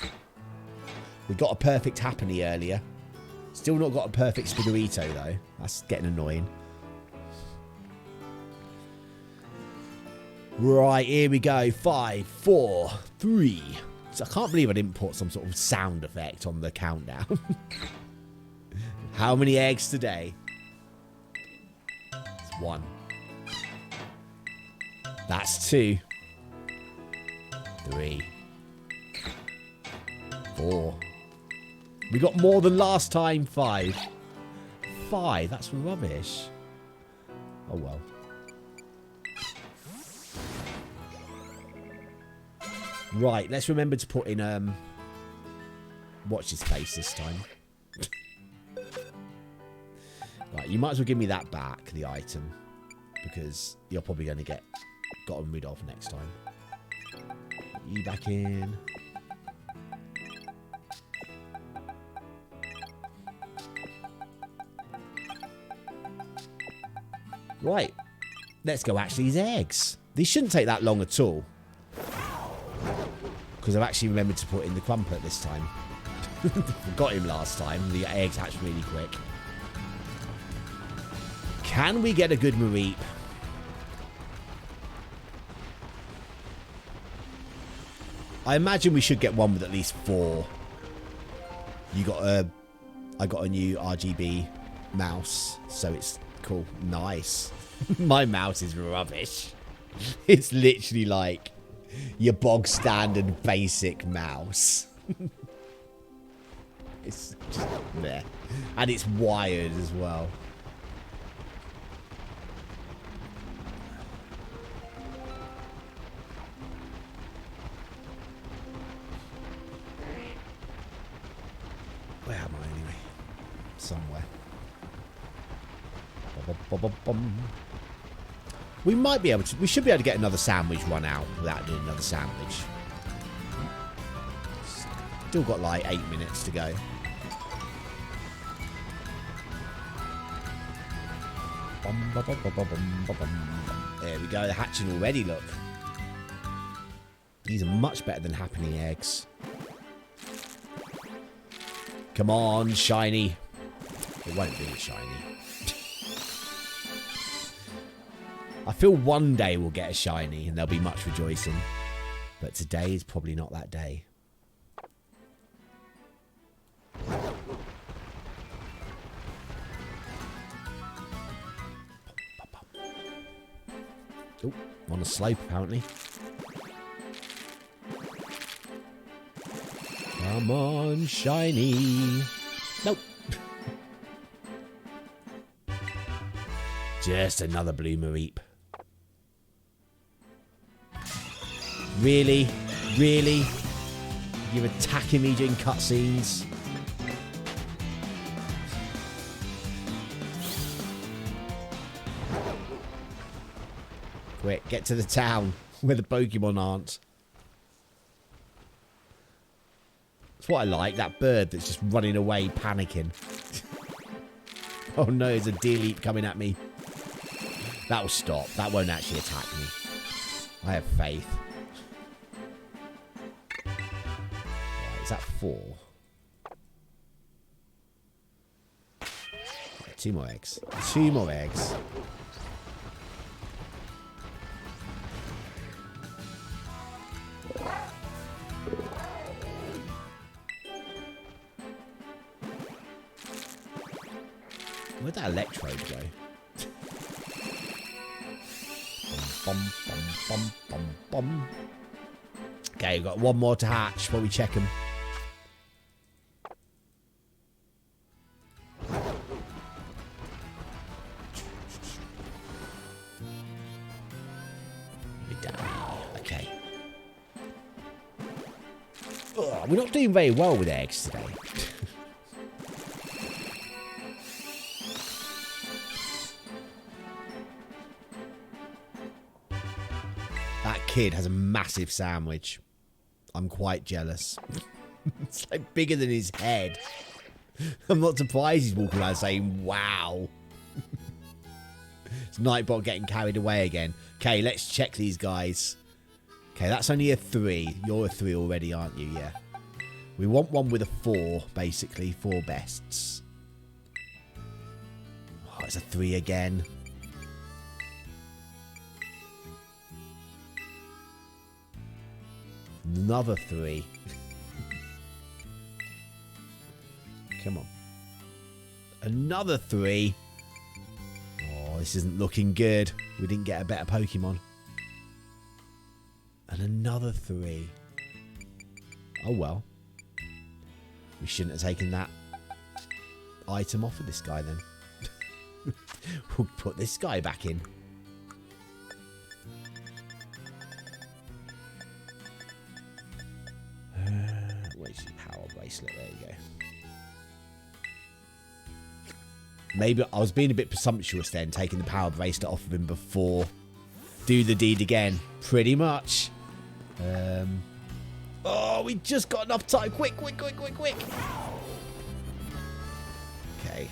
S3: We got a perfect Happiny earlier. Still not got a perfect Sprigatito though. That's getting annoying. Right, here we go. 5, 4, 3. So I can't believe I didn't put some sort of sound effect on the countdown. How many eggs today? It's 1. That's 2. 3. 4. We got more than last time. 5. 5. That's rubbish. Oh well. Right, let's remember to put in watch his face this time. Right, you might as well give me that back, the item, because you're probably going to get gotten rid of next time. Put you back in. Right, let's go hatch these eggs. These shouldn't take that long at all. Because I've actually remembered to put in the crumpet this time. Forgot him last time. The eggs hatched really quick. Can we get a good Mareep? I imagine we should get one with at least 4. You got a... I got a new RGB mouse, so it's cool. Nice. My mouse is rubbish. It's literally like your bog standard basic mouse. It's just there. And it's wired as well. Where am I anyway? Somewhere. We might be able to. We should be able to get another sandwich run out without doing another sandwich. Still got like 8 minutes to go. There we go. They're hatching already. Look. These are much better than Happiny eggs. Come on, shiny. It won't be shiny. I feel one day we'll get a shiny and there'll be much rejoicing. But today is probably not that day. Oh, on a slope apparently. Come on, shiny. Nope. Just another blue Mareep. Really? Really? You're attacking me during cutscenes? Quick, get to the town where the Pokemon aren't. That's what I like, that bird that's just running away, panicking. Oh no, there's a Deerleap coming at me. That'll stop. That won't actually attack me. I have faith. Right, is that 4? Yeah, 2 more eggs. 2 more eggs. Where'd that electrode go? Bum, bum, bum, bum, bum. Okay, we've got one more to hatch while we check them. Okay. Ugh, we're not doing very well with eggs today. That kid has a massive sandwich. I'm quite jealous. It's like bigger than his head. I'm not surprised he's walking around saying, wow. It's Nightbot getting carried away again. Okay, let's check these guys. Okay, that's only a 3. You're a 3 already, aren't you? Yeah. We want one with a 4, basically. 4 bests. Oh, it's a 3 again. Another 3. Come on. Another 3. Oh, this isn't looking good. We didn't get a better Pokemon. And another 3. Oh well. We shouldn't have taken that item off of this guy then. We'll put this guy back in. Where's your power bracelet? There you go. Maybe I was being a bit presumptuous then, taking the power bracelet off of him before do the deed again. Pretty much. Oh, we just got enough time. Quick, quick, quick, quick, quick. Okay.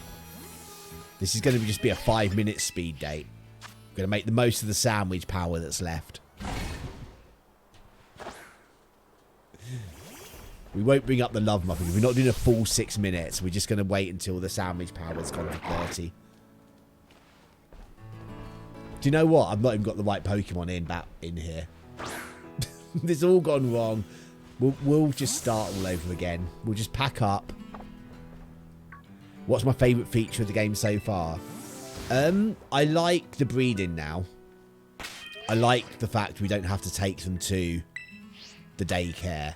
S3: This is going to just be a 5-minute speed date. I'm going to make the most of the sandwich power that's left. We won't bring up the love muffin. We're not doing a full 6 minutes. We're just going to wait until the sandwich power's gone to 30. Do you know what? I've not even got the right Pokemon in here. This all gone wrong. We'll just start all over again. We'll just pack up. What's my favourite feature of the game so far? I like the breeding now. I like the fact we don't have to take them to the daycare.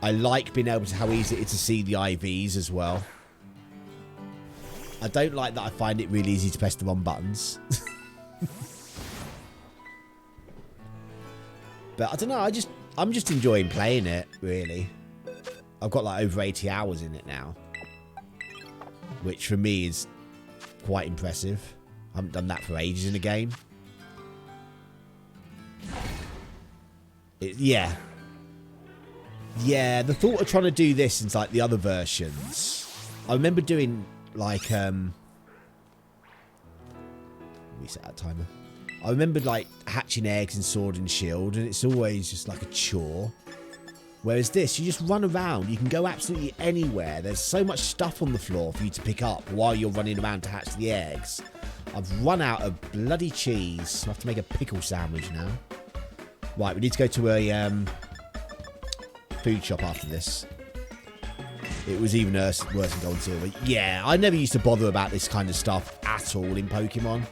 S3: I like being able to how easy it is to see the IVs as well. I don't like that I find it really easy to press the wrong buttons. But I don't know, I'm just enjoying playing it, really. I've got like over 80 hours in it now. Which for me is quite impressive. I haven't done that for ages in a game. Yeah. Yeah, the thought of trying to do this in like the other versions. I remember doing like reset that timer. I remember like hatching eggs in Sword and Shield, and it's always just like a chore. Whereas this, you just run around. You can go absolutely anywhere. There's so much stuff on the floor for you to pick up while you're running around to hatch the eggs. I've run out of bloody cheese. I have to make a pickle sandwich now. Right, we need to go to a food shop after this. It was even worse than Gold and Silver. Yeah, I never used to bother about this kind of stuff at all in Pokemon.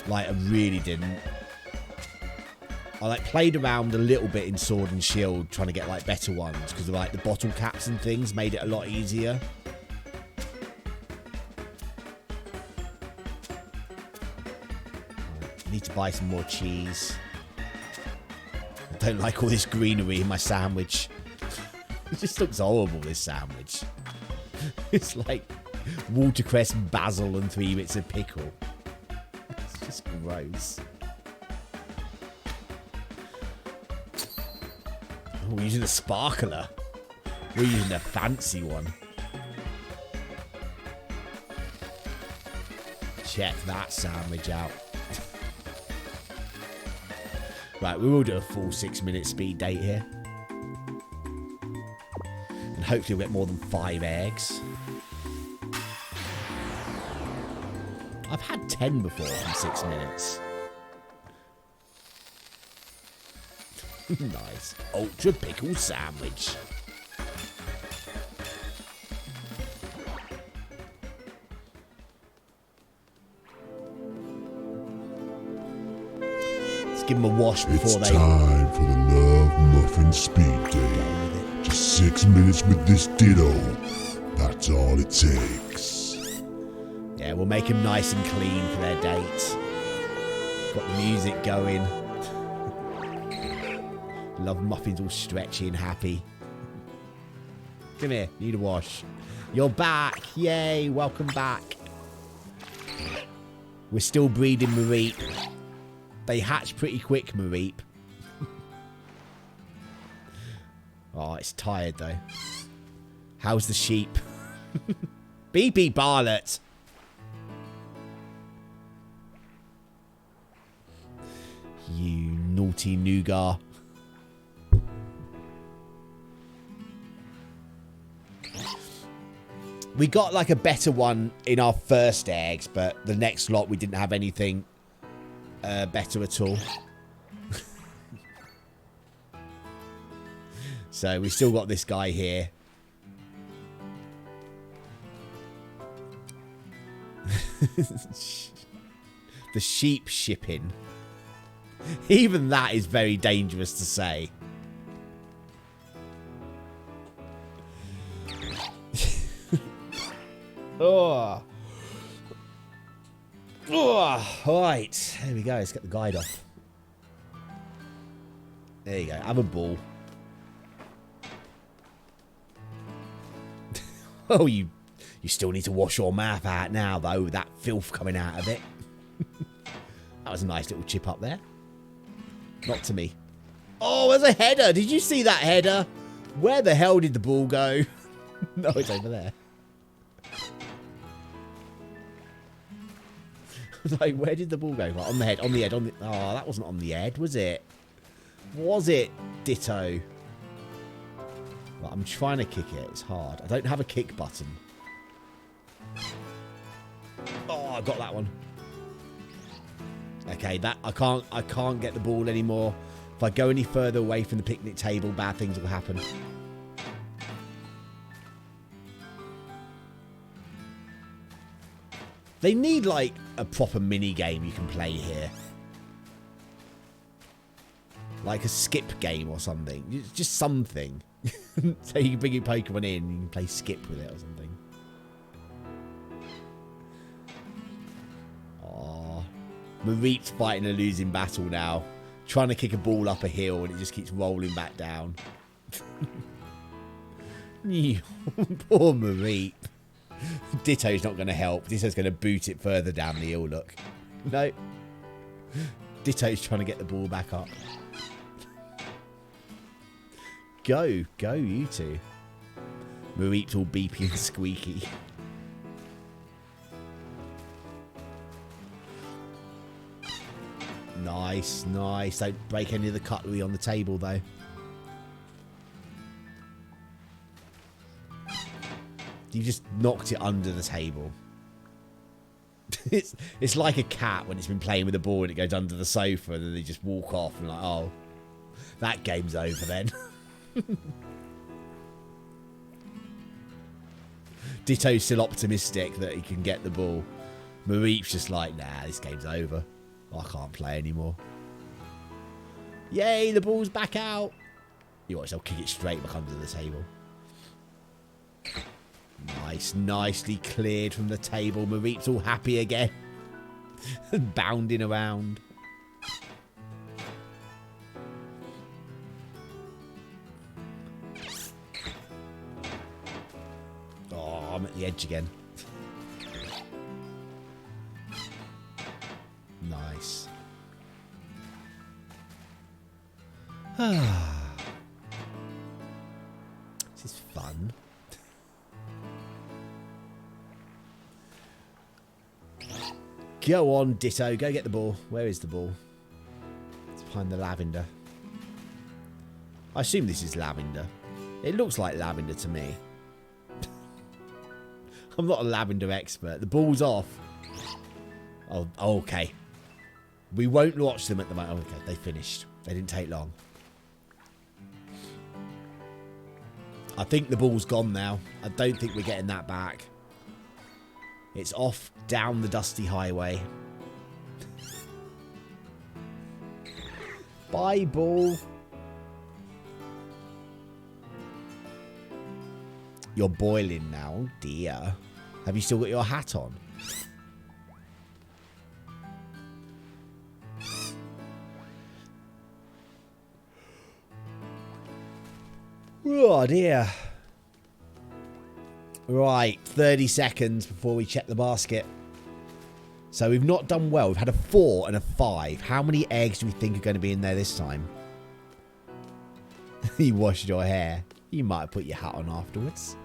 S3: Like, I really didn't. I like played around a little bit in Sword and Shield trying to get like better ones because like the bottle caps and things made it a lot easier. I need to buy some more cheese. I don't like all this greenery in my sandwich. It just looks horrible, this sandwich. It's like watercress, basil and 3 bits of pickle. It's just gross. We're using a sparkler. We're using a fancy one. Check that sandwich out. Right, we will do a full 6-minute speed date here. And hopefully we'll get more than 5 eggs. I've had 10 before in 6 minutes. Nice. Ultra pickle sandwich. Let's give them a wash before
S5: It's time for the Love Muffin Speed Date. Just 6 minutes with this ditto. That's all it takes.
S3: Yeah, we'll make them nice and clean for their date. Got the music going. Love Muffin's all stretchy and happy. Come here, need a wash. You're back. Yay, welcome back. We're still breeding Mareep. They hatch pretty quick, Mareep. Oh, it's tired though. How's the sheep? Beep beep Barlet. You naughty nougat. We got like a better one in our first eggs, but the next lot we didn't have anything better at all. So we still got this guy here. The sheep shipping. Even that is very dangerous to say. Oh. Oh. Right. There we go. Let's get the guide off. There you go. Have a ball. Oh, you still need to wash your mouth out now, though, with that filth coming out of it. That was a nice little chip up there. Not to me. Oh, there's a header. Did you see that header? Where the hell did the ball go? No, it's over there. Like, where did the ball go? Right, on the head, on the head, on the... Oh, that wasn't on the head, was it? Was it? Ditto. Right, I'm trying to kick it. It's hard. I don't have a kick button. Oh, I got that one. Okay, that I can't get the ball anymore. If I go any further away from the picnic table, bad things will happen. They need, like, a proper mini-game you can play here. Like a skip game or something. Just something. So you can bring your Pokemon in and you can play skip with it or something. Aww. Mareep's fighting a losing battle now. Trying to kick a ball up a hill and it just keeps rolling back down. Poor Mareep. Ditto's not going to help. Ditto's going to boot it further down the hill, look. No. Ditto's trying to get the ball back up. Go, you two. Mareep's all beepy and squeaky. Nice, nice. Don't break any of the cutlery on the table, though. You just knocked it under the table. It's like a cat when it's been playing with a ball and it goes under the sofa and then they just walk off and like, oh, that game's over then. Ditto's still optimistic that he can get the ball. Mareep's just like, nah, this game's over. I can't play anymore. Yay, the ball's back out. You watch, they'll kick it straight back under the table. Nice, nicely cleared from the table. Mareep's all happy again. Bounding around. Oh, I'm at the edge again. Nice. This is fun. Go on, Ditto. Go get the ball. Where is the ball? It's behind the lavender. I assume this is lavender. It looks like lavender to me. I'm not a lavender expert. The ball's off. Oh, okay. We won't watch them at the moment. Okay, they finished. They didn't take long. I think the ball's gone now. I don't think we're getting that back. It's off down the dusty highway. Bye, ball. You're boiling now. Oh dear. Have you still got your hat on? Oh dear. Right, 30 seconds before we check the basket. So we've not done well. We've had a 4 and a 5. How many eggs do we think are going to be in there this time? You washed your hair. You might have put your hat on afterwards.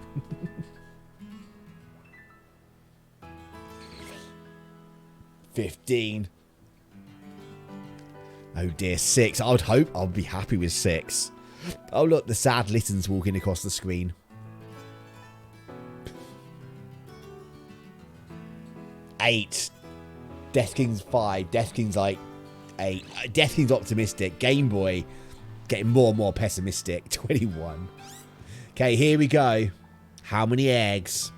S3: 15. Oh dear, 6. I would hope I'll be happy with 6. Oh look, the sad Litten's walking across the screen. 8. Death King's 5. Death King's like 8. Death King's optimistic. Game Boy getting more and more pessimistic. 21. Okay, here we go. How many eggs?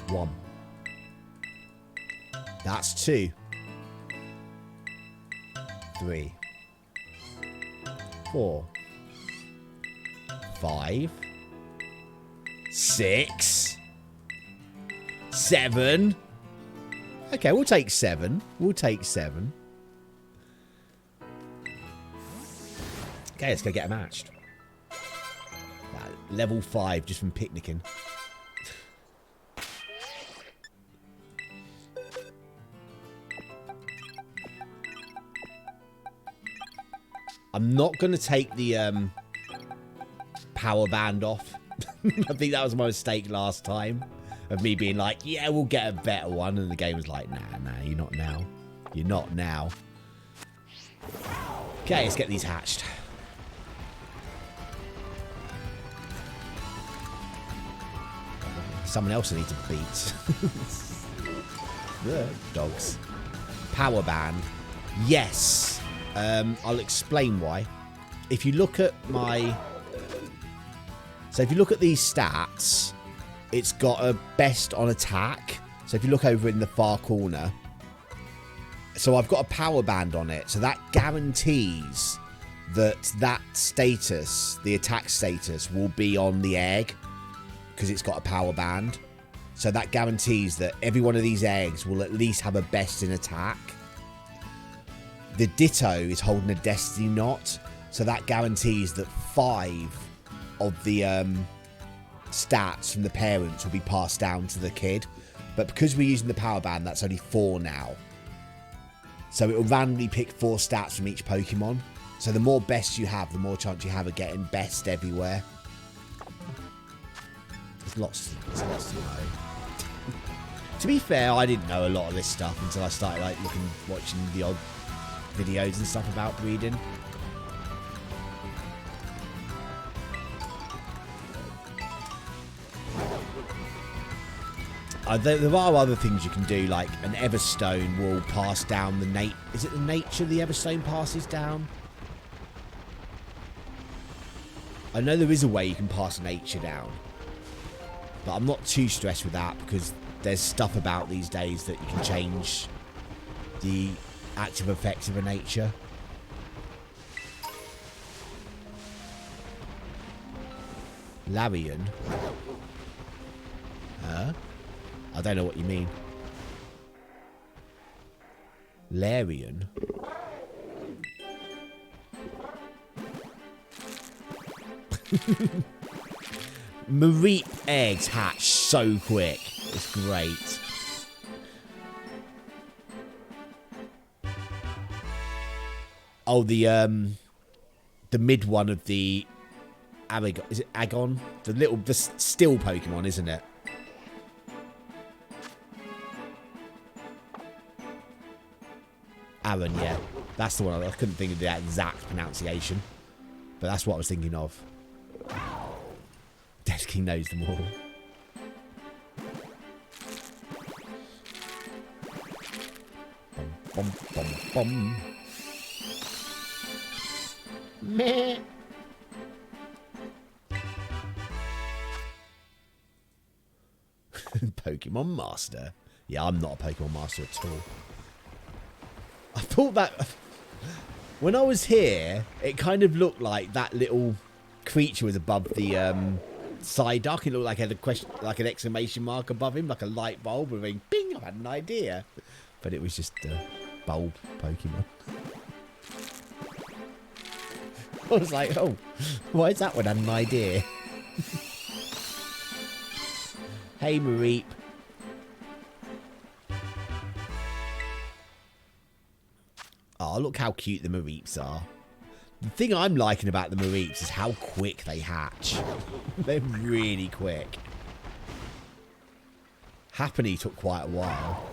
S3: 1. That's 2. 3. 4. 5. 6. 7. Okay, we'll take 7. We'll take 7. Okay, let's go get them hatched. Level 5 just from picnicking. I'm not going to take the power band off. I think that was my mistake last time. Of me being like, yeah, we'll get a better one. And the game was like, nah, you're not now. You're not now. Okay, let's get these hatched. Someone else I need to beat. The dogs. Power band. Yes. I'll explain why. If you look at my... So if you look at these stats, it's got a best on attack. So if you look over in the far corner. So I've got a power band on it. So that guarantees that status, the attack status, will be on the egg. Because it's got a power band. So that guarantees that every one of these eggs will at least have a best in attack. The Ditto is holding a destiny knot. So that guarantees that 5 of the stats from the parents will be passed down to the kid. But because we're using the power band, that's only 4 now. So it will randomly pick 4 stats from each Pokemon. So the more best you have, the more chance you have of getting best everywhere. There's lots to know. To be fair, I didn't know a lot of this stuff until I started like watching the odd videos and stuff about breeding. There are other things you can do, like an Everstone will pass down the Is it the nature the Everstone passes down? I know there is a way you can pass nature down, but I'm not too stressed with that because there's stuff about these days that you can change the active effects of a nature. Larian? Huh? I don't know what you mean. Larian? Mareep eggs hatch so quick. It's great. Oh, the mid one of the Agon. Is it Agon? The still Pokemon, isn't it? Aaron, yeah. That's the one. I couldn't think of the exact pronunciation. But that's what I was thinking of. Dead King knows them all. Bum, bum, bum, bum. Meh. Pokemon Master. Yeah, I'm not a Pokemon Master at all. I thought that when I was here, it kind of looked like that little creature was above the Psyduck. It looked like it had a question, like an exclamation mark above him, like a light bulb with a bing. I had an idea, but it was just a bulb Pokemon. I was like, oh, why is that one? I had an idea. Hey, Mareep. Oh, look how cute the Mareeps are. The thing I'm liking about the Mareeps is how quick they hatch. They're really quick. Happiny took quite a while.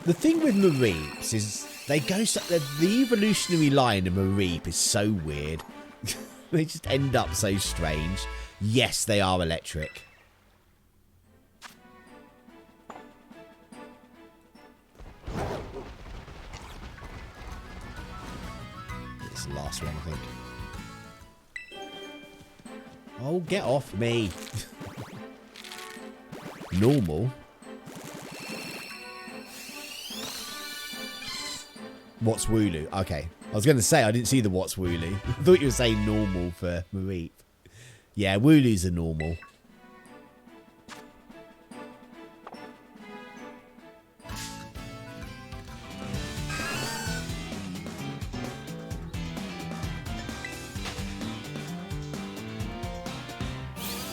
S3: The thing with Mareeps is they go so... The evolutionary line of Mareep is so weird. They just end up so strange. Yes, they are electric. It's the last one, I think. Oh, get off me. Normal. What's Wooloo? Okay. I was going to say, I didn't see the What's Wooloo. I thought you were saying normal for Mareep. Yeah, Wooloo's a normal.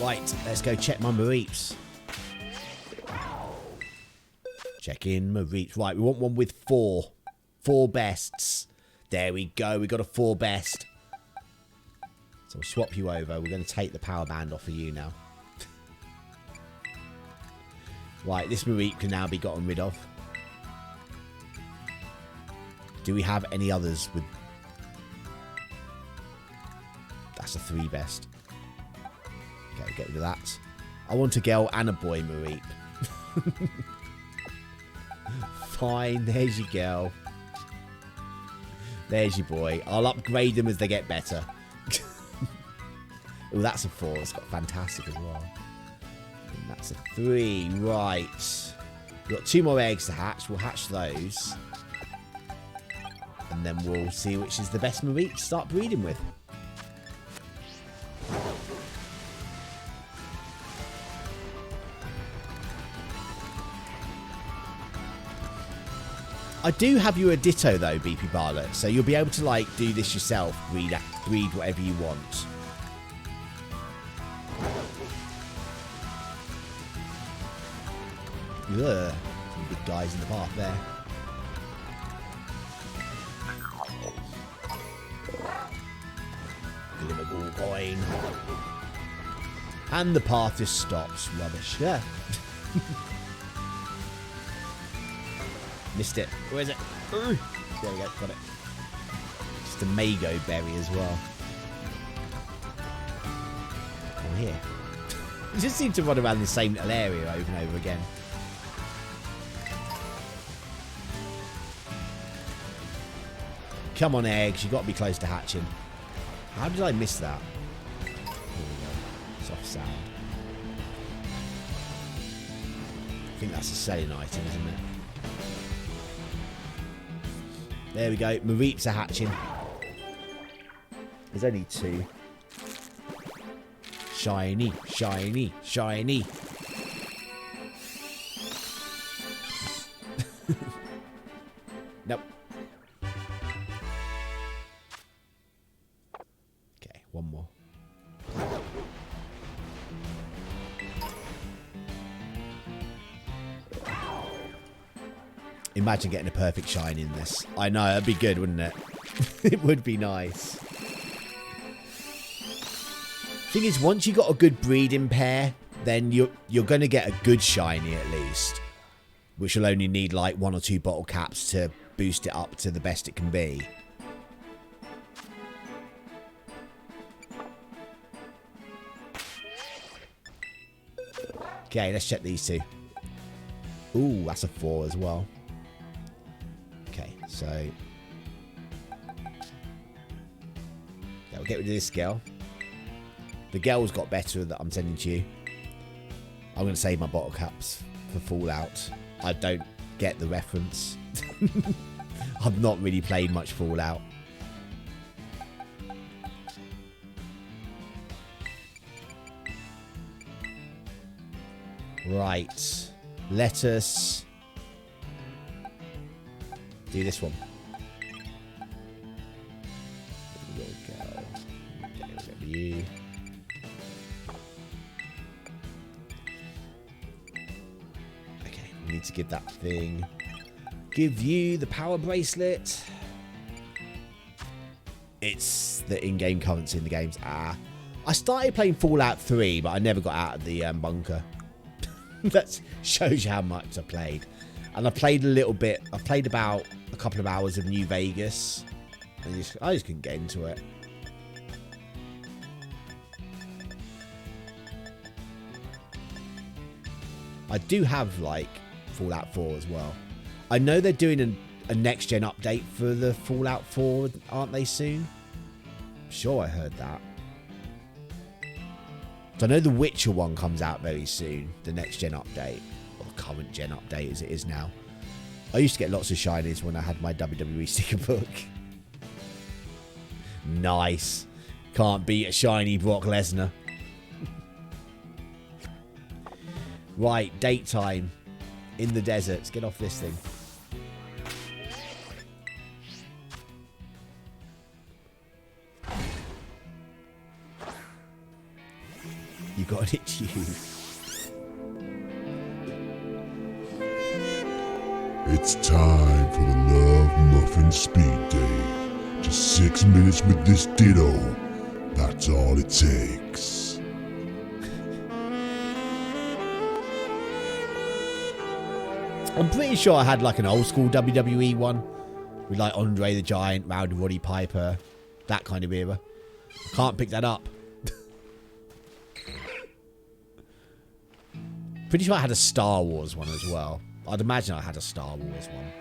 S3: Right, let's go check my Mareeps. Check in Mareeps. Right, we want one with 4. 4 bests. There we go. We got a 4 best. So we'll swap you over. We're going to take the power band off of you now. Right, this Mareep can now be gotten rid of. Do we have any others with... That's a 3 best. Okay, get rid of that. I want a girl and a boy Mareep. Fine, there's your girl. There's your boy. I'll upgrade them as they get better. Oh, that's a 4. It's got fantastic as well. And that's a 3. Right. We've got 2 more eggs to hatch. We'll hatch those. And then we'll see which is the best Mareep to start breeding with. I do have you a Ditto though, BP Barlet, so you'll be able to like do this yourself, breed whatever you want. Ugh, some big guys in the path there. Give him a gold coin. And the path just stops. Rubbish. Yeah. Missed it. Where is it? There we go. Got it. Just a Mago berry as well. I'm here. You just seem to run around the same little area over and over again. Come on, eggs. You've got to be close to hatching. How did I miss that? Here we go. Soft sound. I think that's a selling item, isn't it? There we go. Mareeps are hatching. There's only 2. Shiny, shiny, shiny. Nope. Okay, one more. Imagine getting a perfect shine in this. I know, that'd be good, wouldn't it? It would be nice. Thing is, once you got a good breeding pair, then you're going to get a good shiny at least. Which will only need like 1 or 2 bottle caps to boost it up to the best it can be. Okay, let's check these 2. Ooh, that's a 4 as well. Okay, so... yeah, we'll get rid of this girl. The girl's got better that I'm sending to you. I'm going to save my bottle caps for Fallout. I don't get the reference. I've not really played much Fallout. Right. Let us do this one. There we go. Get rid of you. Okay, we need to give that thing. Give you the power bracelet. It's the in-game currency in the games. Ah. I started playing Fallout 3, but I never got out of the bunker. That shows you how much I played. And I played a little bit. I played about a couple of hours of New Vegas. And I just couldn't get into it. I do have, like, Fallout 4 as well. I know they're doing a next-gen update for the Fallout 4, aren't they, soon? I'm sure I heard that. So I know the Witcher one comes out very soon, the next-gen update. Or the current-gen update as it is now. I used to get lots of shinies when I had my WWE sticker book. Nice. Can't beat a shiny Brock Lesnar. Right, date time. In the desert. Let's get off this thing. You got it, you.
S5: It's time for the Love Muffin Speed Day. Just 6 minutes with this ditto. That's all it takes.
S3: I'm pretty sure I had like an old school WWE one. With like Andre the Giant, Rowdy Roddy Piper. That kind of era. I can't pick that up. Pretty sure I had a Star Wars one as well. I'd imagine I had a Star Wars one.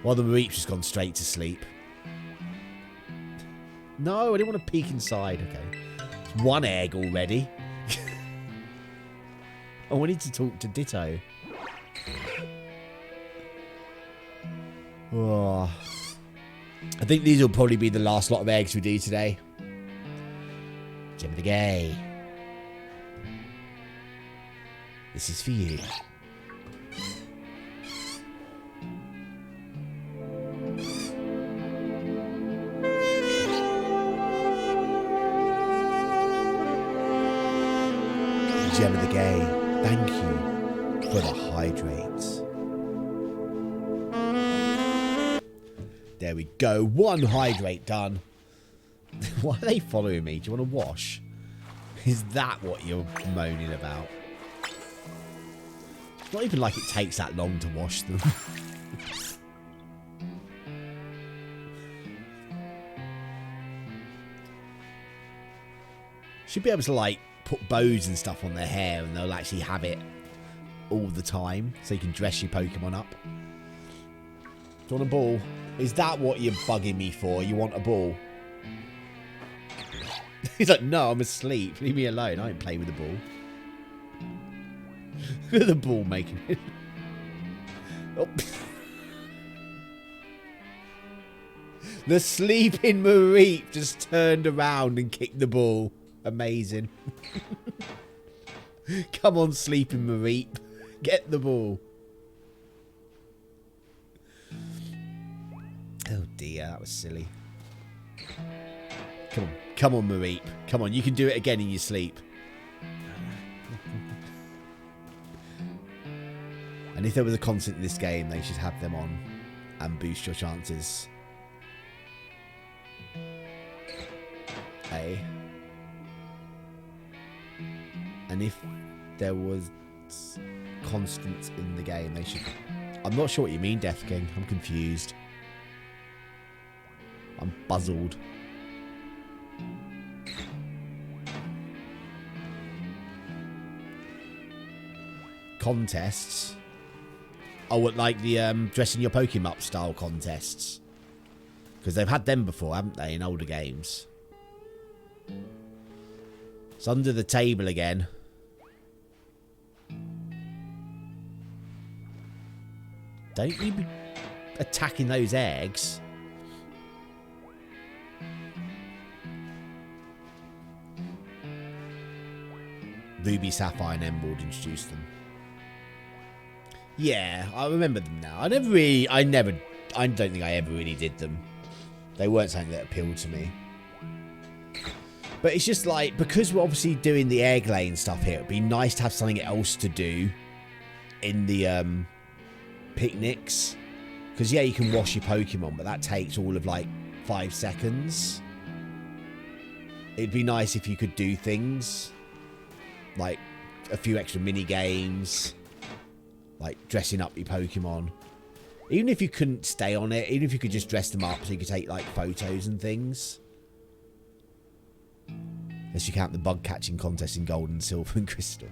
S3: Well, the Mareep's just gone straight to sleep. No, I didn't want to peek inside. Okay. It's 1 egg already. I wanted to talk to Ditto. Oh. I think these will probably be the last lot of eggs we do today. Gem of the Gay. This is for you. Gem of the Gay, thank you for the hydrates. There we go. 1 hydrate done. Why are they following me? Do you want to wash? Is that what you're moaning about? It's not even like it takes that long to wash them. Should be able to, like, put bows and stuff on their hair and they'll actually have it all the time. So you can dress your Pokemon up. Do you want a ball? Is that what you're bugging me for? You want a ball? He's like, no, I'm asleep. Leave me alone. I ain't playing with the ball. Look at the ball making it. Oh. The sleeping Mareep just turned around and kicked the ball. Amazing. Come on, sleeping Mareep. Get the ball. Oh dear, that was silly. Come on. Come on, Mareep. Come on, you can do it again in your sleep. And if there was a constant in this game, they should have them on and boost your chances. Hey. And if there was constants in the game, they should... I'm not sure what you mean, Death King. I'm confused. I'm puzzled. Contests? Oh, what, like the dressing your Pokemon up style contests? Because they've had them before, haven't they, in older games? It's under the table again. Don't you be attacking those eggs. Ruby, Sapphire and Emerald introduced them. Yeah, I remember them now. I don't think I ever really did them. They weren't something that appealed to me. But it's just like, because we're obviously doing the egg laying stuff here, it'd be nice to have something else to do in the picnics. Because yeah, you can wash your Pokemon, but that takes all of like 5 seconds. It'd be nice if you could do things like a few extra mini games, like dressing up your Pokemon. Even if you couldn't stay on it, even if you could just dress them up so you could take like photos and things. Unless you count the bug catching contest in Gold and Silver and Crystal.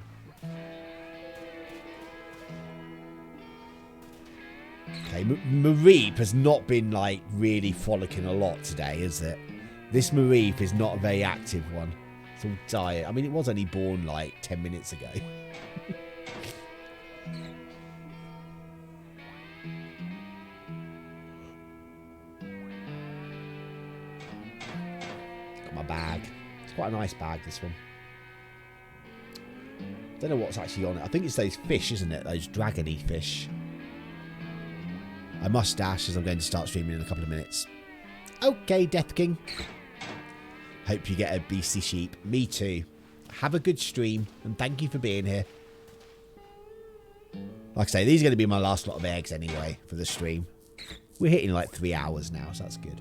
S3: Okay, Mareep has not been like really frolicking a lot today, is it? This Mareep is not a very active one. It's all diet. I mean, it was only born like 10 minutes ago. Got my bag. It's quite a nice bag, this one. Don't know what's actually on it. I think it's those fish, isn't it? Those dragony fish. I must dash as I'm going to start streaming in a couple of minutes. Okay, Death King. Hope you get a beastly sheep. Me too. Have a good stream, and thank you for being here. Like I say, these are going to be my last lot of eggs anyway for the stream. We're hitting like 3 hours now, so that's good.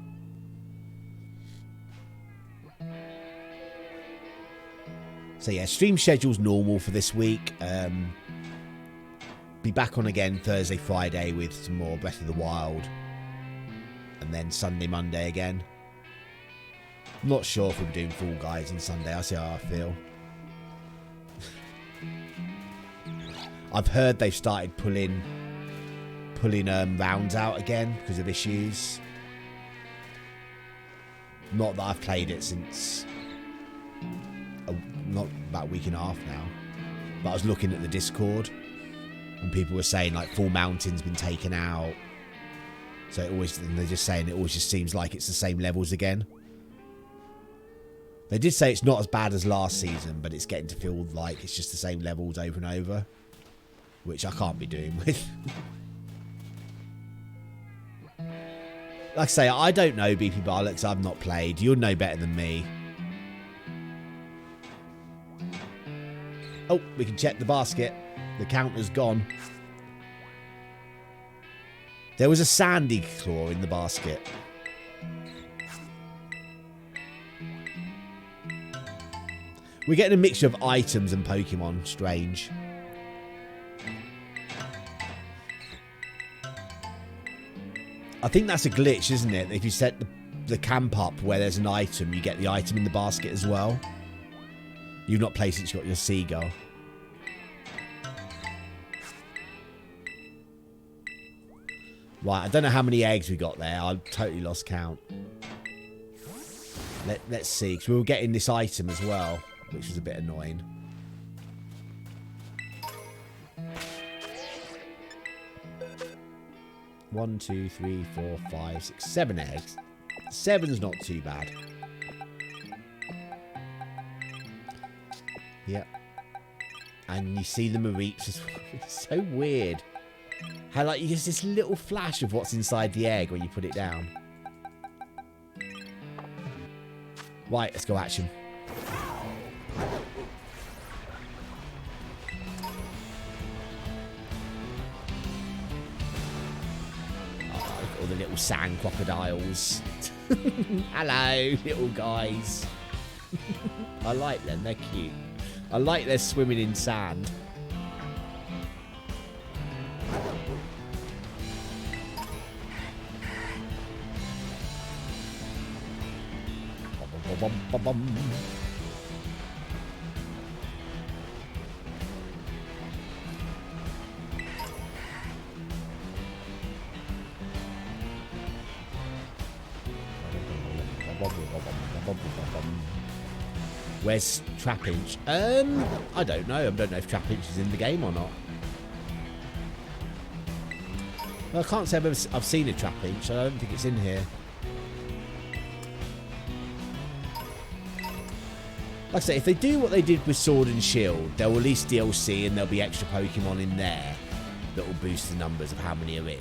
S3: So yeah, stream schedule's normal for this week. Be back on again Thursday, Friday with some more Breath of the Wild. And then Sunday, Monday again. I'm not sure if we're doing Fall Guys on Sunday. I'll see how I feel. I've heard they've started pulling rounds out again because of issues. Not that I've played it since not about a week and a half now. But I was looking at the Discord and people were saying like Full Mountain's been taken out. So they're just saying it always just seems like it's the same levels again. They did say it's not as bad as last season, but it's getting to feel like it's just the same levels over and over. Which I can't be doing with. Like I say, I don't know BP Barlocks. I've not played. You'll know better than me. Oh, we can check the basket. The counter's gone. There was a sandy claw in the basket. We're getting a mixture of items and Pokemon. Strange. I think that's a glitch, isn't it? If you set the camp up where there's an item, you get the item in the basket as well. You've not played since you got your seagull. Right, I don't know how many eggs we got there. I totally lost count. Let's see, because we were getting this item as well, which was a bit annoying. One, two, three, 4, 5, 6, 7 eggs. 7's not too bad. Yep. And you see the Mareeps as well. It's so weird. How, like, you get this little flash of what's inside the egg when you put it down. Right, let's go action. Oh, all the little sand crocodiles. Hello, little guys. I like them, they're cute. I like their swimming in sand. Bum, bum, bum. Where's Trapinch? I don't know. I don't know if Trapinch is in the game or not. Well, I can't say I've seen a Trapinch. I don't think it's in here. Like I say, if they do what they did with Sword and Shield, they'll release DLC and there'll be extra Pokemon in there that will boost the numbers of how many are in.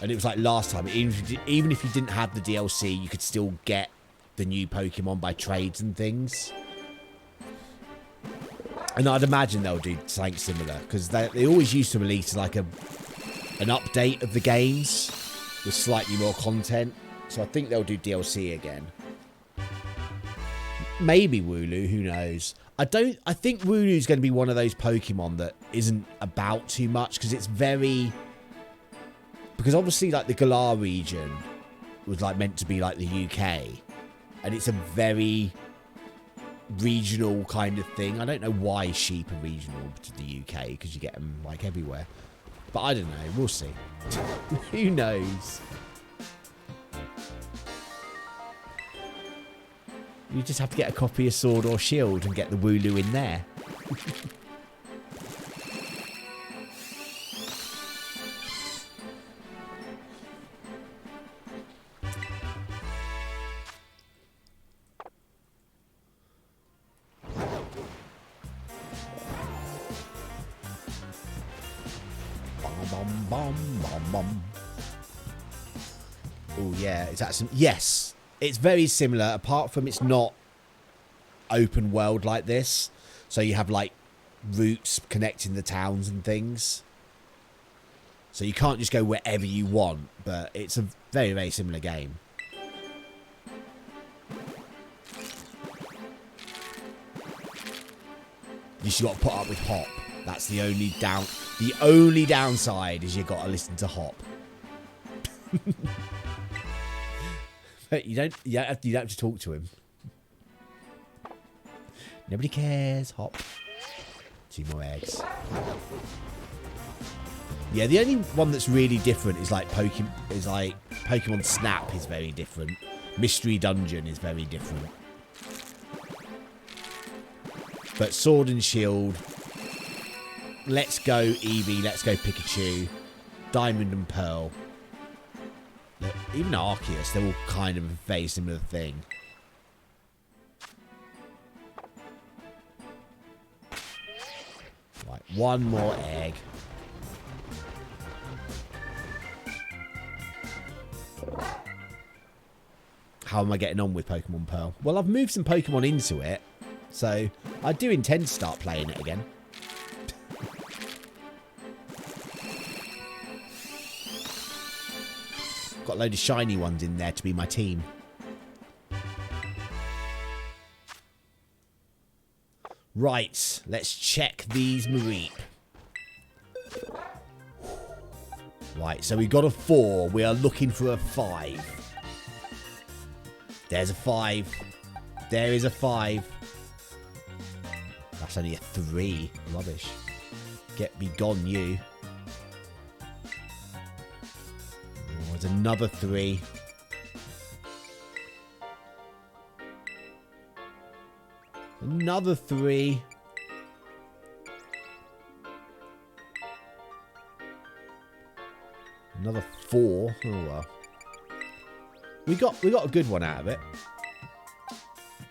S3: And it was like last time, even if you didn't have the DLC, you could still get the new Pokemon by trades and things. And I'd imagine they'll do something similar, because they always used to release like an update of the games with slightly more content. So I think they'll do DLC again. Maybe Wooloo, who knows? I think Wooloo's going to be one of those Pokemon that isn't about too much, because it's very... Because obviously, like, the Galar region was, like, meant to be, like, the UK. And it's a very regional kind of thing. I don't know why sheep are regional to the UK, because you get them, like, everywhere. But I don't know. We'll see. Who knows? You just have to get a copy of Sword or Shield and get the Wooloo in there. Oh yeah, is that some... Yes! It's very similar, apart from it's not open world like this. So you have, like, routes connecting the towns and things. So you can't just go wherever you want, but it's a very, very similar game. You just got to put up with Hop. That's the only downside is you got to listen to Hop. But you don't have to talk to him. Nobody cares. Hop. 2 more eggs. Yeah, the only one that's really different is like Pokemon Snap is very different. Mystery Dungeon is very different. But Sword and Shield, Let's Go Eevee, Let's Go Pikachu, Diamond and Pearl. Even Arceus, they're all kind of a very similar thing. Right, 1 more egg. How am I getting on with Pokemon Pearl? Well, I've moved some Pokemon into it, so I do intend to start playing it again. Got a load of shiny ones in there to be my team. Right, let's check these Mareep. Right, so we got a 4. We are looking for a 5. There's a 5. There is a 5. That's only a 3. Rubbish. Get me gone, you. Oh, there's another 3. Another 3. Another 4. Oh well. We got a good one out of it.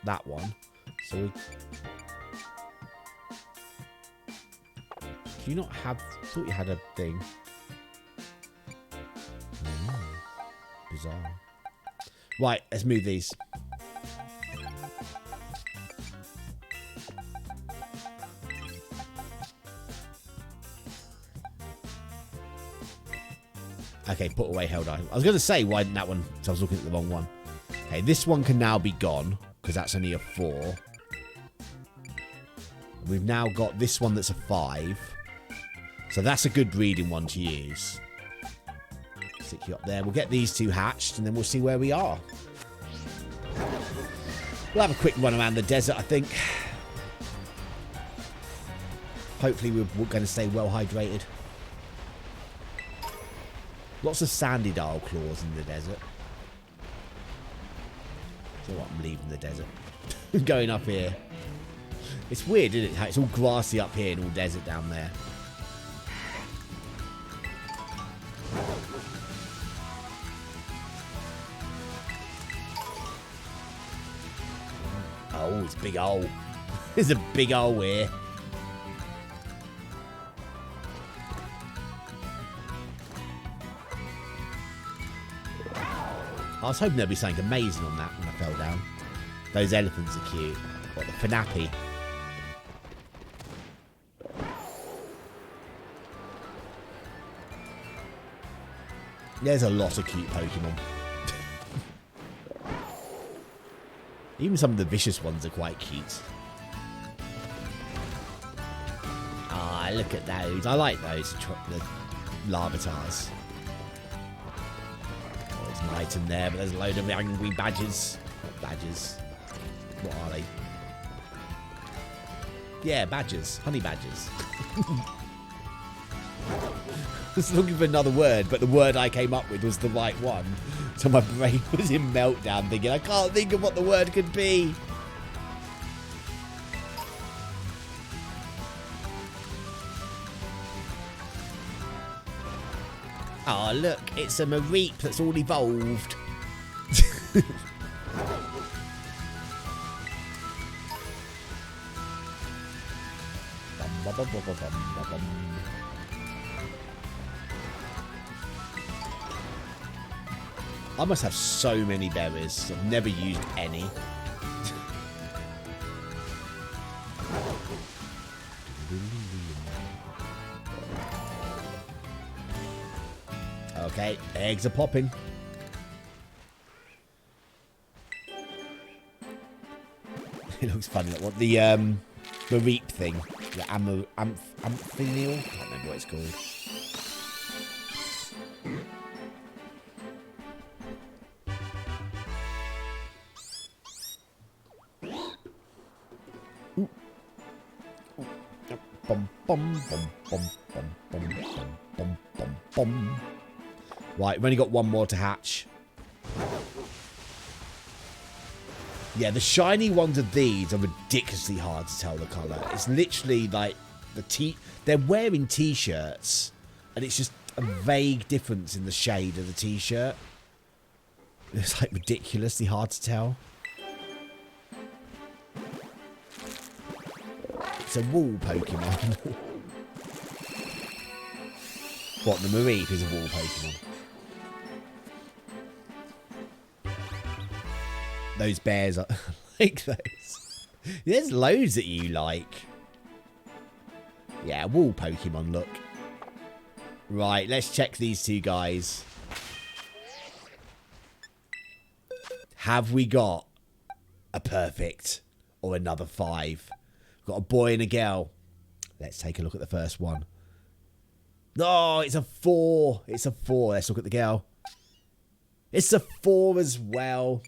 S3: That one. So we. Do you not have? I thought you had a thing. Bizarre. Right, let's move these. Okay, put away held item. I was going to say, why didn't that one? So I was looking at the wrong one. Okay, this one can now be gone, because that's only a 4. We've now got this one that's a 5. So that's a good breeding one to use. Stick you up there. We'll get these 2 hatched, and then we'll see where we are. We'll have a quick run around the desert, I think. Hopefully we're going to stay well hydrated. Lots of sandy dial claws in the desert. So what, I'm leaving the desert. Going up here. It's weird, isn't it? How it's all grassy up here and all desert down there. Oh, it's a big hole. There's a big hole here. I was hoping there'd be something amazing on that when I fell down. Those elephants are cute. What, the Fanappy? There's a lot of cute Pokemon. Even some of the vicious ones are quite cute. Ah, look at those. I like those. The Larvatars. There's an item there, but there's a load of angry badgers. Not badgers. What are they? Yeah, badgers. Honey badgers. I was looking for another word, but the word I came up with was the right one. So my brain was in meltdown thinking, I can't think of what the word could be. Oh, look, it's a Mareep that's all evolved. I must have so many berries. I've never used any. Okay, eggs are popping. It looks funny. Like what the Mareep thing, the Amphineal. I can't remember what it's called. Bum, bum, bum, bum, bum, bum, bum, bum, bum. Right, we've only got one more to hatch. Yeah, the shiny ones of these are ridiculously hard to tell the colour. It's literally like they're wearing t-shirts, and it's just a vague difference in the shade of the t-shirt. It's like ridiculously hard to tell. It's a wool Pokemon. What, the Mareep is a wool Pokemon? Those bears are like those. There's loads that you like. Yeah, wool Pokemon, look. Right, let's check these two guys. Have we got a perfect or another 5? Got a boy and a girl. Let's take a look at the first one. Oh, it's a 4. It's a 4. Let's look at the girl. It's a 4 as well.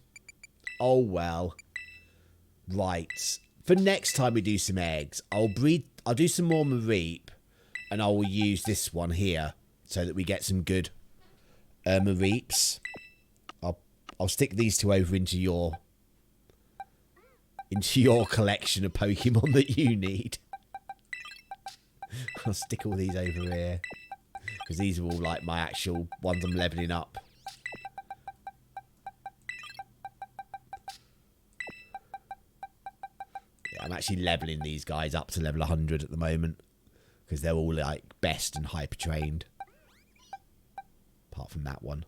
S3: Oh, well. Right. For next time we do some eggs, I'll do some more Mareep, and I will use this one here so that we get some good Mareeps. I'll stick these two over into your collection of Pokemon that you need. I'll stick all these over here because these are all like my actual ones I'm leveling up. Yeah, I'm actually leveling these guys up to level 100 at the moment because they're all like best and hyper trained. Apart from that one.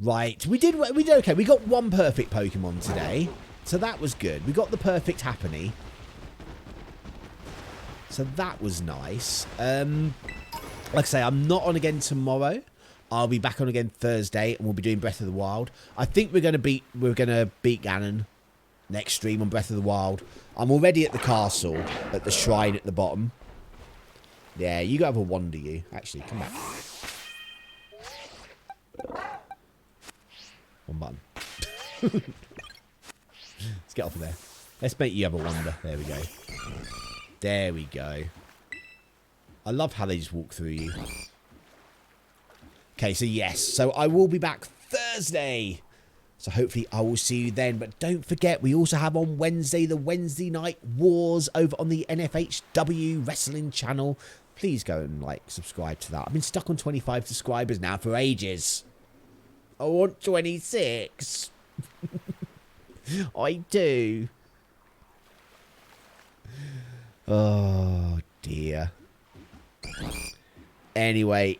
S3: Right, we did okay. We got one perfect Pokemon today, so that was good. We got the perfect Happiny, so that was nice. Like I say, I'm not on again tomorrow. I'll be back on again Thursday, and we'll be doing Breath of the Wild. I think we're gonna beat Ganon next stream on Breath of the Wild. I'm already at the castle, at the shrine at the bottom. Yeah, you go have a wander, you. Actually, come back. One button. Let's get off of there. Let's make you have a wander. There we go. There we go. I love how they just walk through you. Okay, so yes. So I will be back Thursday. So hopefully I will see you then. But don't forget, we also have on Wednesday the Wednesday Night Wars over on the NFHW Wrestling channel. Please go and subscribe to that. I've been stuck on 25 subscribers now for ages. I want 26. I do. Oh, dear. Anyway.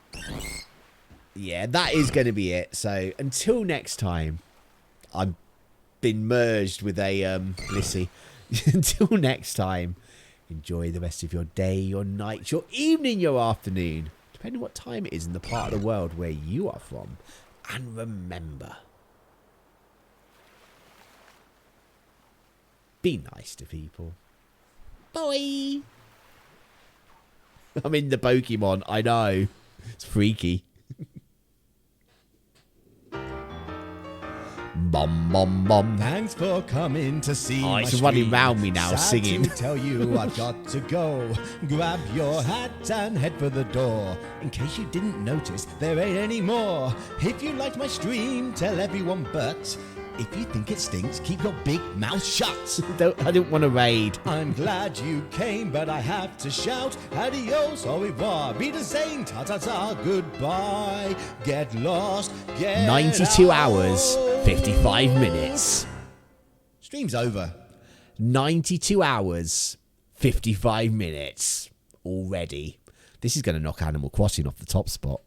S3: Yeah, that is going to be it. So, until next time. I've been merged with a Blissey. Until next time. Enjoy the rest of your day, your night, your evening, your afternoon. Depending on what time it is in the part of the world where you are from. And remember, be nice to people. Bye. I'm in the Pokemon, I know. It's freaky. Bum, bum, bum.
S6: Thanks for coming to see my
S3: it's running
S6: stream.
S3: round me now,
S6: Sad
S3: singing.
S6: to tell you I've got to go. Grab your hat and head for the door. In case you didn't notice, there ain't any more. If you liked my stream, tell everyone, but if you think it stinks, keep your big mouth shut.
S3: I didn't want to raid.
S6: I'm glad you came, but I have to shout adios, au revoir, be the same, ta-ta-ta, goodbye. Get lost, get
S3: 92
S6: out.
S3: hours, 55 minutes.
S6: Stream's over.
S3: 92 hours, 55 minutes already. This is going to knock Animal Crossing off the top spot.